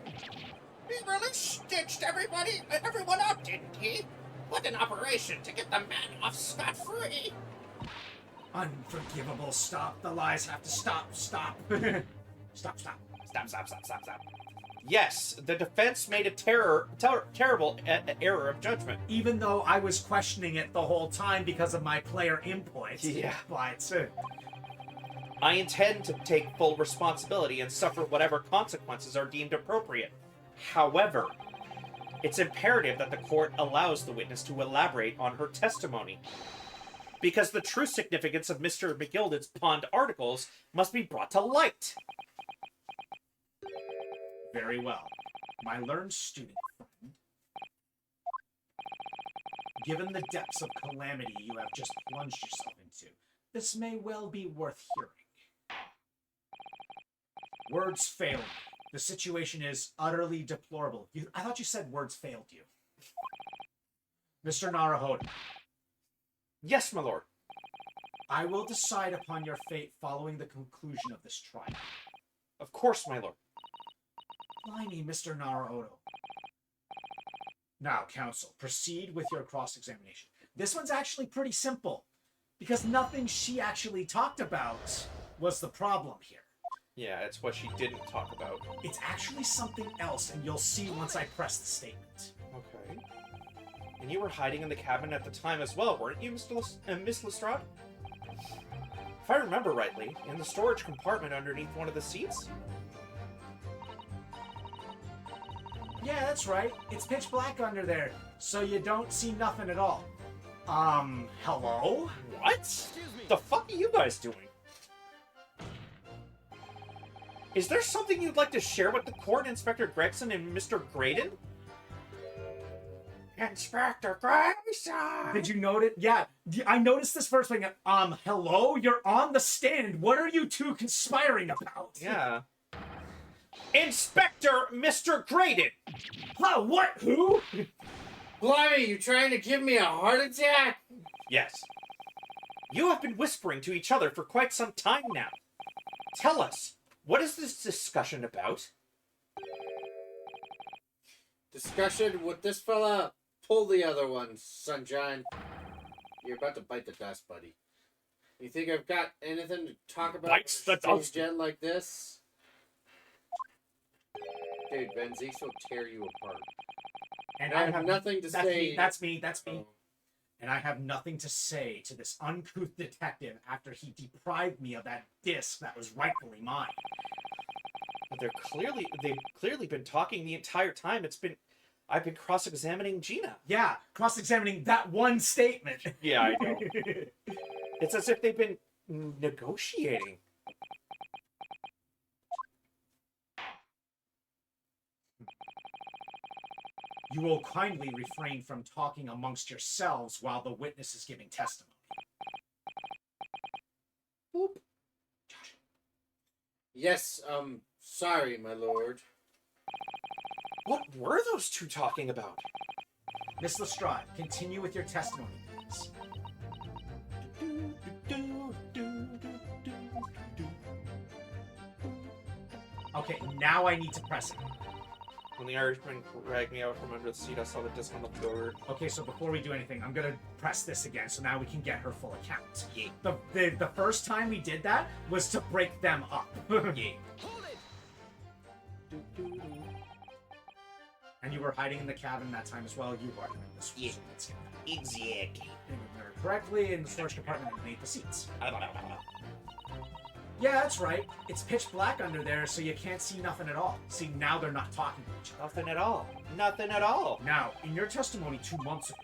He really stitched everyone up, didn't he? What an operation to get the man off scot-free! Unforgivable. Stop. The lies have to stop. Stop. Stop. Stop. Yes, the defense made a terrible error of judgment. Even though I was questioning it the whole time because of my player input. Yeah. But I intend to take full responsibility and suffer whatever consequences are deemed appropriate. However, it's imperative that the court allows the witness to elaborate on her testimony, because the true significance of Mr. McGilded's Pond articles must be brought to light. very well. My learned student friend, given the depths of calamity you have just plunged yourself into, this may well be worth hearing. Words fail me. The situation is utterly deplorable. I thought you said words failed you. Mr. Naruhodo. Yes, my lord. I will decide upon your fate following the conclusion of this trial. Of course, my lord. Blimey, Mr. Naruhodo. Now, counsel, proceed with your cross-examination. This one's actually pretty simple, because nothing she actually talked about was the problem here. Yeah, it's what she didn't talk about. It's actually something else, and you'll see once I press the statement. Okay. And you were hiding in the cabin at the time as well, weren't you, Miss Lestrade? If I remember rightly, in the storage compartment underneath one of the seats? Yeah, that's right. It's pitch black under there, so you don't see nothing at all. Hello? What? The fuck are you guys doing? Is there something you'd like to share with the court, Inspector Gregson and Mr. Graydon? Inspector Gregson! Did you notice? Yeah, I noticed this first thing. Hello? You're on the stand. What are you two conspiring about? Yeah. Inspector Mr. Graydon! Huh, what? Who? Blimey, you trying to give me a heart attack? Yes. You have been whispering to each other for quite some time now. Tell us, what is this discussion about? Discussion with this fella. Pull the other one, Sunshine. You're about to bite the dust, buddy. You think I've got anything to talk about Bites the dust. gen like this? Dude, Benzees will tear you apart. And I have nothing to say. That's me. And I have nothing to say to this uncouth detective after he deprived me of that disc that was rightfully mine. But they've clearly been talking the entire time. I've been cross-examining Gina. Yeah, cross-examining that one statement. Yeah, I know. It's as if they've been negotiating. You will kindly refrain from talking amongst yourselves while the witness is giving testimony. Boop. Yes, sorry, my lord. What were those two talking about? Miss Lestrade, continue with your testimony, please. Okay, now I need to press it. When the Irishman dragged me out from under the seat, I saw the disc on the floor. Okay, so before we do anything, I'm gonna press this again, so now we can get her full account. Yeah. The first time we did that was to break them up. Yeah. And you were hiding in the cabin that time as well. You were. Yeah. So let's get that. Exactly. And we remember correctly in the storage compartment underneath the seats. Yeah, that's right. It's pitch black under there, so you can't see nothing at all. See, now they're not talking to each other. Nothing at all. Nothing at all. Now, in your testimony 2 months ago,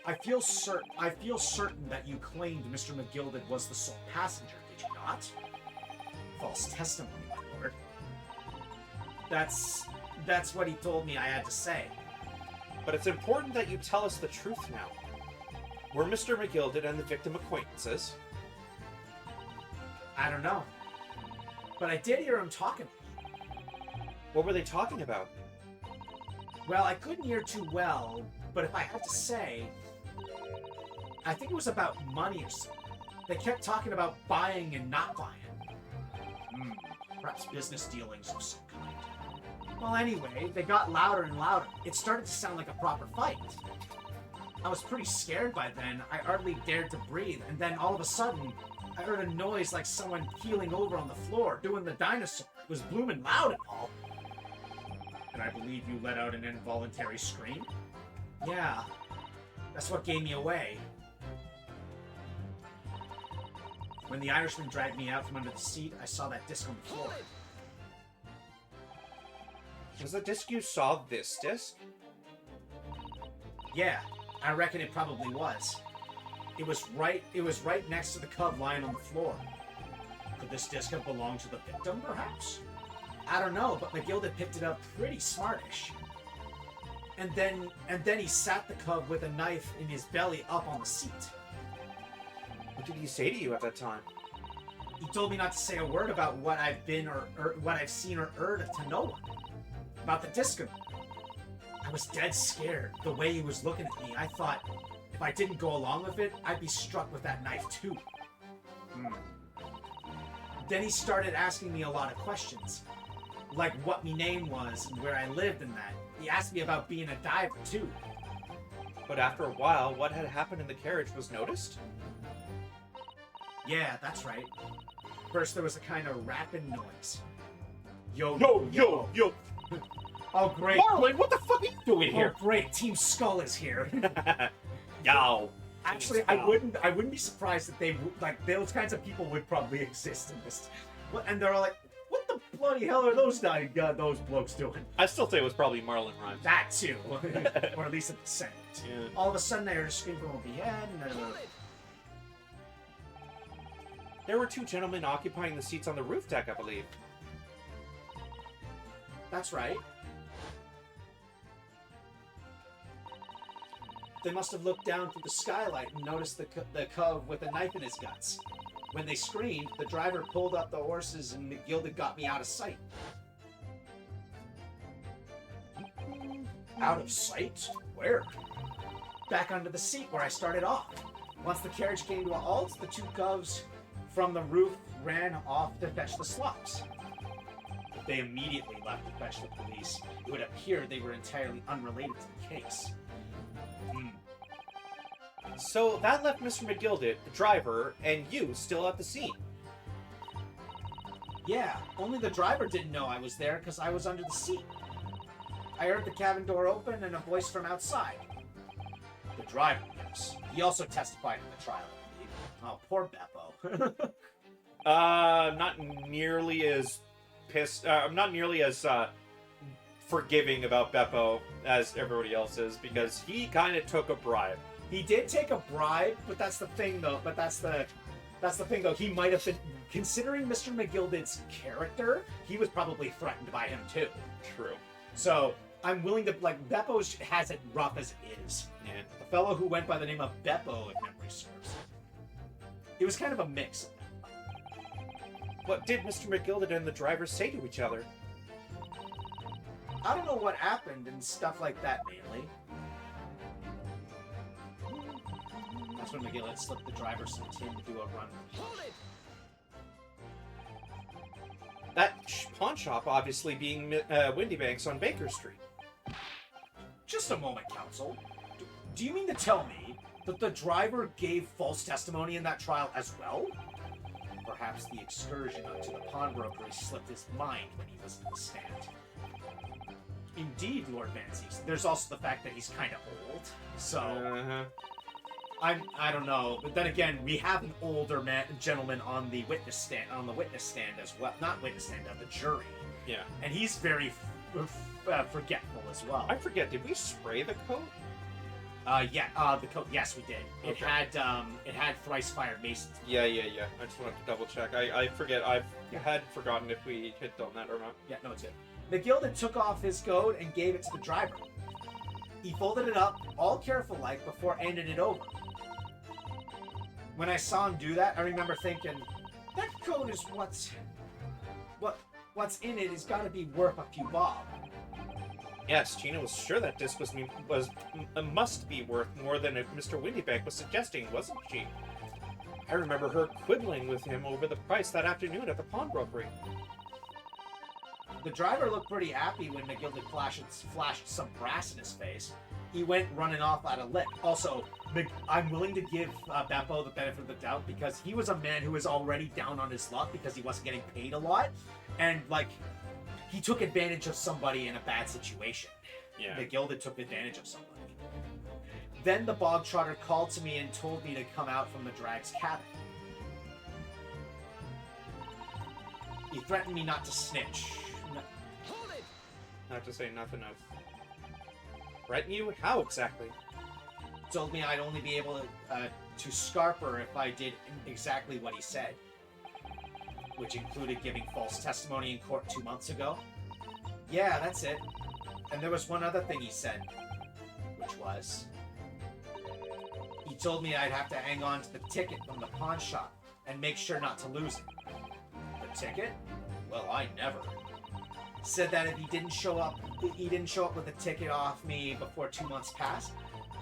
I feel certain that you claimed Mr. McGilded was the sole passenger, did you not? False testimony, my lord. That's what he told me I had to say. But it's important that you tell us the truth now. Were Mr. McGilded and the victim acquaintances? I don't know. But I did hear him talking. What were they talking about? Well, I couldn't hear too well, but if I had to say, I think it was about money or something. They kept talking about buying and not buying. Perhaps business dealings of some kind. Well, anyway, they got louder and louder. It started to sound like a proper fight. I was pretty scared by then. I hardly dared to breathe, and then all of a sudden, I heard a noise like someone keeling over on the floor, doing the dinosaur. It was blooming loud and all. And I believe you let out an involuntary scream? Yeah. That's what gave me away. When the Irishman dragged me out from under the seat, I saw that disc on the floor. Was the disc you saw this disc? Yeah, I reckon it probably was. It was right next to the cub lying on the floor. Could this disc have belonged to the victim, perhaps? I don't know, but McGilda picked it up pretty smartish. And then he sat the cub with a knife in his belly up on the seat. What did he say to you at that time? He told me not to say a word about what I've been or what I've seen or heard to no one. About the disco. I was dead scared. The way he was looking at me, I thought if I didn't go along with it, I'd be struck with that knife too. Then he started asking me a lot of questions. Like what me name was and where I lived and that. He asked me about being a diver too. But after a while, what had happened in the carriage was noticed? Yeah, that's right. First there was a kind of rapping noise. Yo. Oh, great. Marlon, what the fuck are you doing here? Oh, great. Team Skull is here. Yow. Actually, I wouldn't be surprised if they like those kinds of people would probably exist in this. And they're all like, "What the bloody hell are those those blokes doing?" I still say it was probably Marlon Rhymes. That too, or at least at the center. Yeah. All of a sudden, I heard a scream from over head, and There were two gentlemen occupying the seats on the roof deck, I believe. that's right. They must have looked down through the skylight and noticed the cub with a knife in his guts. When they screamed, the driver pulled up the horses and McGilda got me out of sight. Out of sight? Where? Back under the seat where I started off. Once the carriage came to a halt, the two cubs from the roof ran off to fetch the slops. They immediately left to fetch the police. It would appear they were entirely unrelated to the case. So that left Mr. McGildet, the driver, and you still at the scene. Yeah, only the driver didn't know I was there because I was under the seat. I heard the cabin door open and a voice from outside. The driver, yes. He also testified in the trial, I believe. Oh, poor Beppo. Not nearly as pissed. I'm not nearly as forgiving about Beppo as everybody else is because he kind of took a bribe. He did take a bribe, but that's the thing, though. He might have been, considering Mr. McGilded's character, he was probably threatened by him too. True. So I'm willing to Beppo has it rough as it is. Yeah. The fellow who went by the name of Beppo, if memory serves. It was kind of a mix of them. What did Mr. McGildet and the driver say to each other? I don't know what happened and stuff like that mainly. That's when McGillet slipped the driver some tin to do a run. That pawn shop obviously being Windy Banks on Baker Street. Just a moment, counsel. Do you mean to tell me that the driver gave false testimony in that trial as well? Perhaps the excursion onto the pawnbrokery slipped his mind when he was in the stand. Indeed, Lord Menzies. There's also the fact that he's kind of old, so... I don't know, but then again, we have an older gentleman on the witness stand as well. Not witness stand, of the jury. Yeah. And he's very forgetful as well. I forget, did we spray the coat? The coat. Yes, we did. Okay. It had thrice fired masons. Yeah. I just wanted to double check. I forget. I had forgotten if we had done that or not. Yeah, no, it's good. McGilden took off his coat and gave it to the driver. He folded it up, all careful like, before handing it over. When I saw him do that, I remember thinking, that coat is what's in it has got to be worth a few bob. Yes, Gina was sure that disc must be worth more than Mr. Windybank was suggesting, wasn't she? I remember her quibbling with him over the price that afternoon at the pawnbrokery. The driver looked pretty happy when McGilden flashed some brass in his face. he went running off at a lick. Also, I'm willing to give Beppo the benefit of the doubt because he was a man who was already down on his luck because he wasn't getting paid a lot, and like he took advantage of somebody in a bad situation. Yeah. The Gilded took advantage of somebody. Then the Bog Trotter called to me and told me to come out from the Drag's cabin. He threatened me not to snitch. Not to say nothing of. Threaten you? How exactly? Told me I'd only be able to scarp her if I did exactly what he said, which included giving false testimony in court 2 months ago. Yeah, that's it. And there was one other thing he said, which was he told me I'd have to hang on to the ticket from the pawn shop and make sure not to lose it. The ticket? Well, I never. Said that if he didn't show up with the ticket off me before 2 months passed,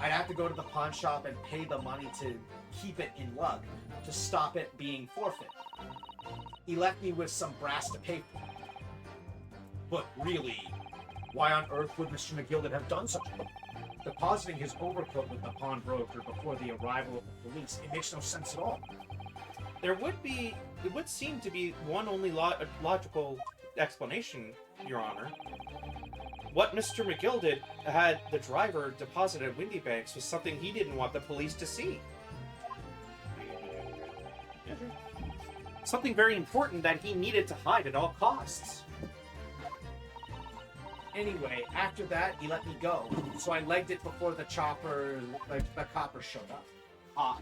I'd have to go to the pawn shop and pay the money to keep it in lug, to stop it being forfeit. He left me with some brass to pay for. But really, why on earth would Mr. McGilded have done such a thing? Depositing his overcoat with the pawnbroker before the arrival of the police, it makes no sense at all. It would seem to be one only logical explanation, Your Honor. What Mr. McGilded had the driver deposit at Windy Banks was something he didn't want the police to see. Something very important that he needed to hide at all costs. Anyway, after that, he let me go. So I legged it before the coppers showed up.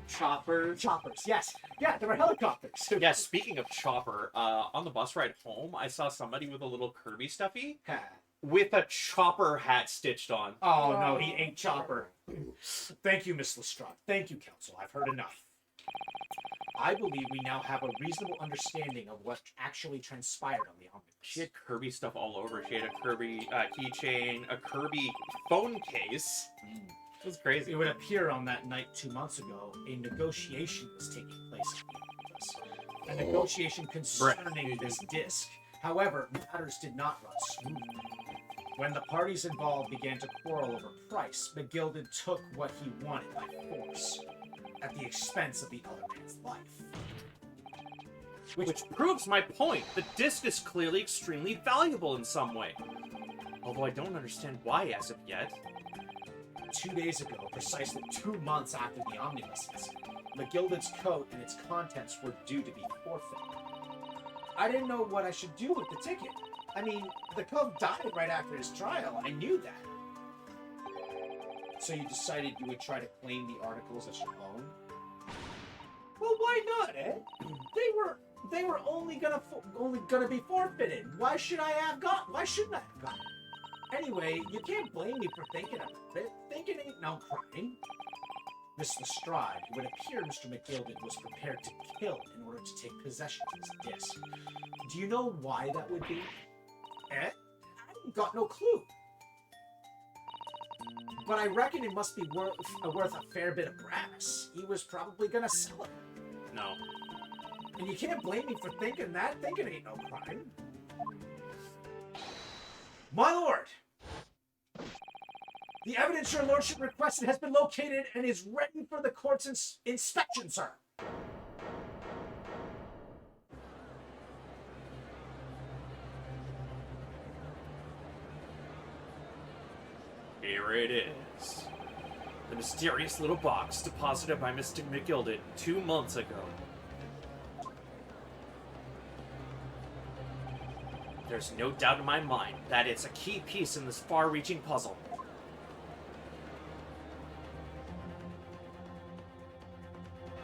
Choppers? Choppers, yes. Yeah, there were helicopters. Yeah, speaking of chopper, on the bus ride home, I saw somebody with a little Kirby stuffy with a chopper hat stitched on. Oh, no, he ain't Chopper. Thank you, Miss Lestrade. Thank you, Counsel. I've heard enough. I believe we now have a reasonable understanding of what actually transpired on the omnibus. She had Kirby stuff all over. She had a Kirby keychain, a Kirby phone case. It was crazy. It would appear on that night 2 months ago, a negotiation was taking place on the omnibus. A negotiation concerning this disc. However, matters did not run smoothly. When the parties involved began to quarrel over price, McGilded took what he wanted by force, at the expense of the other man's life. Which proves my point. The disc is clearly extremely valuable in some way. Although I don't understand why as of yet. 2 days ago, precisely 2 months after the omnibus incident, McGilded's coat and its contents were due to be forfeited. I didn't know what I should do with the ticket. I mean, the cove died right after his trial. I knew that. So you decided you would try to claim the articles as your own? Well, why not, eh? They were only gonna be forfeited. Why shouldn't I have gotten it? Anyway, you can't blame me for thinking about it. Thinking ain't no crime. Miss Lestrade, it would appear Mr. McGilded was prepared to kill in order to take possession of his disc. Do you know why that would be? I got no clue. But I reckon it must be worth a fair bit of brass. He was probably gonna sell it. No. And you can't blame me for thinking that. Thinking ain't no crime. My lord! The evidence your lordship requested has been located and is ready for the court's inspection, sir. Here it is. The mysterious little box deposited by Mr. McGilded 2 months ago. There's no doubt in my mind that it's a key piece in this far-reaching puzzle.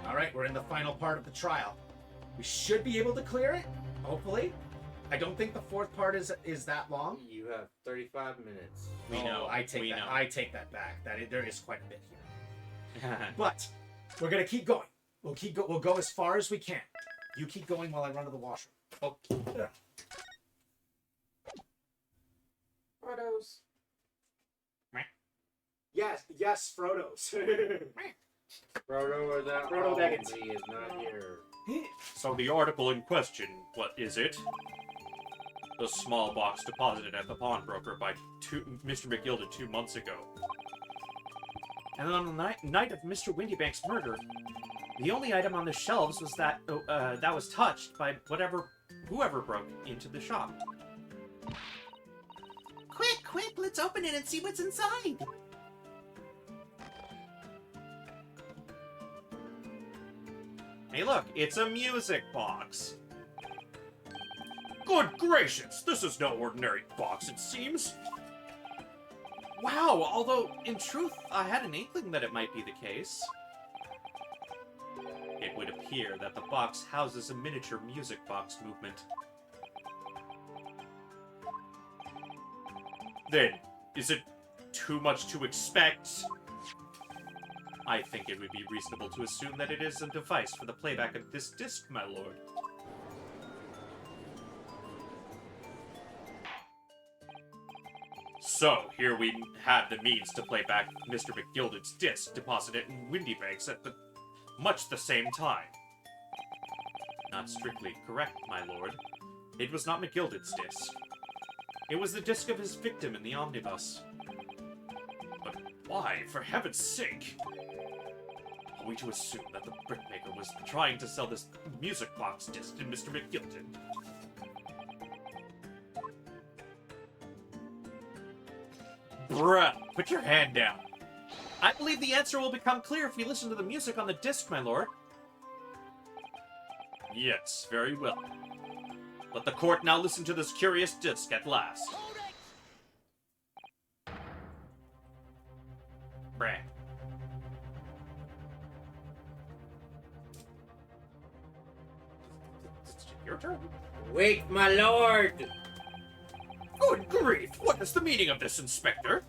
All right, we're in the final part of the trial. We should be able to clear it, hopefully. I don't think the fourth part is that long. You have 35 minutes. We know. I take we that. know. I take that back. There is quite a bit here. But we're gonna keep going. We'll go as far as we can. You keep going while I run to the washroom. Okay. Photos. Yes, Frodo's. Frodo or that Frodo Baggins. He is not here. So the article in question, what is it? The small box deposited at the pawnbroker by Mr. McGilded 2 months ago. And then on the night of Mr. Windybank's murder, the only item on the shelves was that was touched by whoever broke into the shop. Quick, let's open it and see what's inside. Hey, look, it's a music box. Good gracious, this is no ordinary box, it seems. Wow, although, in truth, I had an inkling that it might be the case. It would appear that the box houses a miniature music box movement. Then, is it too much to expect? I think it would be reasonable to assume that it is a device for the playback of this disc, my lord. So, here we have the means to play back Mr. McGilded's disc deposited in Windybanks at much the same time. Not strictly correct, my lord. It was not McGilded's disc. It was the disc of his victim in the omnibus. But why, for heaven's sake? Are we to assume that the brickmaker was trying to sell this music box disc to Mr. McGilded? Bruh, put your hand down. I believe the answer will become clear if we listen to the music on the disc, my lord. Yes, very well. Let the court now listen to this curious disc at last. Bruh. Your turn. Wait, my lord! Good grief! What is the meaning of this, Inspector?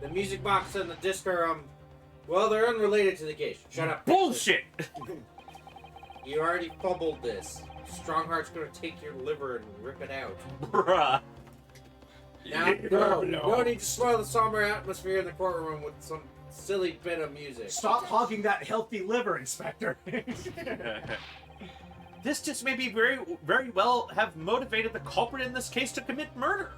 The music box and the disc are, well, they're unrelated to the case. Shut up. Bullshit! You already fumbled this. Strongheart's gonna take your liver and rip it out. Bruh. Now, no need to spoil the somber atmosphere in the courtroom with some silly bit of music. Stop hogging that healthy liver, Inspector. This just maybe very well have motivated the culprit in this case to commit murder.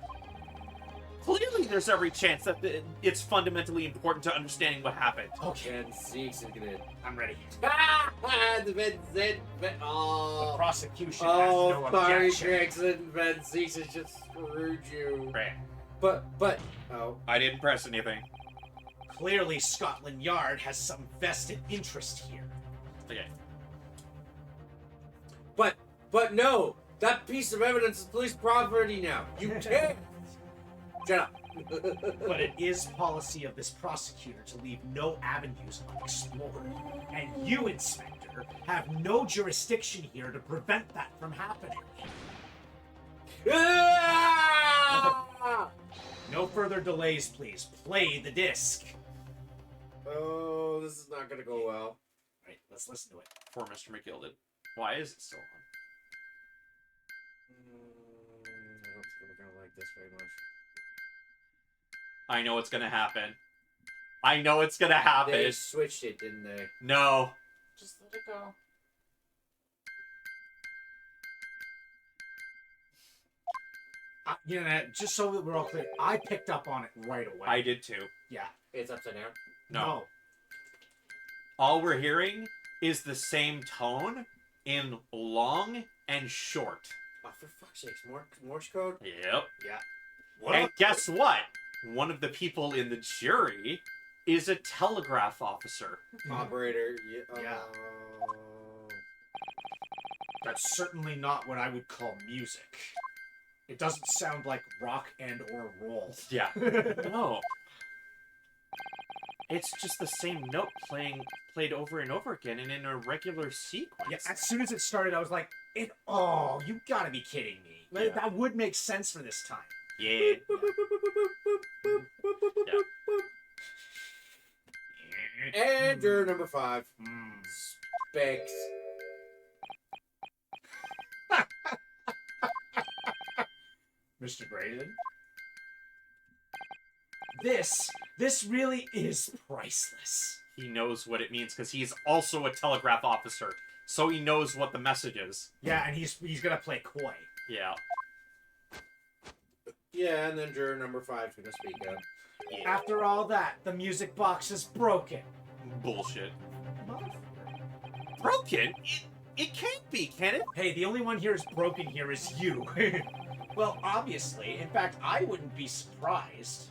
Clearly, there's every chance that it's fundamentally important to understanding what happened. Okay. And Zeke's gonna... I'm ready. The Prosecution oh, has no sorry, objection. Gregson. Ben Zeke's has just screwed you. Right. But, oh. I didn't press anything. Clearly, Scotland Yard has some vested interest here. Okay. But no! That piece of evidence is police property now. You can't! Shut up. But it is policy of this prosecutor to leave no avenues unexplored. And you, Inspector, have no jurisdiction here to prevent that from happening. No further delays, please. Play the disc. Oh, this is not gonna go well. Right, let's listen to it. For Mr. McGilded. Why is it still on? I don't think we're gonna like this very much. I know what's gonna happen. I know it's gonna happen. They switched it, didn't they? No. Just let it go. You know, just so that we're all clear, I picked up on it right away. I did too. Yeah. It's upside down. No. All we're hearing is the same tone in long and short. Oh, for fuck's sakes, Morse code? Yep. Yeah. And guess what? One of the people in the jury is a telegraph officer. Operator. Yeah. That's certainly not what I would call music. It doesn't sound like rock and or roll. Yeah. No. It's just the same note played over and over again and in a regular sequence. Yeah, as soon as it started, I was like, oh, you gotta be kidding me. Like, Yeah. that would make sense for this time. Yeah. And juror number 5. Mm. Specs. Mr. Braden? This really is priceless. He knows what it means because he's also a telegraph officer. So he knows what the message is. Yeah, and he's gonna play coy. Yeah. Yeah, and then juror number 5 is gonna speak up. Yeah. After all that, the music box is broken. Bullshit. Motherfucker. Broken? It can't be, can it? Hey, the only one here is broken here is you. Well, obviously. In fact, I wouldn't be surprised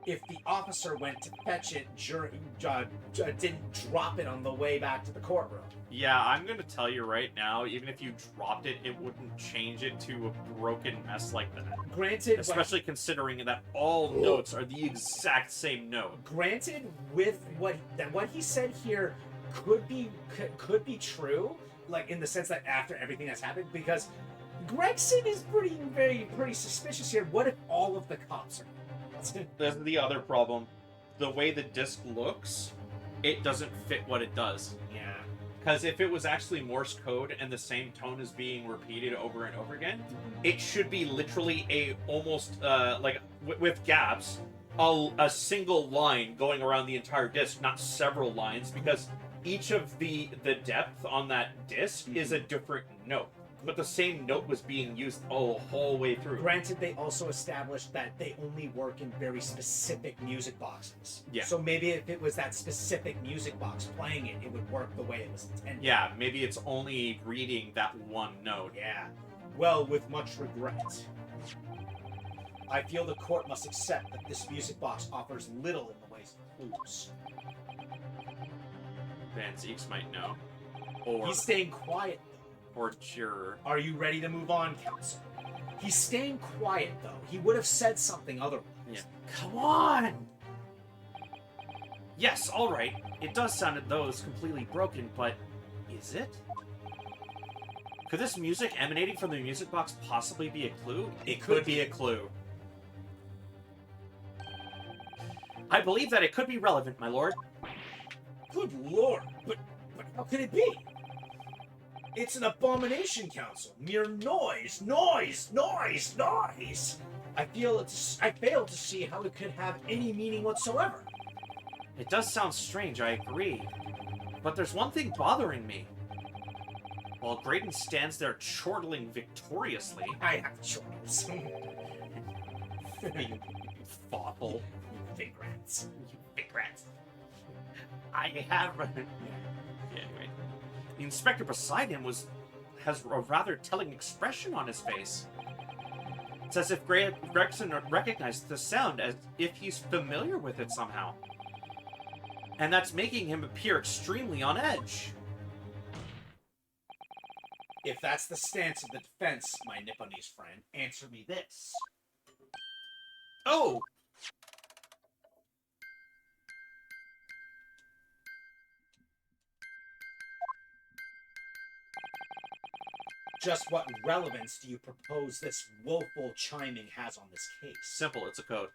if the officer went to fetch it, didn't drop it on the way back to the courtroom. Yeah, I'm gonna tell you right now, even if you dropped it, it wouldn't change it to a broken mess like that. Granted, Especially considering that all notes are the exact same note. granted, with what he said here could be true, like in the sense that after everything that's happened, because Gregson is pretty suspicious here. What if all of the cops are? That's the other problem. The way the disc looks, it doesn't fit what it does. Yeah. Because if it was actually Morse code and the same tone is being repeated over and over again, it should be literally a almost with gaps, a single line going around the entire disc, not several lines, because each of the depth on that disc is a different note. But the same note was being used the whole way through. Granted, they also established that they only work in very specific music boxes. Yeah. So maybe if it was that specific music box playing it, it would work the way it was intended. Yeah, maybe it's only reading that one note. Yeah. Well, with much regret, I feel the court must accept that this music box offers little in the ways of clues. Van Zeeks might know. Or He's staying quiet, or juror. Are you ready to move on, counsel? He's staying quiet, though. He would have said something otherwise. Yeah. Come on! Yes, all right. It does sound as though it's completely broken, but is it? Could this music emanating from the music box possibly be a clue? It could be a clue. I believe that it could be relevant, my lord. Good lord, but how could it be? It's an abomination, counsel. Mere noise, noise, noise, noise. I fail to see how it could have any meaning whatsoever. It does sound strange, I agree. But there's one thing bothering me. While Graydon stands there chortling victoriously... I have chortles. You thoughtful. Big rats. You big rats. I have... Anyway. The inspector beside him has a rather telling expression on his face. It's as if Gregson recognized the sound, as if he's familiar with it somehow. And that's making him appear extremely on edge. If that's the stance of the defense, my Nipponese friend, answer me this. Oh! Just what relevance do you propose this woeful chiming has on this case? Simple, it's a code.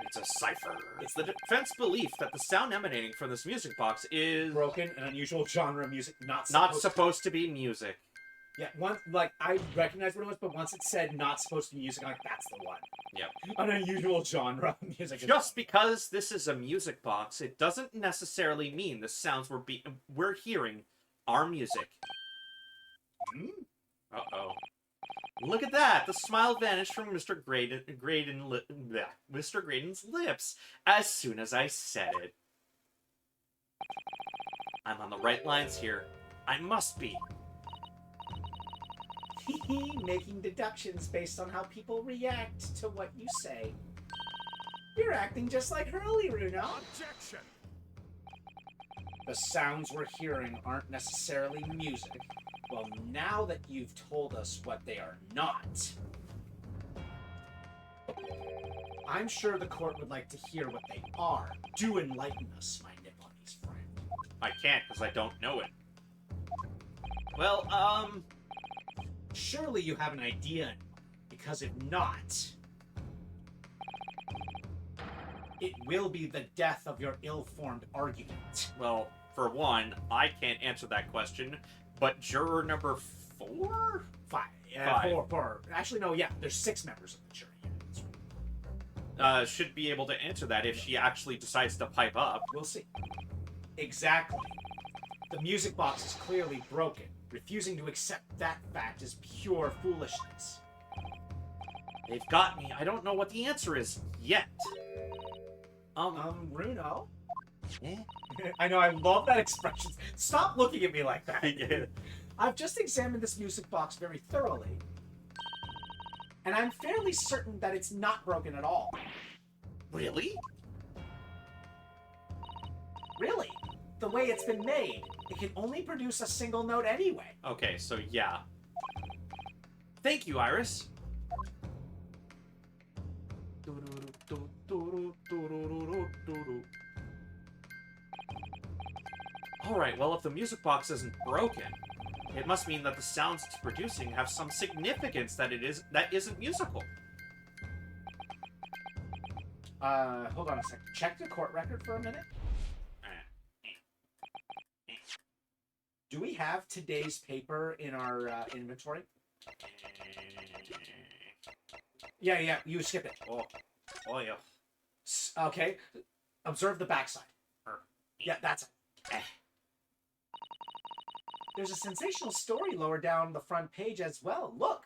It's a cipher. It's the defense belief that the sound emanating from this music box is... Broken, an unusual genre of music, not supposed to be music. Yeah, I recognized what it was, but once it said not supposed to be music, I'm like, that's the one. Yep. An unusual genre of music. Just because this is a music box, it doesn't necessarily mean the sounds we're hearing are music. Uh-oh. Look at that! The smile vanished from Mr. Mr. Graydon's lips as soon as I said it. I'm on the right lines here. I must be. Making deductions based on how people react to what you say. You're acting just like Hurley, Runo. Objection! The sounds we're hearing aren't necessarily music. Well, now that you've told us what they are not, I'm sure the court would like to hear what they are. Do enlighten us, my Nipponese friend. I can't, because I don't know it. Well, Surely you have an idea, because if not, it will be the death of your ill-formed argument. Well, for one, I can't answer that question, but juror number 4? Five. Five. Four. Actually, no, yeah, there's 6 members of the jury. Yeah, that's right. Should be able to answer that if she actually decides to pipe up. We'll see. Exactly. The music box is clearly broken. Refusing to accept that fact is pure foolishness. They've got me. I don't know what the answer is yet. Bruno? Eh? I know, I love that expression. Stop looking at me like that. I've just examined this music box very thoroughly. And I'm fairly certain that it's not broken at all. Really? Really? The way it's been made, it can only produce a single note anyway. Okay, so yeah. Thank you, Iris. Alright, well, if the music box isn't broken, it must mean that the sounds it's producing have some significance that isn't musical. Hold on a second. Check the court record for a minute. Do we have today's paper in our inventory? Yeah, you skip it. Oh yeah. Okay. Observe the backside. Yeah, that's it. There's a sensational story lower down the front page as well. Look.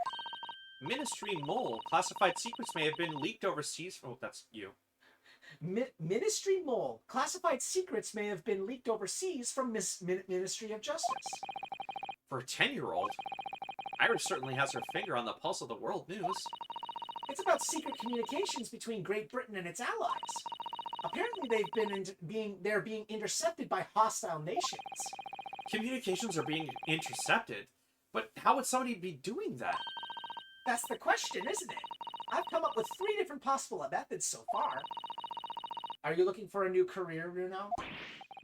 Ministry Mole. Classified secrets may have been leaked overseas. Oh, that's you. Ministry Mole. Classified secrets may have been leaked overseas from Ministry of Justice. For a 10-year-old, Iris certainly has her finger on the pulse of the world news. It's about secret communications between Great Britain and its allies. Apparently, they're being intercepted by hostile nations. Communications are being intercepted, but how would somebody be doing that? That's the question, isn't it? I've come up with 3 different possible methods so far. Are you looking for a new career, Bruno?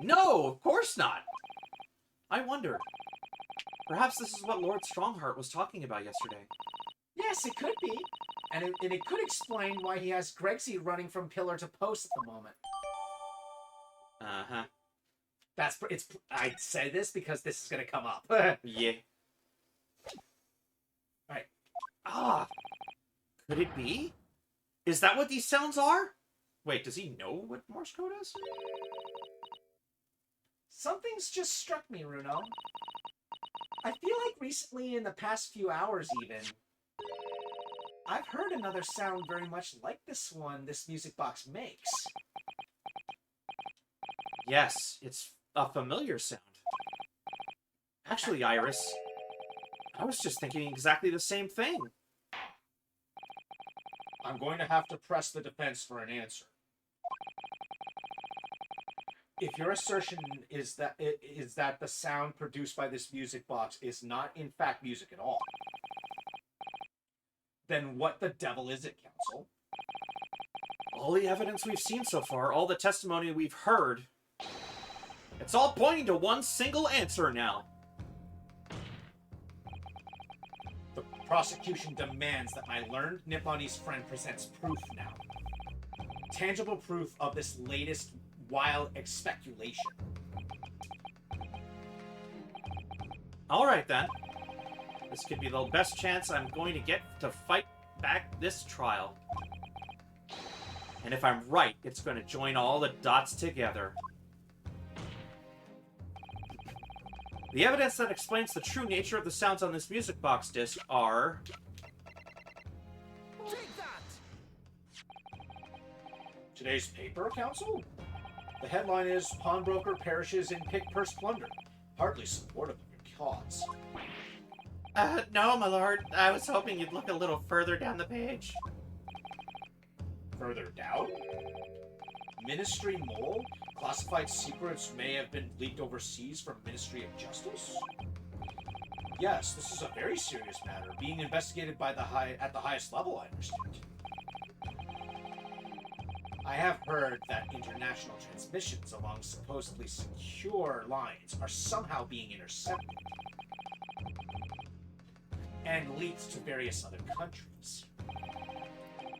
No, of course not. I wonder. Perhaps this is what Lord Strongheart was talking about yesterday. Yes, it could be. And it could explain why he has Gregsy running from pillar to post at the moment. Uh-huh. I say this because this is going to come up. Yeah. Right. Ah! Could it be? Is that what these sounds are? Wait, does he know what Morse code is? Something's just struck me, Runo. I feel like recently, in the past few hours even, I've heard another sound very much like this one this music box makes. Yes, it's a familiar sound. Actually, Iris, I was just thinking exactly the same thing. I'm going to have to press the defense for an answer. If your assertion is that the sound produced by this music box is not in fact music at all, then what the devil is it, Counsel? All the evidence we've seen so far, all the testimony we've heard, it's all pointing to one single answer now. The prosecution demands that my learned Nipponese friend presents proof now. Tangible proof of this latest wild speculation. Alright then. This could be the best chance I'm going to get to fight back this trial. And if I'm right, it's going to join all the dots together. The evidence that explains the true nature of the sounds on this music box disc are... Take that! Today's paper, Counsel? The headline is Pawnbroker Perishes in Pick Purse Plunder. Hardly supportive of your cause. No, my lord. I was hoping you'd look a little further down the page. Further down? Ministry Mole? Classified secrets may have been leaked overseas from Ministry of Justice? Yes, this is a very serious matter, being investigated by at the highest level, I understand. I have heard that international transmissions along supposedly secure lines are somehow being intercepted and leaked to various other countries.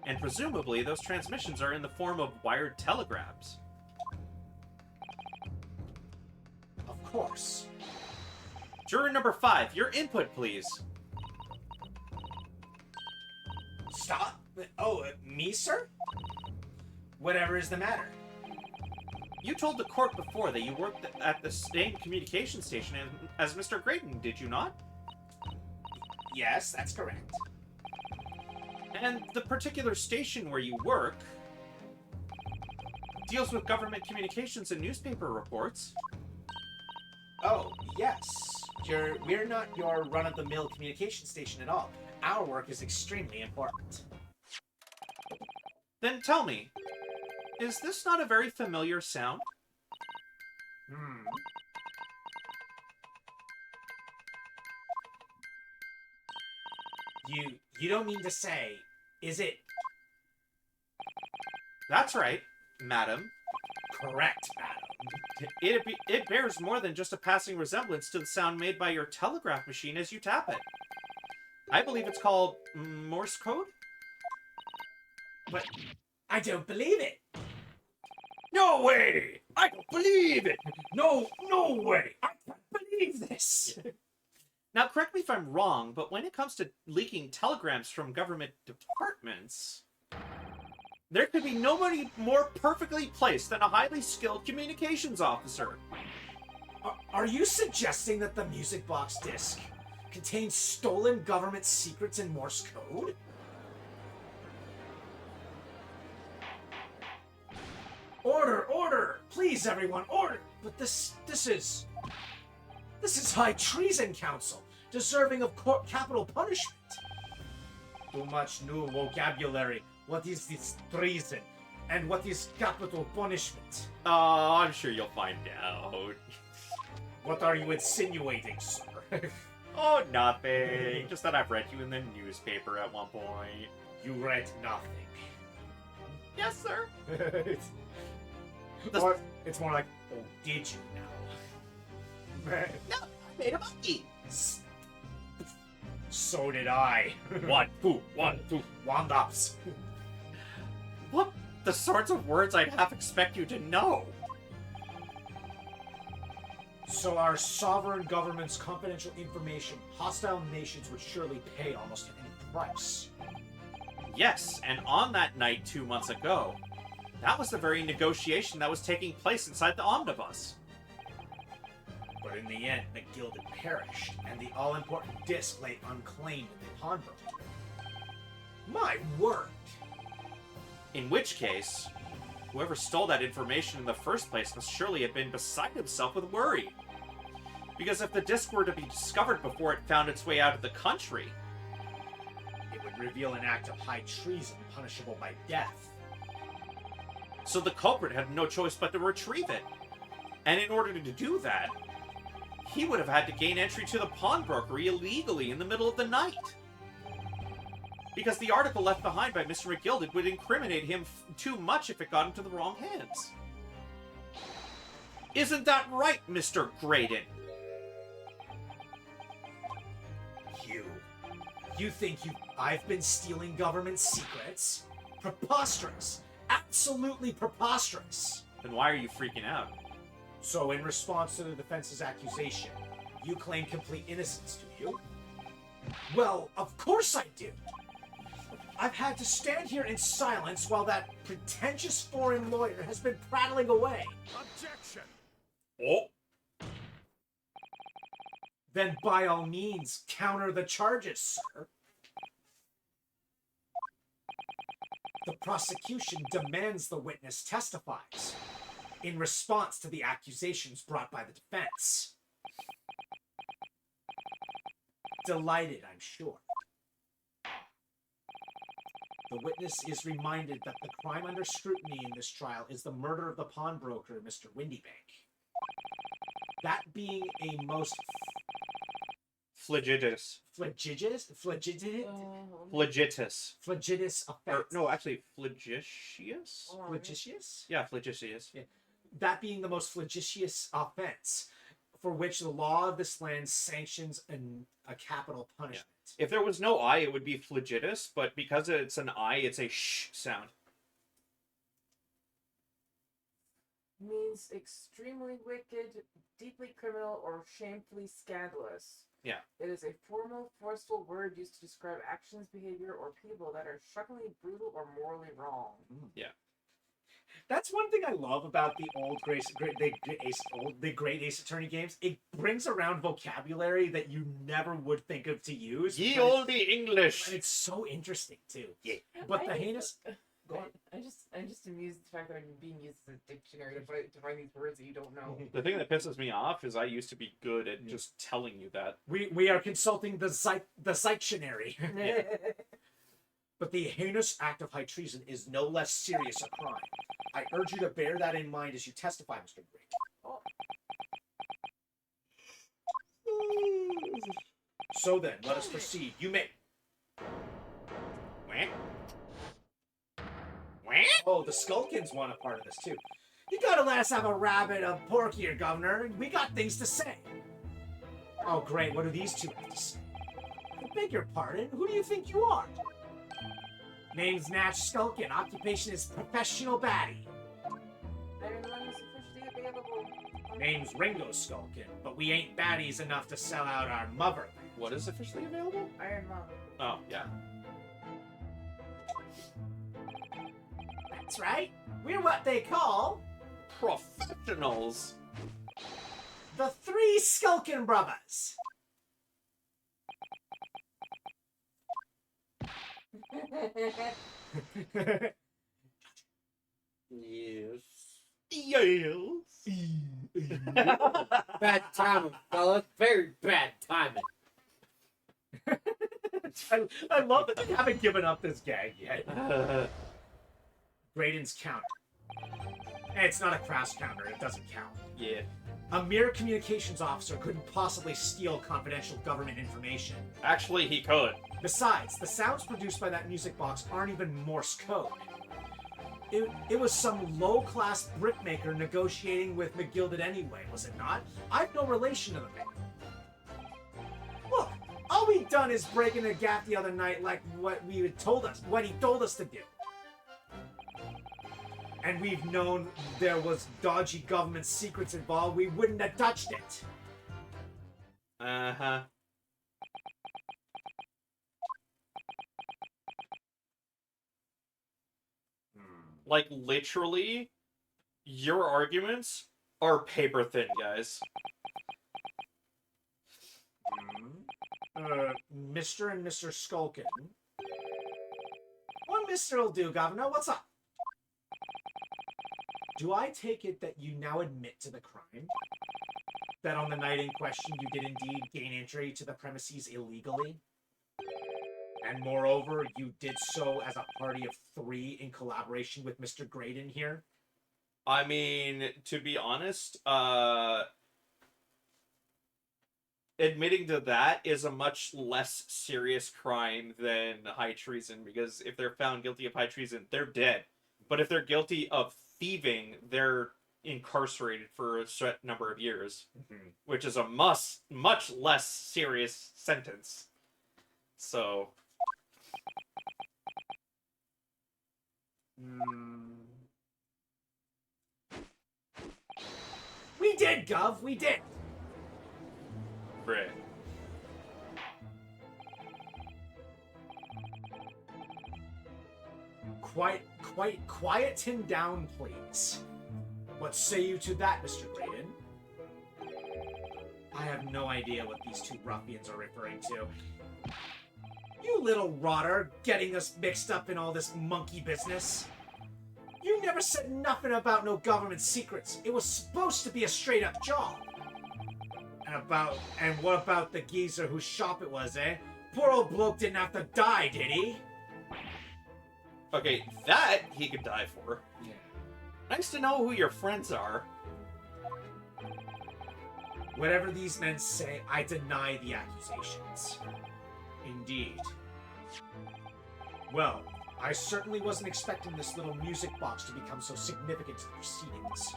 And presumably, those transmissions are in the form of wired telegrams. Of course. Juror number 5, your input, please. Stop? Oh, me, sir? Whatever is the matter. You told the court before that you worked at the same communication station as Mr. Grayton, did you not? Yes, that's correct. And the particular station where you work deals with government communications and newspaper reports. Oh, yes. We're not your run-of-the-mill communication station at all. Our work is extremely important. Then tell me, is this not a very familiar sound? You don't mean to say, is it That's right, madam. correct, madam? It bears more than just a passing resemblance to the sound made by your telegraph machine as you tap it. I believe it's called Morse code? But I don't believe it. No way! I don't believe it! No way. I can't believe this. Now, correct me if I'm wrong, but when it comes to leaking telegrams from government departments, there could be nobody more perfectly placed than a highly skilled communications officer. Are you suggesting that the music box disc contains stolen government secrets in Morse code? Order! Please, everyone, order! But this is high treason, Council, deserving of capital punishment. Too much new vocabulary. What is this treason? And what is capital punishment? Oh, I'm sure you'll find out. What are you insinuating, sir? Oh, nothing. Just that I've read you in the newspaper at one point. You read nothing. Yes, sir. Or it's more like, oh, did you now? No, I made a monkey. So did I. 1, 2, 1, 2. Wand-ups. What the sorts of words I'd half expect you to know? So our sovereign government's confidential information, hostile nations would surely pay almost at any price. Yes, and on that night 2 months ago, that was the very negotiation that was taking place inside the omnibus. But in the end, the Gilded perished, and the all-important disc lay unclaimed in the pawnbroker. My word! In which case, whoever stole that information in the first place must surely have been beside himself with worry. Because if the disc were to be discovered before it found its way out of the country, it would reveal an act of high treason punishable by death. So the culprit had no choice but to retrieve it. And in order to do that, he would have had to gain entry to the pawnbroker illegally in the middle of the night. Because the article left behind by Mr. McGilded would incriminate him too much if it got into the wrong hands. Isn't that right, Mr. Graydon? You think I've been stealing government secrets? Preposterous! Absolutely preposterous! Then why are you freaking out? So in response to the defense's accusation, you claim complete innocence, do you? Well, of course I do! I've had to stand here in silence while that pretentious foreign lawyer has been prattling away. Objection! Oh! Then by all means, counter the charges, sir. The prosecution demands the witness testifies in response to the accusations brought by the defense. Delighted, I'm sure. The witness is reminded that the crime under scrutiny in this trial is the murder of the pawnbroker, Mr. Windybank. That being a most Flagitious. flagitious Or, offense. no, actually, flagitious? Flagitious? Yeah, flagitious. Yeah. That being the most flagitious offense for which the law of this land sanctions a capital punishment. If there was no I, it would be flagitious, but because it's an I, it's a sh sound. Means extremely wicked, deeply criminal, or shamefully scandalous. Yeah. It is a formal, forceful word used to describe actions, behavior, or people that are shockingly brutal or morally wrong. Yeah. That's one thing I love about the old Great Ace Attorney games. It brings around vocabulary that you never would think of to use. Ye but it's- olde English. and it's so interesting too. Yeah. But the I heinous. Go on. I'm just amused at the fact that I'm being used as a dictionary to find these words that you don't know. The thing that pisses me off is I used to be good at just telling you that. We are consulting the Dictionary. But the heinous act of high treason is no less serious a crime. I urge you to bear that in mind as you testify, Mr. Great. So then, let us proceed. You may. Wah. Oh, the Skulkins want a part of this too. You gotta let us have a rabbit of pork here, Governor. We got things to say. Oh, great. What do these two have to say? I beg your pardon. Who do you think you are? Name's Natch Skulkin. Occupation is professional baddie. Iron Lung is officially available. Name's Ringo Skulkin, but we ain't baddies enough to sell out our motherland. What is officially available? Iron Lung. Oh, yeah. That's right. We're what they call Professionals. the Three Skulkin Brothers. Yes. Yes. Bad timing, fellas. Very bad timing. I love that they haven't given up this gag yet. Graydon's counter. It's not a crass counter. It doesn't count. Yeah. A mere communications officer couldn't possibly steal confidential government information. Actually, he could. Besides, the sounds produced by that music box aren't even Morse code. It was some low-class brickmaker negotiating with McGilded anyway, was it not? I've no relation to the man. Look, all we done is break in a gap the other night like what he told us to do. And we've known there was dodgy government secrets involved, we wouldn't have touched it. Uh-huh. Like, literally, your arguments are paper thin, guys. Mr. and Mr. Skulkin. What Mr. will do, Governor? What's up? Do I take it that you now admit to the crime? That on the night in question you did indeed gain entry to the premises illegally? And moreover, you did so as a party of three in collaboration with Mr. Graydon here? I mean, to be honest, admitting to that is a much less serious crime than high treason, because if they're found guilty of high treason, they're dead. But if they're guilty of thieving, they're incarcerated for a set number of years, which is a much less serious sentence. So... We did, Gov, we did! Right. Quiet him down, please. What say you to that, Mr. Graydon? I have no idea what these two ruffians are referring to. You little rotter, getting us mixed up in all this monkey business. You never said nothing about no government secrets. It was supposed to be a straight-up job. And what about the geezer whose shop it was, eh? Poor old bloke didn't have to die, did he? Okay, that he could die for. Yeah. Nice to know who your friends are. Whatever these men say, I deny the accusations. Indeed. Well, I certainly wasn't expecting this little music box to become so significant to the proceedings.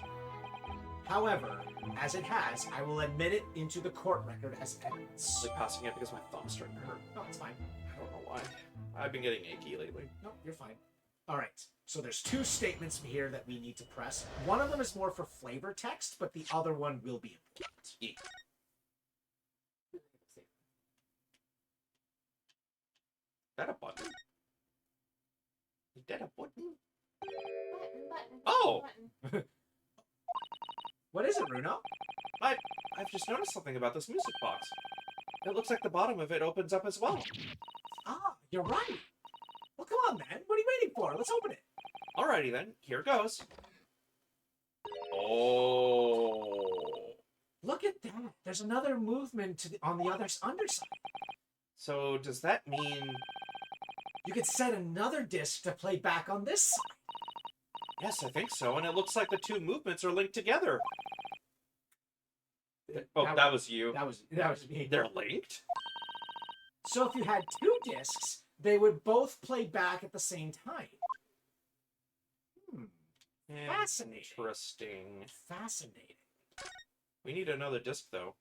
However, as it has, I will admit it into the court record as evidence. It's like passing it because my thumb's starting to hurt. No, it's fine. I don't know why. I've been getting achy lately. No, you're fine. Alright, so there's two statements here that we need to press. One of them is more for flavor text, but the other one will be important. Yeah. Is that a button? Is that a button? Button. Oh! Button. What is it, Bruno? I've just noticed something about this music box. It looks like the bottom of it opens up as well. Ah, you're right. Well, come on, man. What are you waiting for? Let's open it. Alrighty then, here goes. Oh. Look at that. There's another movement on the other underside. So does that mean... You could set another disc to play back on this side. Yes, I think so, and it looks like the two movements are linked together. Oh, that was you. That was me. They're linked? So if you had two discs, they would both play back at the same time. Fascinating. Interesting. Fascinating. We need another disc, though.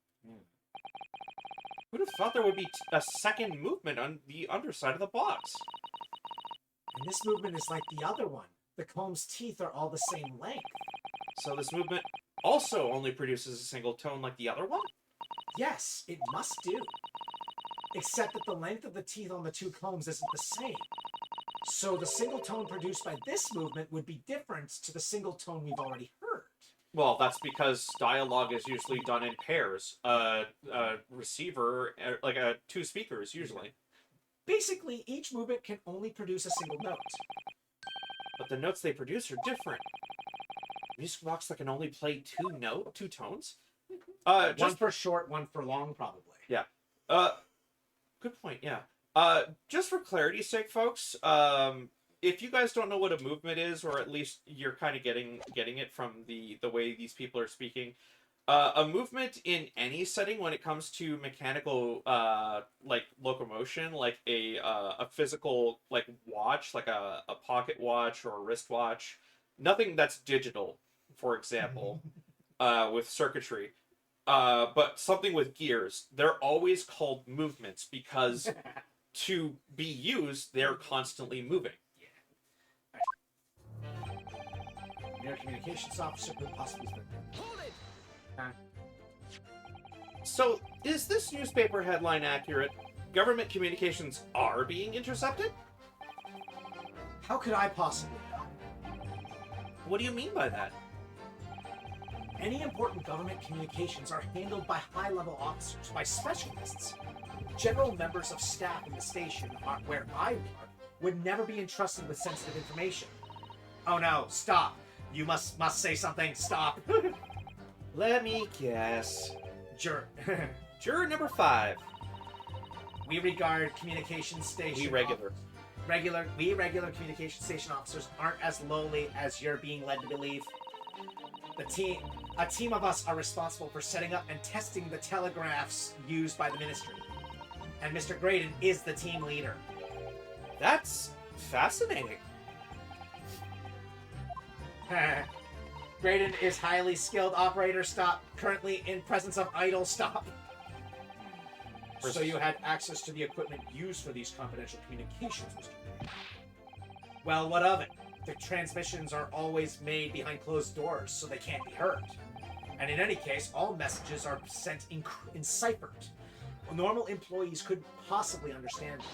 Who'd have thought there would be a second movement on the underside of the box? And this movement is like the other one. The comb's teeth are all the same length. So this movement also only produces a single tone like the other one? Yes, it must do. Except that the length of the teeth on the two combs isn't the same. So the single tone produced by this movement would be different to the single tone we've already heard. Well, that's because dialogue is usually done in pairs. Receiver, like two speakers, usually. Basically, each movement can only produce a single note. But the notes they produce are different. Music box that can only play two tones? One for short, one for long, probably. Yeah. Good point, yeah. Just for clarity's sake, folks, if you guys don't know what a movement is, or at least you're kind of getting it from the way these people are speaking, a movement in any setting when it comes to mechanical like locomotion, like a physical like watch, like a pocket watch or a wristwatch, nothing that's digital, for example, with circuitry. But something with gears, they're always called movements because to be used, they're constantly moving. Your communications officer could possibly spend Hold it! So, is this newspaper headline accurate? Government communications are being intercepted? How could I possibly know? What do you mean by that? Any important government communications are handled by high-level officers, by specialists. General members of staff in the station, where I work, would never be entrusted with sensitive information. Oh no, stop. You must say something. Stop. Let me guess. Juror. Juror number 5. We regard communication station... We regular communication station officers aren't as lowly as you're being led to believe. A team of us are responsible for setting up and testing the telegraphs used by the ministry. And Mr. Graydon is the team leader. That's fascinating. Graydon is highly skilled operator. Stop. Currently in presence of idle. Stop. So you had access to the equipment used for these confidential communications, Mr. Graydon. Well, what of it? The transmissions are always made behind closed doors, so they can't be heard. And in any case, all messages are sent enciphered. Normal employees couldn't possibly understand them.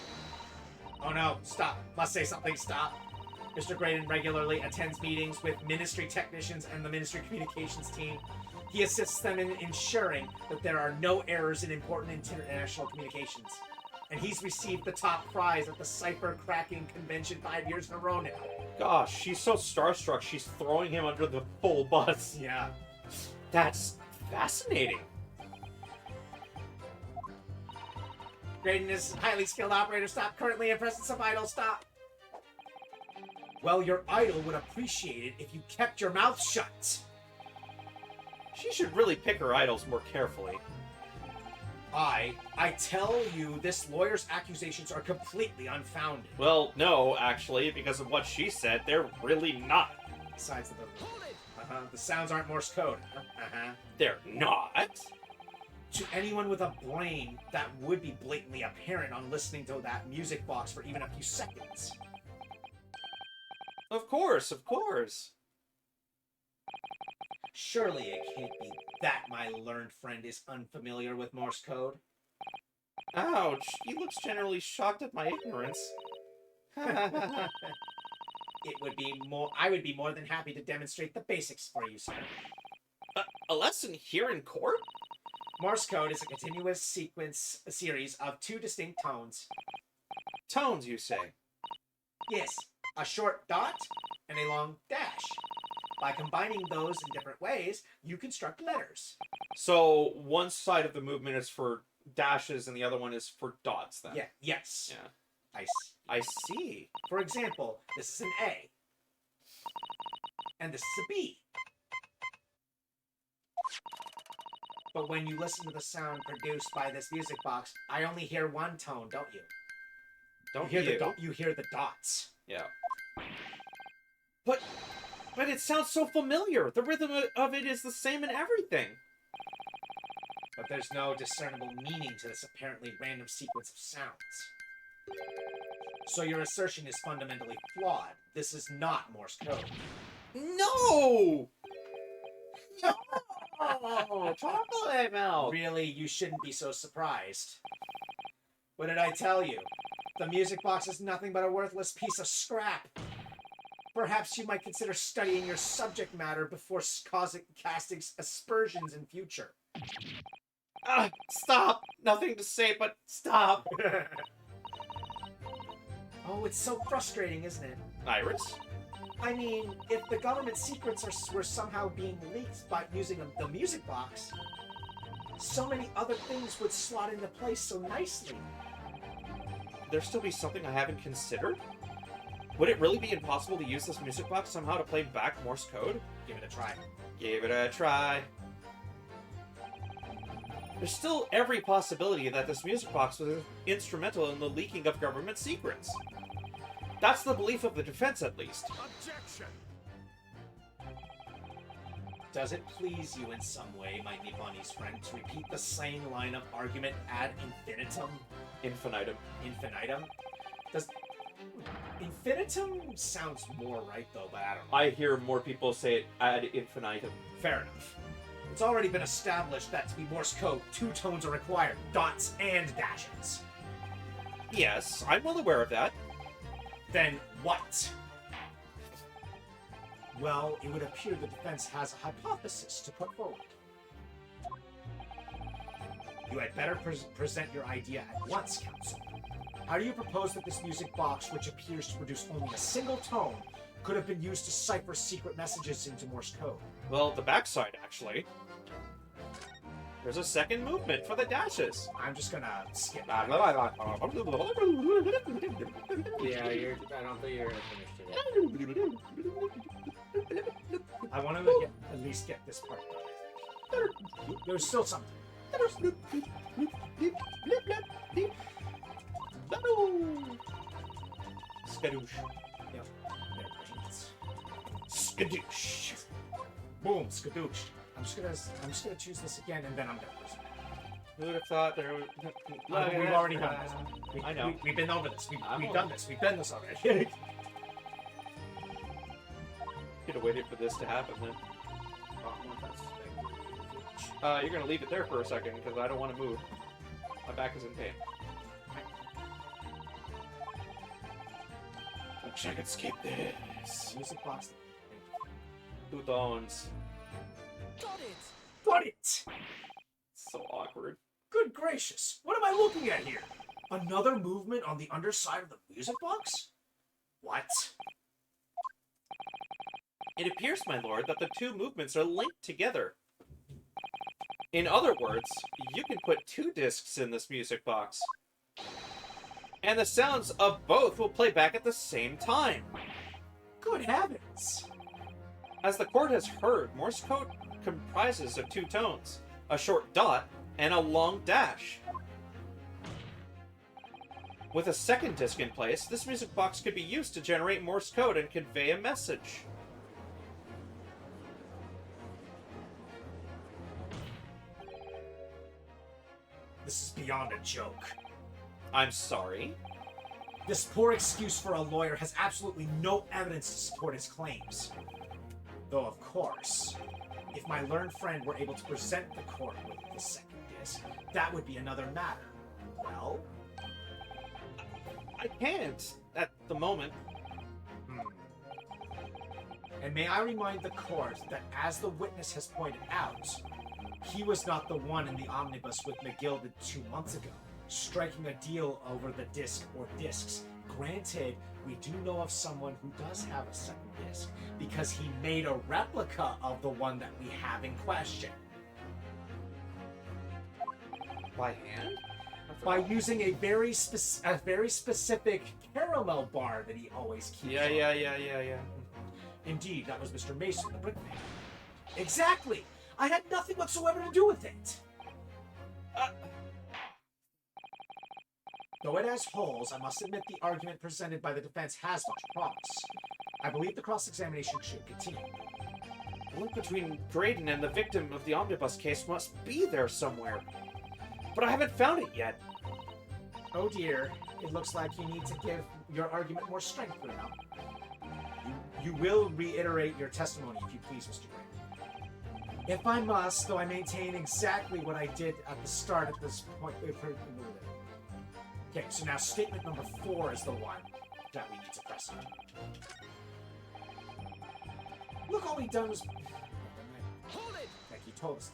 Oh no, stop. Must say something, stop. Mr. Graydon regularly attends meetings with ministry technicians and the ministry communications team. He assists them in ensuring that there are no errors in important international communications. And he's received the top prize at the Cipher Cracking Convention 5 years in a row now. Gosh, she's so starstruck, she's throwing him under the full bus. Yeah. That's fascinating. Graydon is a highly skilled operator. Stop. Currently in presence of idol. Stop. Well, your idol would appreciate it if you kept your mouth shut. She should really pick her idols more carefully. I tell you, this lawyer's accusations are completely unfounded. Well, no, actually, because of what she said, they're really not. Besides the sounds aren't Morse code. They're not. To anyone with a brain, that would be blatantly apparent on listening to that music box for even a few seconds. Of course, of course. Surely it can't be that my learned friend is unfamiliar with Morse code. Ouch, he looks generally shocked at my ignorance. I would be more than happy to demonstrate the basics for you, sir. A lesson here in court? Morse code is a continuous series of two distinct tones. Tones, you say? Yes, a short dot and a long dash. By combining those in different ways, you construct letters. So one side of the movement is for dashes and the other one is for dots, then? Yeah, yes. Yeah. I see. I see. For example, this is an A. And this is a B. But when you listen to the sound produced by this music box, I only hear one tone, don't you? Don't you hear the dots. Yeah. But it sounds so familiar. The rhythm of it is the same in everything. But there's no discernible meaning to this apparently random sequence of sounds. So your assertion is fundamentally flawed. This is not Morse code. No! No! Chocolate milk! Really, you shouldn't be so surprised. What did I tell you? The music box is nothing but a worthless piece of scrap. Perhaps you might consider studying your subject matter before casting aspersions in future. Stop! Nothing to say but stop! Oh, it's so frustrating, isn't it? Iris? I mean, if the government secrets were somehow being leaked by using the music box, so many other things would slot into place so nicely. There still be something I haven't considered? Would it really be impossible to use this music box somehow to play back Morse code? Give it a try. Give it a try. There's still every possibility that this music box was instrumental in the leaking of government secrets. That's the belief of the defense, at least. Objection! Does it please you in some way, my Nipponi's friend, to repeat the same line of argument ad infinitum? Infinitum. Infinitum? Does... Infinitum sounds more right, though, but I don't know. I hear more people say it ad infinitum. Fair enough. It's already been established that to be Morse code, two tones are required, dots and dashes. Yes, I'm well aware of that. Then what? Well, it would appear the defense has a hypothesis to put forward. You had better present your idea at once, counsel. How do you propose that this music box, which appears to produce only a single tone, could have been used to cipher secret messages into Morse code? Well, the backside, actually. There's a second movement for the dashes. I'm just gonna skip. Yeah, I don't think you're finished yet. I want to at least get this part done. There's still something. Skadoosh. Yep. There it is. Skadoosh. Boom, skadoosh. I'm just gonna choose this again, and then I'm done. Who would have thought there would... We've already done this. I know. We've been over this. We've done this. We've done this already. Could have waited for this to happen then. You're gonna leave it there for a second because I don't want to move. My back is in pain. Wish I could skip this. Music box. 2 tones. Got it! Got it! So awkward. Good gracious! What am I looking at here? Another movement on the underside of the music box? What? It appears, my lord, that the two movements are linked together. In other words, you can put 2 discs in this music box. And the sounds of both will play back at the same time. Good heavens! As the court has heard, Morse code comprises of 2 tones, a short dot and a long dash. With a second disc in place, this music box could be used to generate Morse code and convey a message. This is beyond a joke. I'm sorry? This poor excuse for a lawyer has absolutely no evidence to support his claims. Though, of course, if my learned friend were able to present the court with the second disc, that would be another matter. Well? I can't, at the moment. And may I remind the court that, as the witness has pointed out, he was not the one in the omnibus with McGilded 2 months ago, striking a deal over the disc or discs. Granted, we do know of someone who does have a second disc, because he made a replica of the one that we have in question. By hand? By using a very specific caramel bar that he always keeps. Yeah. Indeed, that was Mr. Mason, the brickmaker. Exactly! I had nothing whatsoever to do with it! Though it has holes, I must admit the argument presented by the defense has much promise. I believe the cross-examination should continue. The link between Graydon and the victim of the omnibus case must be there somewhere. But I haven't found it yet. Oh dear, it looks like you need to give your argument more strength, Bruno. You will reiterate your testimony, if you please, Mr. Gray. If I must, though I maintain exactly what I did at the start at this point. Okay, so now statement number 4 is the one that we need to press on. Look, all we done was... Hold it! Like he told us.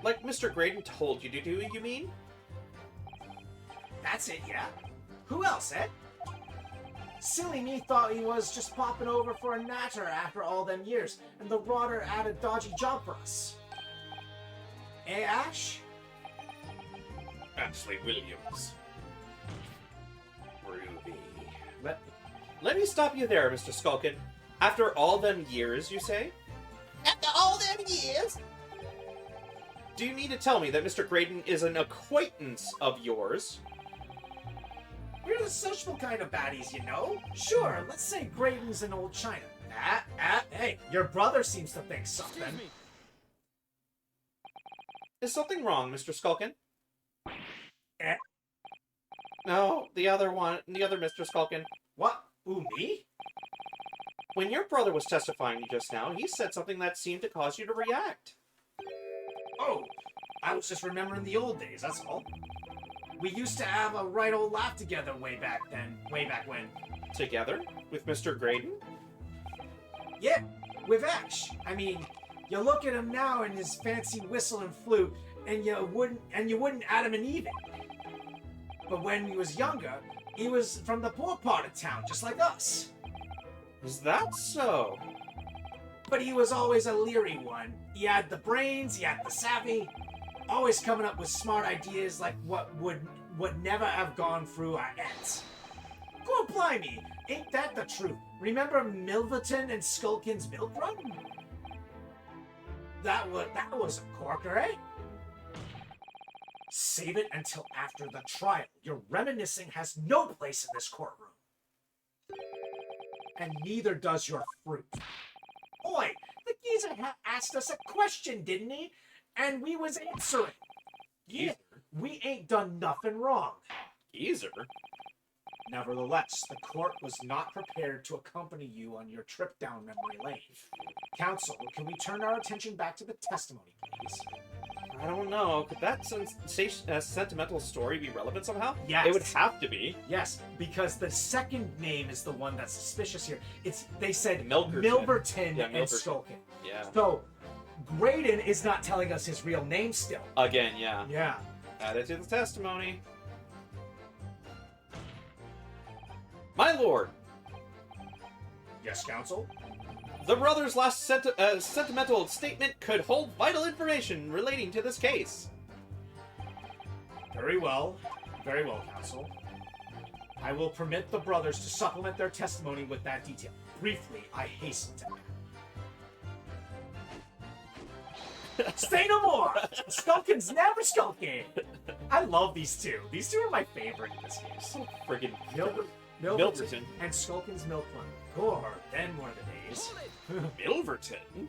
Like Mr. Graydon told you to do, you mean? That's it, yeah? Who else, eh? Silly me thought he was just popping over for a natter after all them years, and the rotter had a dodgy job for us. Eh, Ash? Ashley Williams. Ruby. Let Let me stop you there, Mr. Skulkin. After all them years, you say? After all them years, Do you mean to tell me that Mr. Graydon is an acquaintance of yours? We're the sociable kind of baddies, you know? Sure, let's say Graydon's an old China. Hey, your brother seems to think something. Excuse me. Is something wrong, Mr. Skulkin? Eh? No, the other Mr. Skulkin. What? Ooh, me? When your brother was testifying just now, he said something that seemed to cause you to react. Oh, I was just remembering the old days, that's all. We used to have a right old laugh together way back when. Together? With Mr. Graydon? Yeah, with Ash. I mean, you look at him now and his fancy whistle and flute, and you wouldn't Adam and Eve it. But when he was younger, he was from the poor part of town, just like us. Is that so? But he was always a leery one. He had the brains, he had the savvy, always coming up with smart ideas like what would never have gone through our heads. God blimey, ain't that the truth? Remember Milverton and Skulkin's milk run? That was a corker, eh? Save it until after the trial. Your reminiscing has no place in this courtroom. And neither does your fruit. Boy, the geezer asked us a question, didn't he? And we was answering. Yeah, we ain't done nothing wrong. Geezer? Nevertheless, the court was not prepared to accompany you on your trip down memory lane. Counsel, can we turn our attention back to the testimony, please? I don't know. Could that sentimental story be relevant somehow? Yes. It would have to be. Yes, because the second name is the one that's suspicious here. They said Milverton. Milverton Yeah, and Milverton. Skulkin. Yeah. So, Graydon is not telling us his real name still. Again, yeah. Yeah. Add it to the testimony. My lord, Yes, counsel? the brother's last sentimental statement could hold vital information relating to this case. Very well, counsel. I will permit the brothers to supplement their testimony with that detail. Briefly, I hasten to add. Say no more! Skulkin's never skulking! I love these two. These two are my favorite in this game. So friggin' Milverton and Skulkin's Milk Run. God, then were the days. Milverton?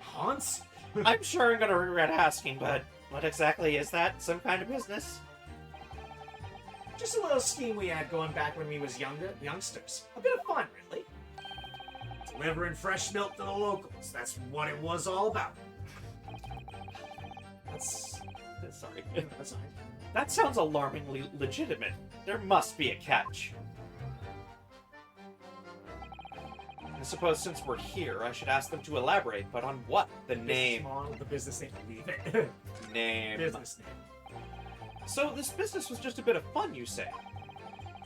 Hans? I'm sure I'm gonna regret asking, but what exactly is that? Some kind of business? Just a little scheme we had going back when we was youngsters. A bit of fun, really. Delivering fresh milk to the locals. That's what it was all about. Sorry. That's all right. That sounds alarmingly legitimate. There must be a catch. suppose since we're here, I should ask them to elaborate, but on what? The name. Business model, the business name. Leave it. Name. Business name. So this business was just a bit of fun, you say?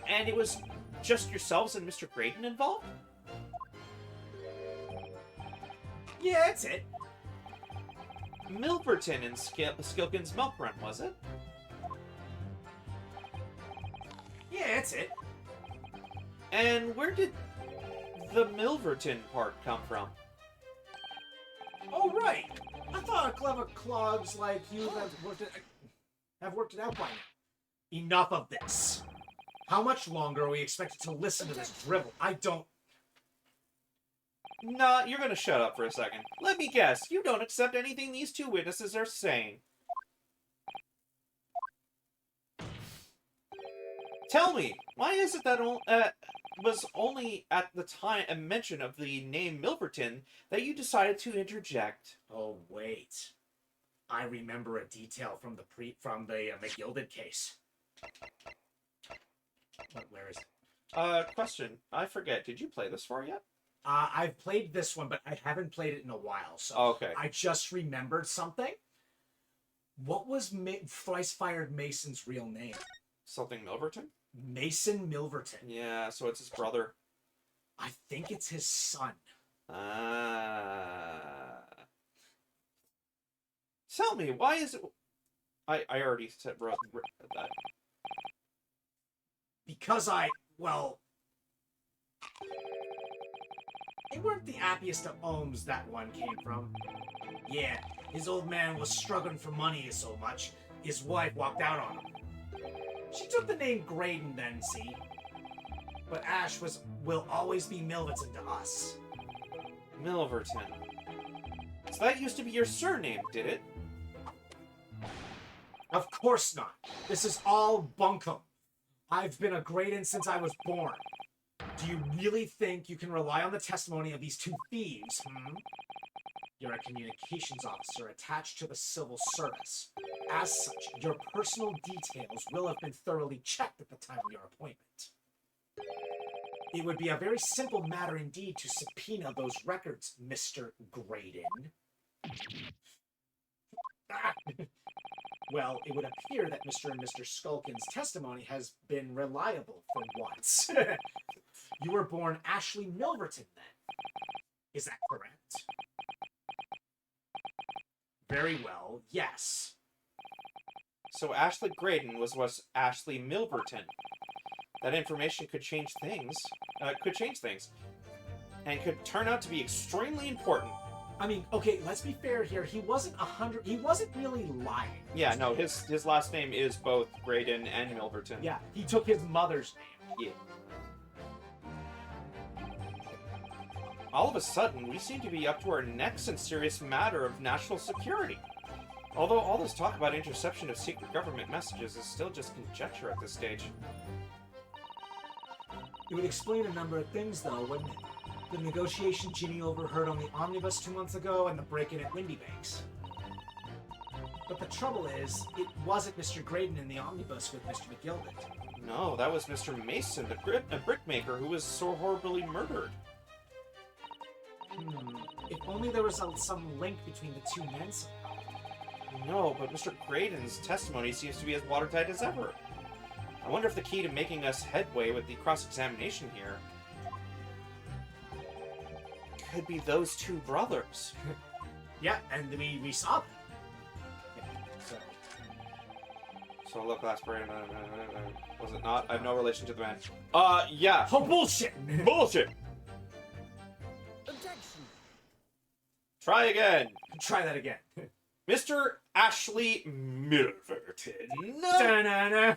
And it was just yourselves and Mr. Graydon involved? Yeah, that's it. Milverton and Skilkin's Milk Run, was it? Yeah, that's it. And where did the Milverton part come from? Oh, right. I thought clever clogs like you have worked it out by now. Enough of this. How much longer are we expected to listen to this drivel? I don't... Nah, you're gonna shut up for a second. Let me guess, you don't accept anything these two witnesses are saying. Tell me, why is it that was only at the time a mention of the name Milverton that you decided to interject? Oh, wait. I remember a detail from the McGilded case. Where is it? Question. I forget. Did you play this far yet? I've played this one, but I haven't played it in a while, so Okay. I just remembered something. What was Thrice-Fired Mason's real name? Something Milverton? Mason Milverton. Yeah, so it's his brother. I think it's his son. Tell me, why is it... I already said that. Because well... They weren't the happiest of homes that one came from. Yeah, his old man was struggling for money so much, his wife walked out on him. She took the name Graydon then, see? But Ash will always be Milverton to us. Milverton. So that used to be your surname, did it? Of course not. This is all bunkum. I've been a Graydon since I was born. Do you really think you can rely on the testimony of these two thieves, You're a communications officer attached to the civil service. As such, your personal details will have been thoroughly checked at the time of your appointment. It would be a very simple matter indeed to subpoena those records, Mr. Graydon. Well, it would appear that Mr. and Mr. Skulkin's testimony has been reliable for once. You were born Ashley Milverton, then. Is that correct? Very well, yes. So Ashley Graydon was Ashley Milverton. That information could change things. And could turn out to be extremely important. I mean, okay, let's be fair here. He wasn't really lying. Yeah, no, his last name is both Graydon and Milverton. Yeah, he took his mother's name. Yeah. All of a sudden, we seem to be up to our necks in serious matter of national security. Although all this talk about interception of secret government messages is still just conjecture at this stage. It would explain a number of things, though, wouldn't it? The negotiation Ginny overheard on the omnibus 2 months ago and the break-in at Windy Banks. But the trouble is, it wasn't Mr. Graydon in the omnibus with Mr. McGilded. No, that was Mr. Mason, the brickmaker who was so horribly murdered. If only there was some link between the two men somehow. No, but Mr. Graydon's testimony seems to be as watertight as ever. I wonder if the key to making us headway with the cross-examination here could be those two brothers. Yeah, and we saw them. Yeah, so look, last brain, was it not? I have no relation to the man. Yeah. Oh, bullshit! Bullshit! Objection. Try again. Try that again. Mr. Ashley Milverton. Da-na-na.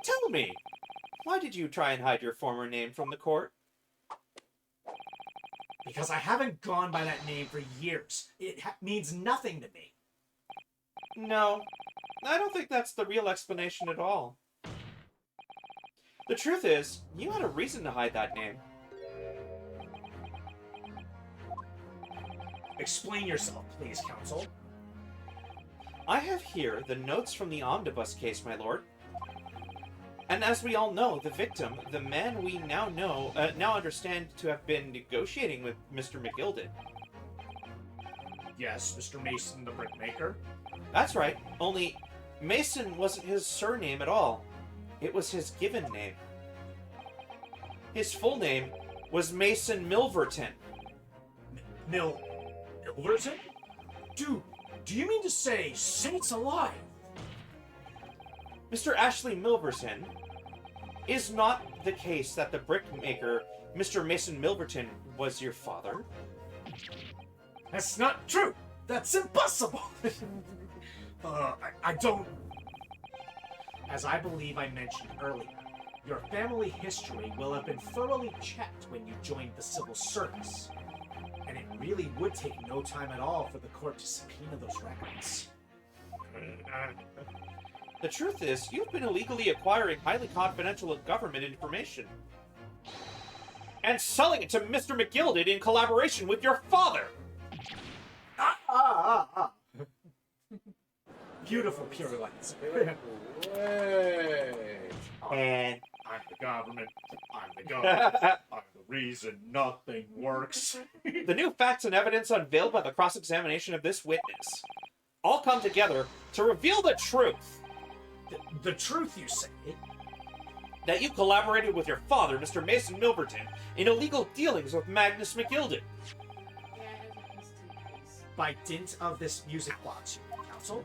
Tell me, why did you try and hide your former name from the court? Because I haven't gone by that name for years. It means nothing to me. No, I don't think that's the real explanation at all. The truth is, you had a reason to hide that name. Explain yourself, please, counsel. I have here the notes from the omnibus case, my lord. And as we all know, the victim, the man we now understand to have been negotiating with Mr. McGilden. Yes, Mr. Mason, the brickmaker. That's right, only Mason wasn't his surname at all. It was his given name. His full name was Mason Milverton. Milverton? Dude, do you mean to say Saints alive? Mr. Ashley Milverton, is not the case that the brickmaker, Mr. Mason Milverton, was your father? That's not true. That's impossible. I don't... As I believe I mentioned earlier, your family history will have been thoroughly checked when you joined the civil service. And it really would take no time at all for the court to subpoena those records. The truth is, you've been illegally acquiring highly confidential government information. And selling it to Mr. McGilden in collaboration with your father! Beautiful pirouettes. Way. And I'm the government. I'm the government. I'm the reason nothing works. the new facts and evidence unveiled by the cross-examination of this witness all come together to reveal the truth. The truth, you say? That you collaborated with your father, Mr. Mason Milverton, in illegal dealings with Magnus McGilden. Yeah, it was please. By dint of this music box, Counsel?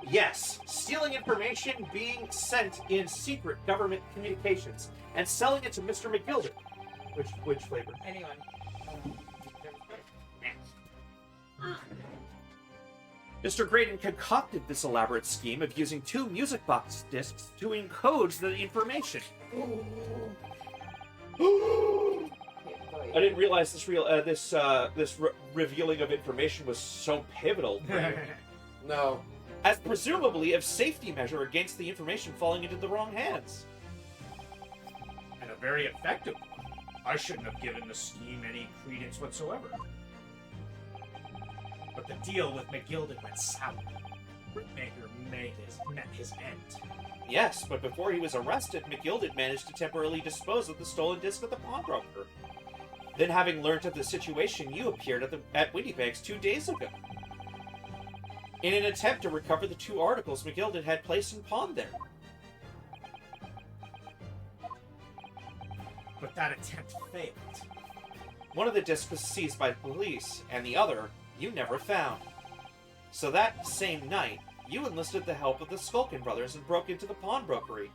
Yes, stealing information being sent in secret government communications and selling it to Mr. McGilden. Which flavor? Anyone. Mr. Graydon concocted this elaborate scheme of using 2 music box discs to encode the information. I didn't realize this revealing of information was so pivotal. No. As presumably a safety measure against the information falling into the wrong hands. And a very effective one. I shouldn't have given the scheme any credence whatsoever. But the deal with McGilden went sour. Brickmaker met his end. Yes, but before he was arrested, McGilden managed to temporarily dispose of the stolen disc at the pawnbroker. Then, having learned of the situation, you appeared at Windybank's 2 days ago. In an attempt to recover the 2 articles McGilden had placed in pawn there. But that attempt failed. One of the discs was seized by the police, and the other you never found. So that same night, you enlisted the help of the Skulkin brothers and broke into the pawnbrokery.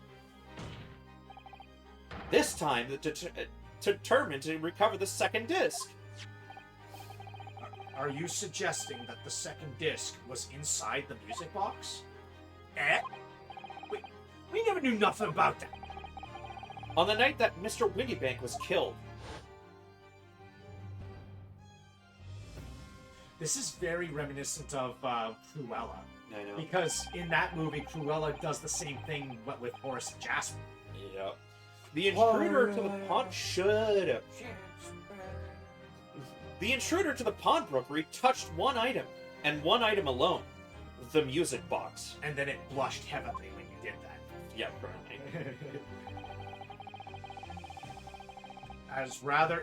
This time, determined to recover the second disc. Are you suggesting that the second disc was inside the music box? We never knew nothing about that. On the night that Mr. Windybank was killed. This is very reminiscent of Cruella. I know. Because in that movie, Cruella does the same thing, but with Horace and Jasper. Yep. The intruder to the pawn... Shut up. The intruder to the pawnbrokery touched one item, and one item alone. The music box. And then it blushed heavily when you did that. Yeah, probably. As rather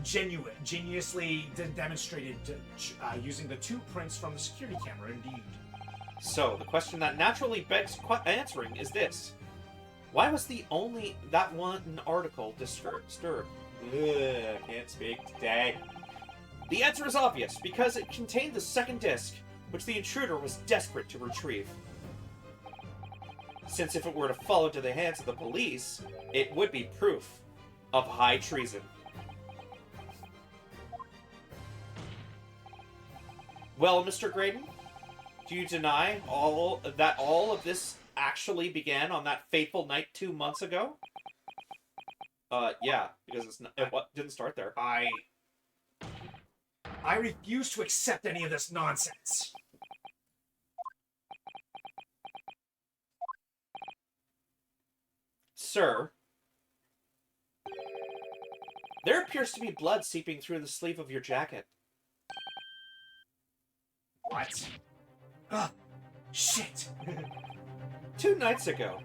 ingeniously demonstrated using the 2 prints from the security camera, indeed. So, the question that naturally begs answering is this. Why was that one article disturbed? Ugh, can't speak today. The answer is obvious, because it contained the second disc, which the intruder was desperate to retrieve. Since if it were to fall into the hands of the police, it would be proof of high treason. Well, Mr. Graydon, do you deny all of this actually began on that fateful night 2 months ago? Yeah, because it didn't start there. I refuse to accept any of this nonsense. Sir, there appears to be blood seeping through the sleeve of your jacket. What? Shit. 2 nights ago,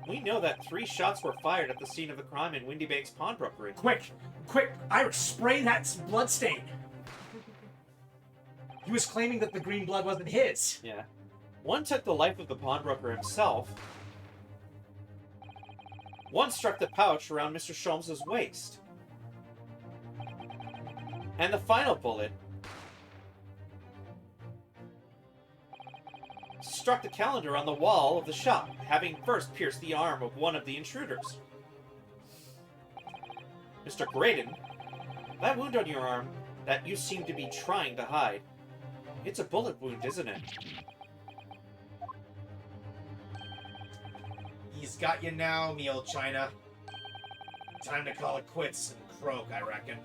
we know that 3 shots were fired at the scene of the crime in Windy Bank's pawnbroker. Quick! Quick! Iris, spray that blood stain! He was claiming that the green blood wasn't his. Yeah. One took the life of the pawnbroker himself. One struck the pouch around Mr. Sholmes's waist. And the final bullet struck the calendar on the wall of the shop, having first pierced the arm of one of the intruders. Mr. Graydon, that wound on your arm that you seem to be trying to hide, it's a bullet wound, isn't it? He's got you now, me old China. Time to call it quits and croak, I reckon.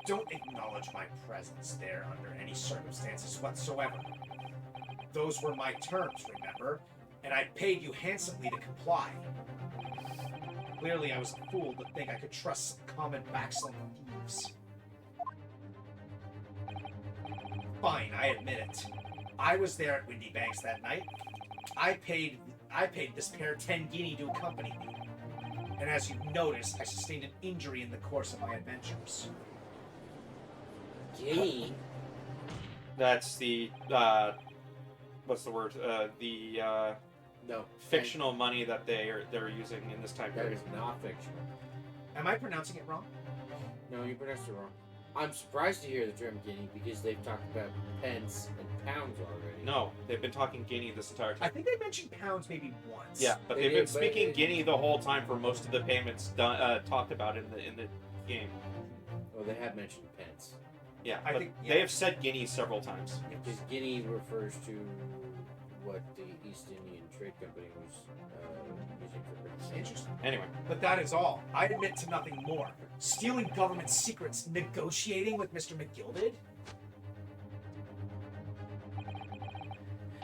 Don't acknowledge my presence there under any circumstances whatsoever. Those were my terms, remember? And I paid you handsomely to comply. Clearly I was a fool to think I could trust some common backsliding thieves. Fine, I admit it. I was there at Windy Banks that night. I paid this pair 10 guinea to accompany me. And as you noticed, I sustained an injury in the course of my adventures. Gee. That's the, what's the word? No. Fictional money that they're using in this time That period. is not fictional. Am I pronouncing it wrong? No, you pronounced it wrong. I'm surprised to hear the term guinea because they've talked about pence and pounds already. No, they've been talking guinea this entire I time. think they mentioned pounds maybe once. Yeah, but They they've been did, but speaking it- guinea the whole time for most of the payments talked about in the game. Well, they have mentioned pence. Yeah, I but think- they yeah. have said guinea several times. Because guinea refers to what the East Indian Trade Company was using for currency. Interesting. Anyway, But that is all. I admit to nothing more. Stealing government secrets, negotiating with Mr. McGilded?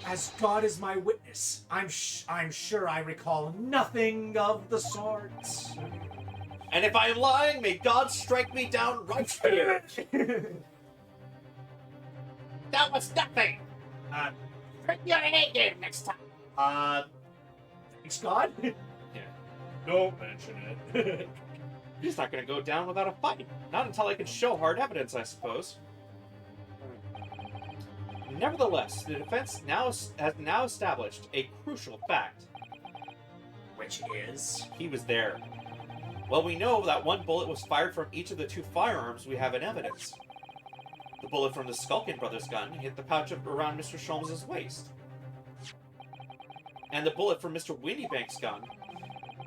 As God is my witness, I'm sure I recall nothing of the sort. and if I am lying, may God strike me down right here. That was nothing. Uh, Bring your A game next time. Thanks God? Yeah. Don't mention it. He's not going to go down without a fight. Not until I can show hard evidence, I suppose. Nevertheless, the defense has now established a crucial fact. Which is? He was there. Well, we know that one bullet was fired from each of the 2 firearms we have in evidence. The bullet from the Skulkin brothers' gun hit the pouch around Mr. Sholmes' waist. And the bullet from Mr. Windybank's gun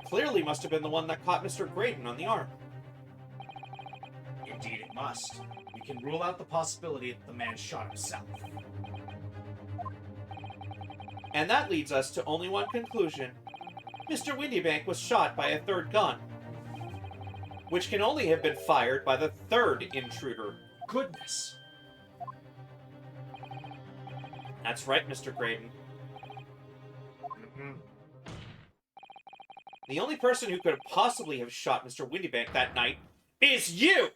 clearly must have been the one that caught Mr. Graydon on the arm. Indeed it must. We can rule out the possibility that the man shot himself. And that leads us to only one conclusion. Mr. Windybank was shot by a 3rd gun, which can only have been fired by the 3rd intruder. Goodness. That's right, Mr. Graydon. Mhm. The only person who could have possibly have shot Mr. Windybank that night is you!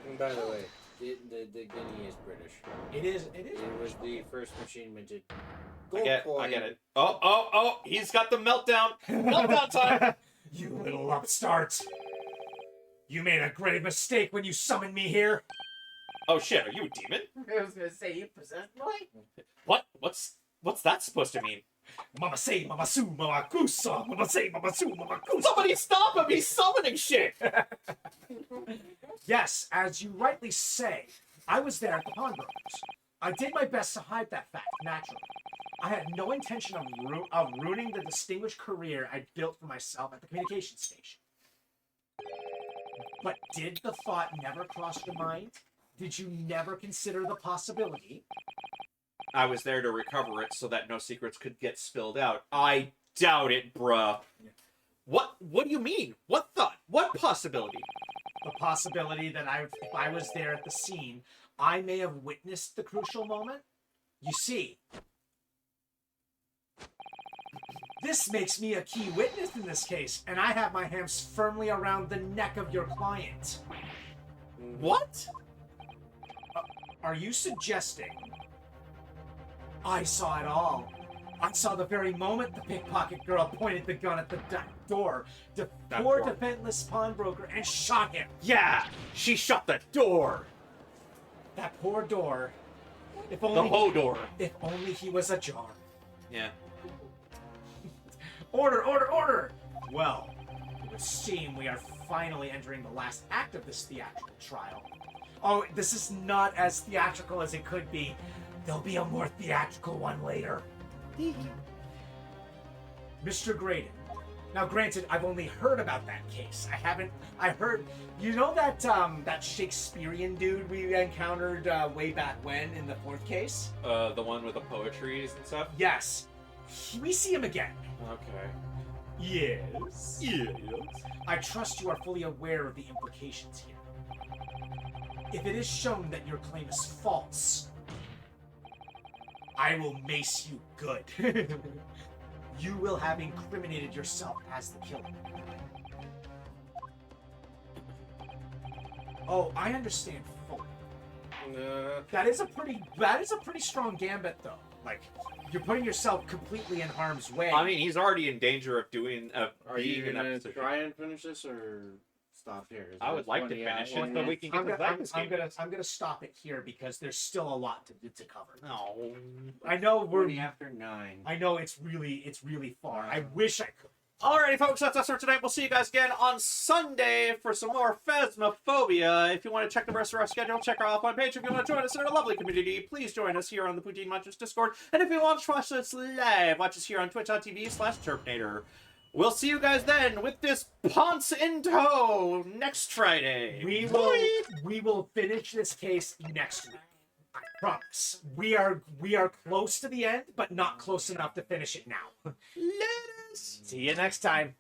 And by the way, the guinea is British. It is. It was the first machine minted. I get it. Oh, he's got the meltdown. Meltdown time! You little upstart. You made a grave mistake when you summoned me here. Oh shit, are you a demon? I was gonna say you possessed boy. What? What's that supposed to mean? Mama say, mama sue, mama kusa. Mama say, mama sue, mama kusa. Somebody stop him! He's summoning shit! Yes, as you rightly say, I was there at the pawnbrokers. I did my best to hide that fact, naturally. I had no intention of ruining the distinguished career I built for myself at the communications station. But did the thought never cross your mind? Did you never consider the possibility? I was there to recover it so that no secrets could get spilled out. I doubt it, bruh. Yeah. What do you mean? What thought? What possibility? The possibility that if I was there at the scene, I may have witnessed the crucial moment? You see, this makes me a key witness in this case, and I have my hands firmly around the neck of your client. What? Are you suggesting I saw it all? I saw the very moment the pickpocket girl pointed the gun at the door to poor defenseless pawnbroker and shot him. Yeah, she shut the door. That poor door. If The only whole door. If only he was ajar. Yeah. Order, order, order! Well, it would seem we are finally entering the last act of this theatrical trial. Oh, this is not as theatrical as it could be. There'll be a more theatrical one later. Mr. Graydon. Now, granted, I've only heard about that case. I heard, you know that that Shakespearean dude we encountered way back when in the 4th case? The one with the poetries and stuff? Yes. We see him again. Okay. Yes. Yes. I trust you are fully aware of the implications here. If it is shown that your claim is false, I will mace you good. You will have incriminated yourself as the killer. Oh, I understand fully. That is a pretty strong gambit, though. Like, you're putting yourself completely in harm's way. I mean, he's already in danger of doing. Are you being in that gonna position. try and finish this or stop here? Is I would this like to 20 finish it, hours? but we can get the Vegas game. I'm gonna stop it here because there's still a lot to cover. No. I know 20 after 9. I know it's really far. I wish I could. Alrighty, folks, that's us for tonight. We'll see you guys again on Sunday for some more Phasmophobia. If you want to check the rest of our schedule, check our offline page. If you want to join us in our lovely community, please join us here on the Poutine Munchers Discord. And if you want to watch us live, watch us here on twitch.tv/Terpinator. We'll see you guys then with this Ponce in tow next Friday. We will finish this case next week. I promise. We are close to the end, but not close enough to finish it now. Let us. See you next time.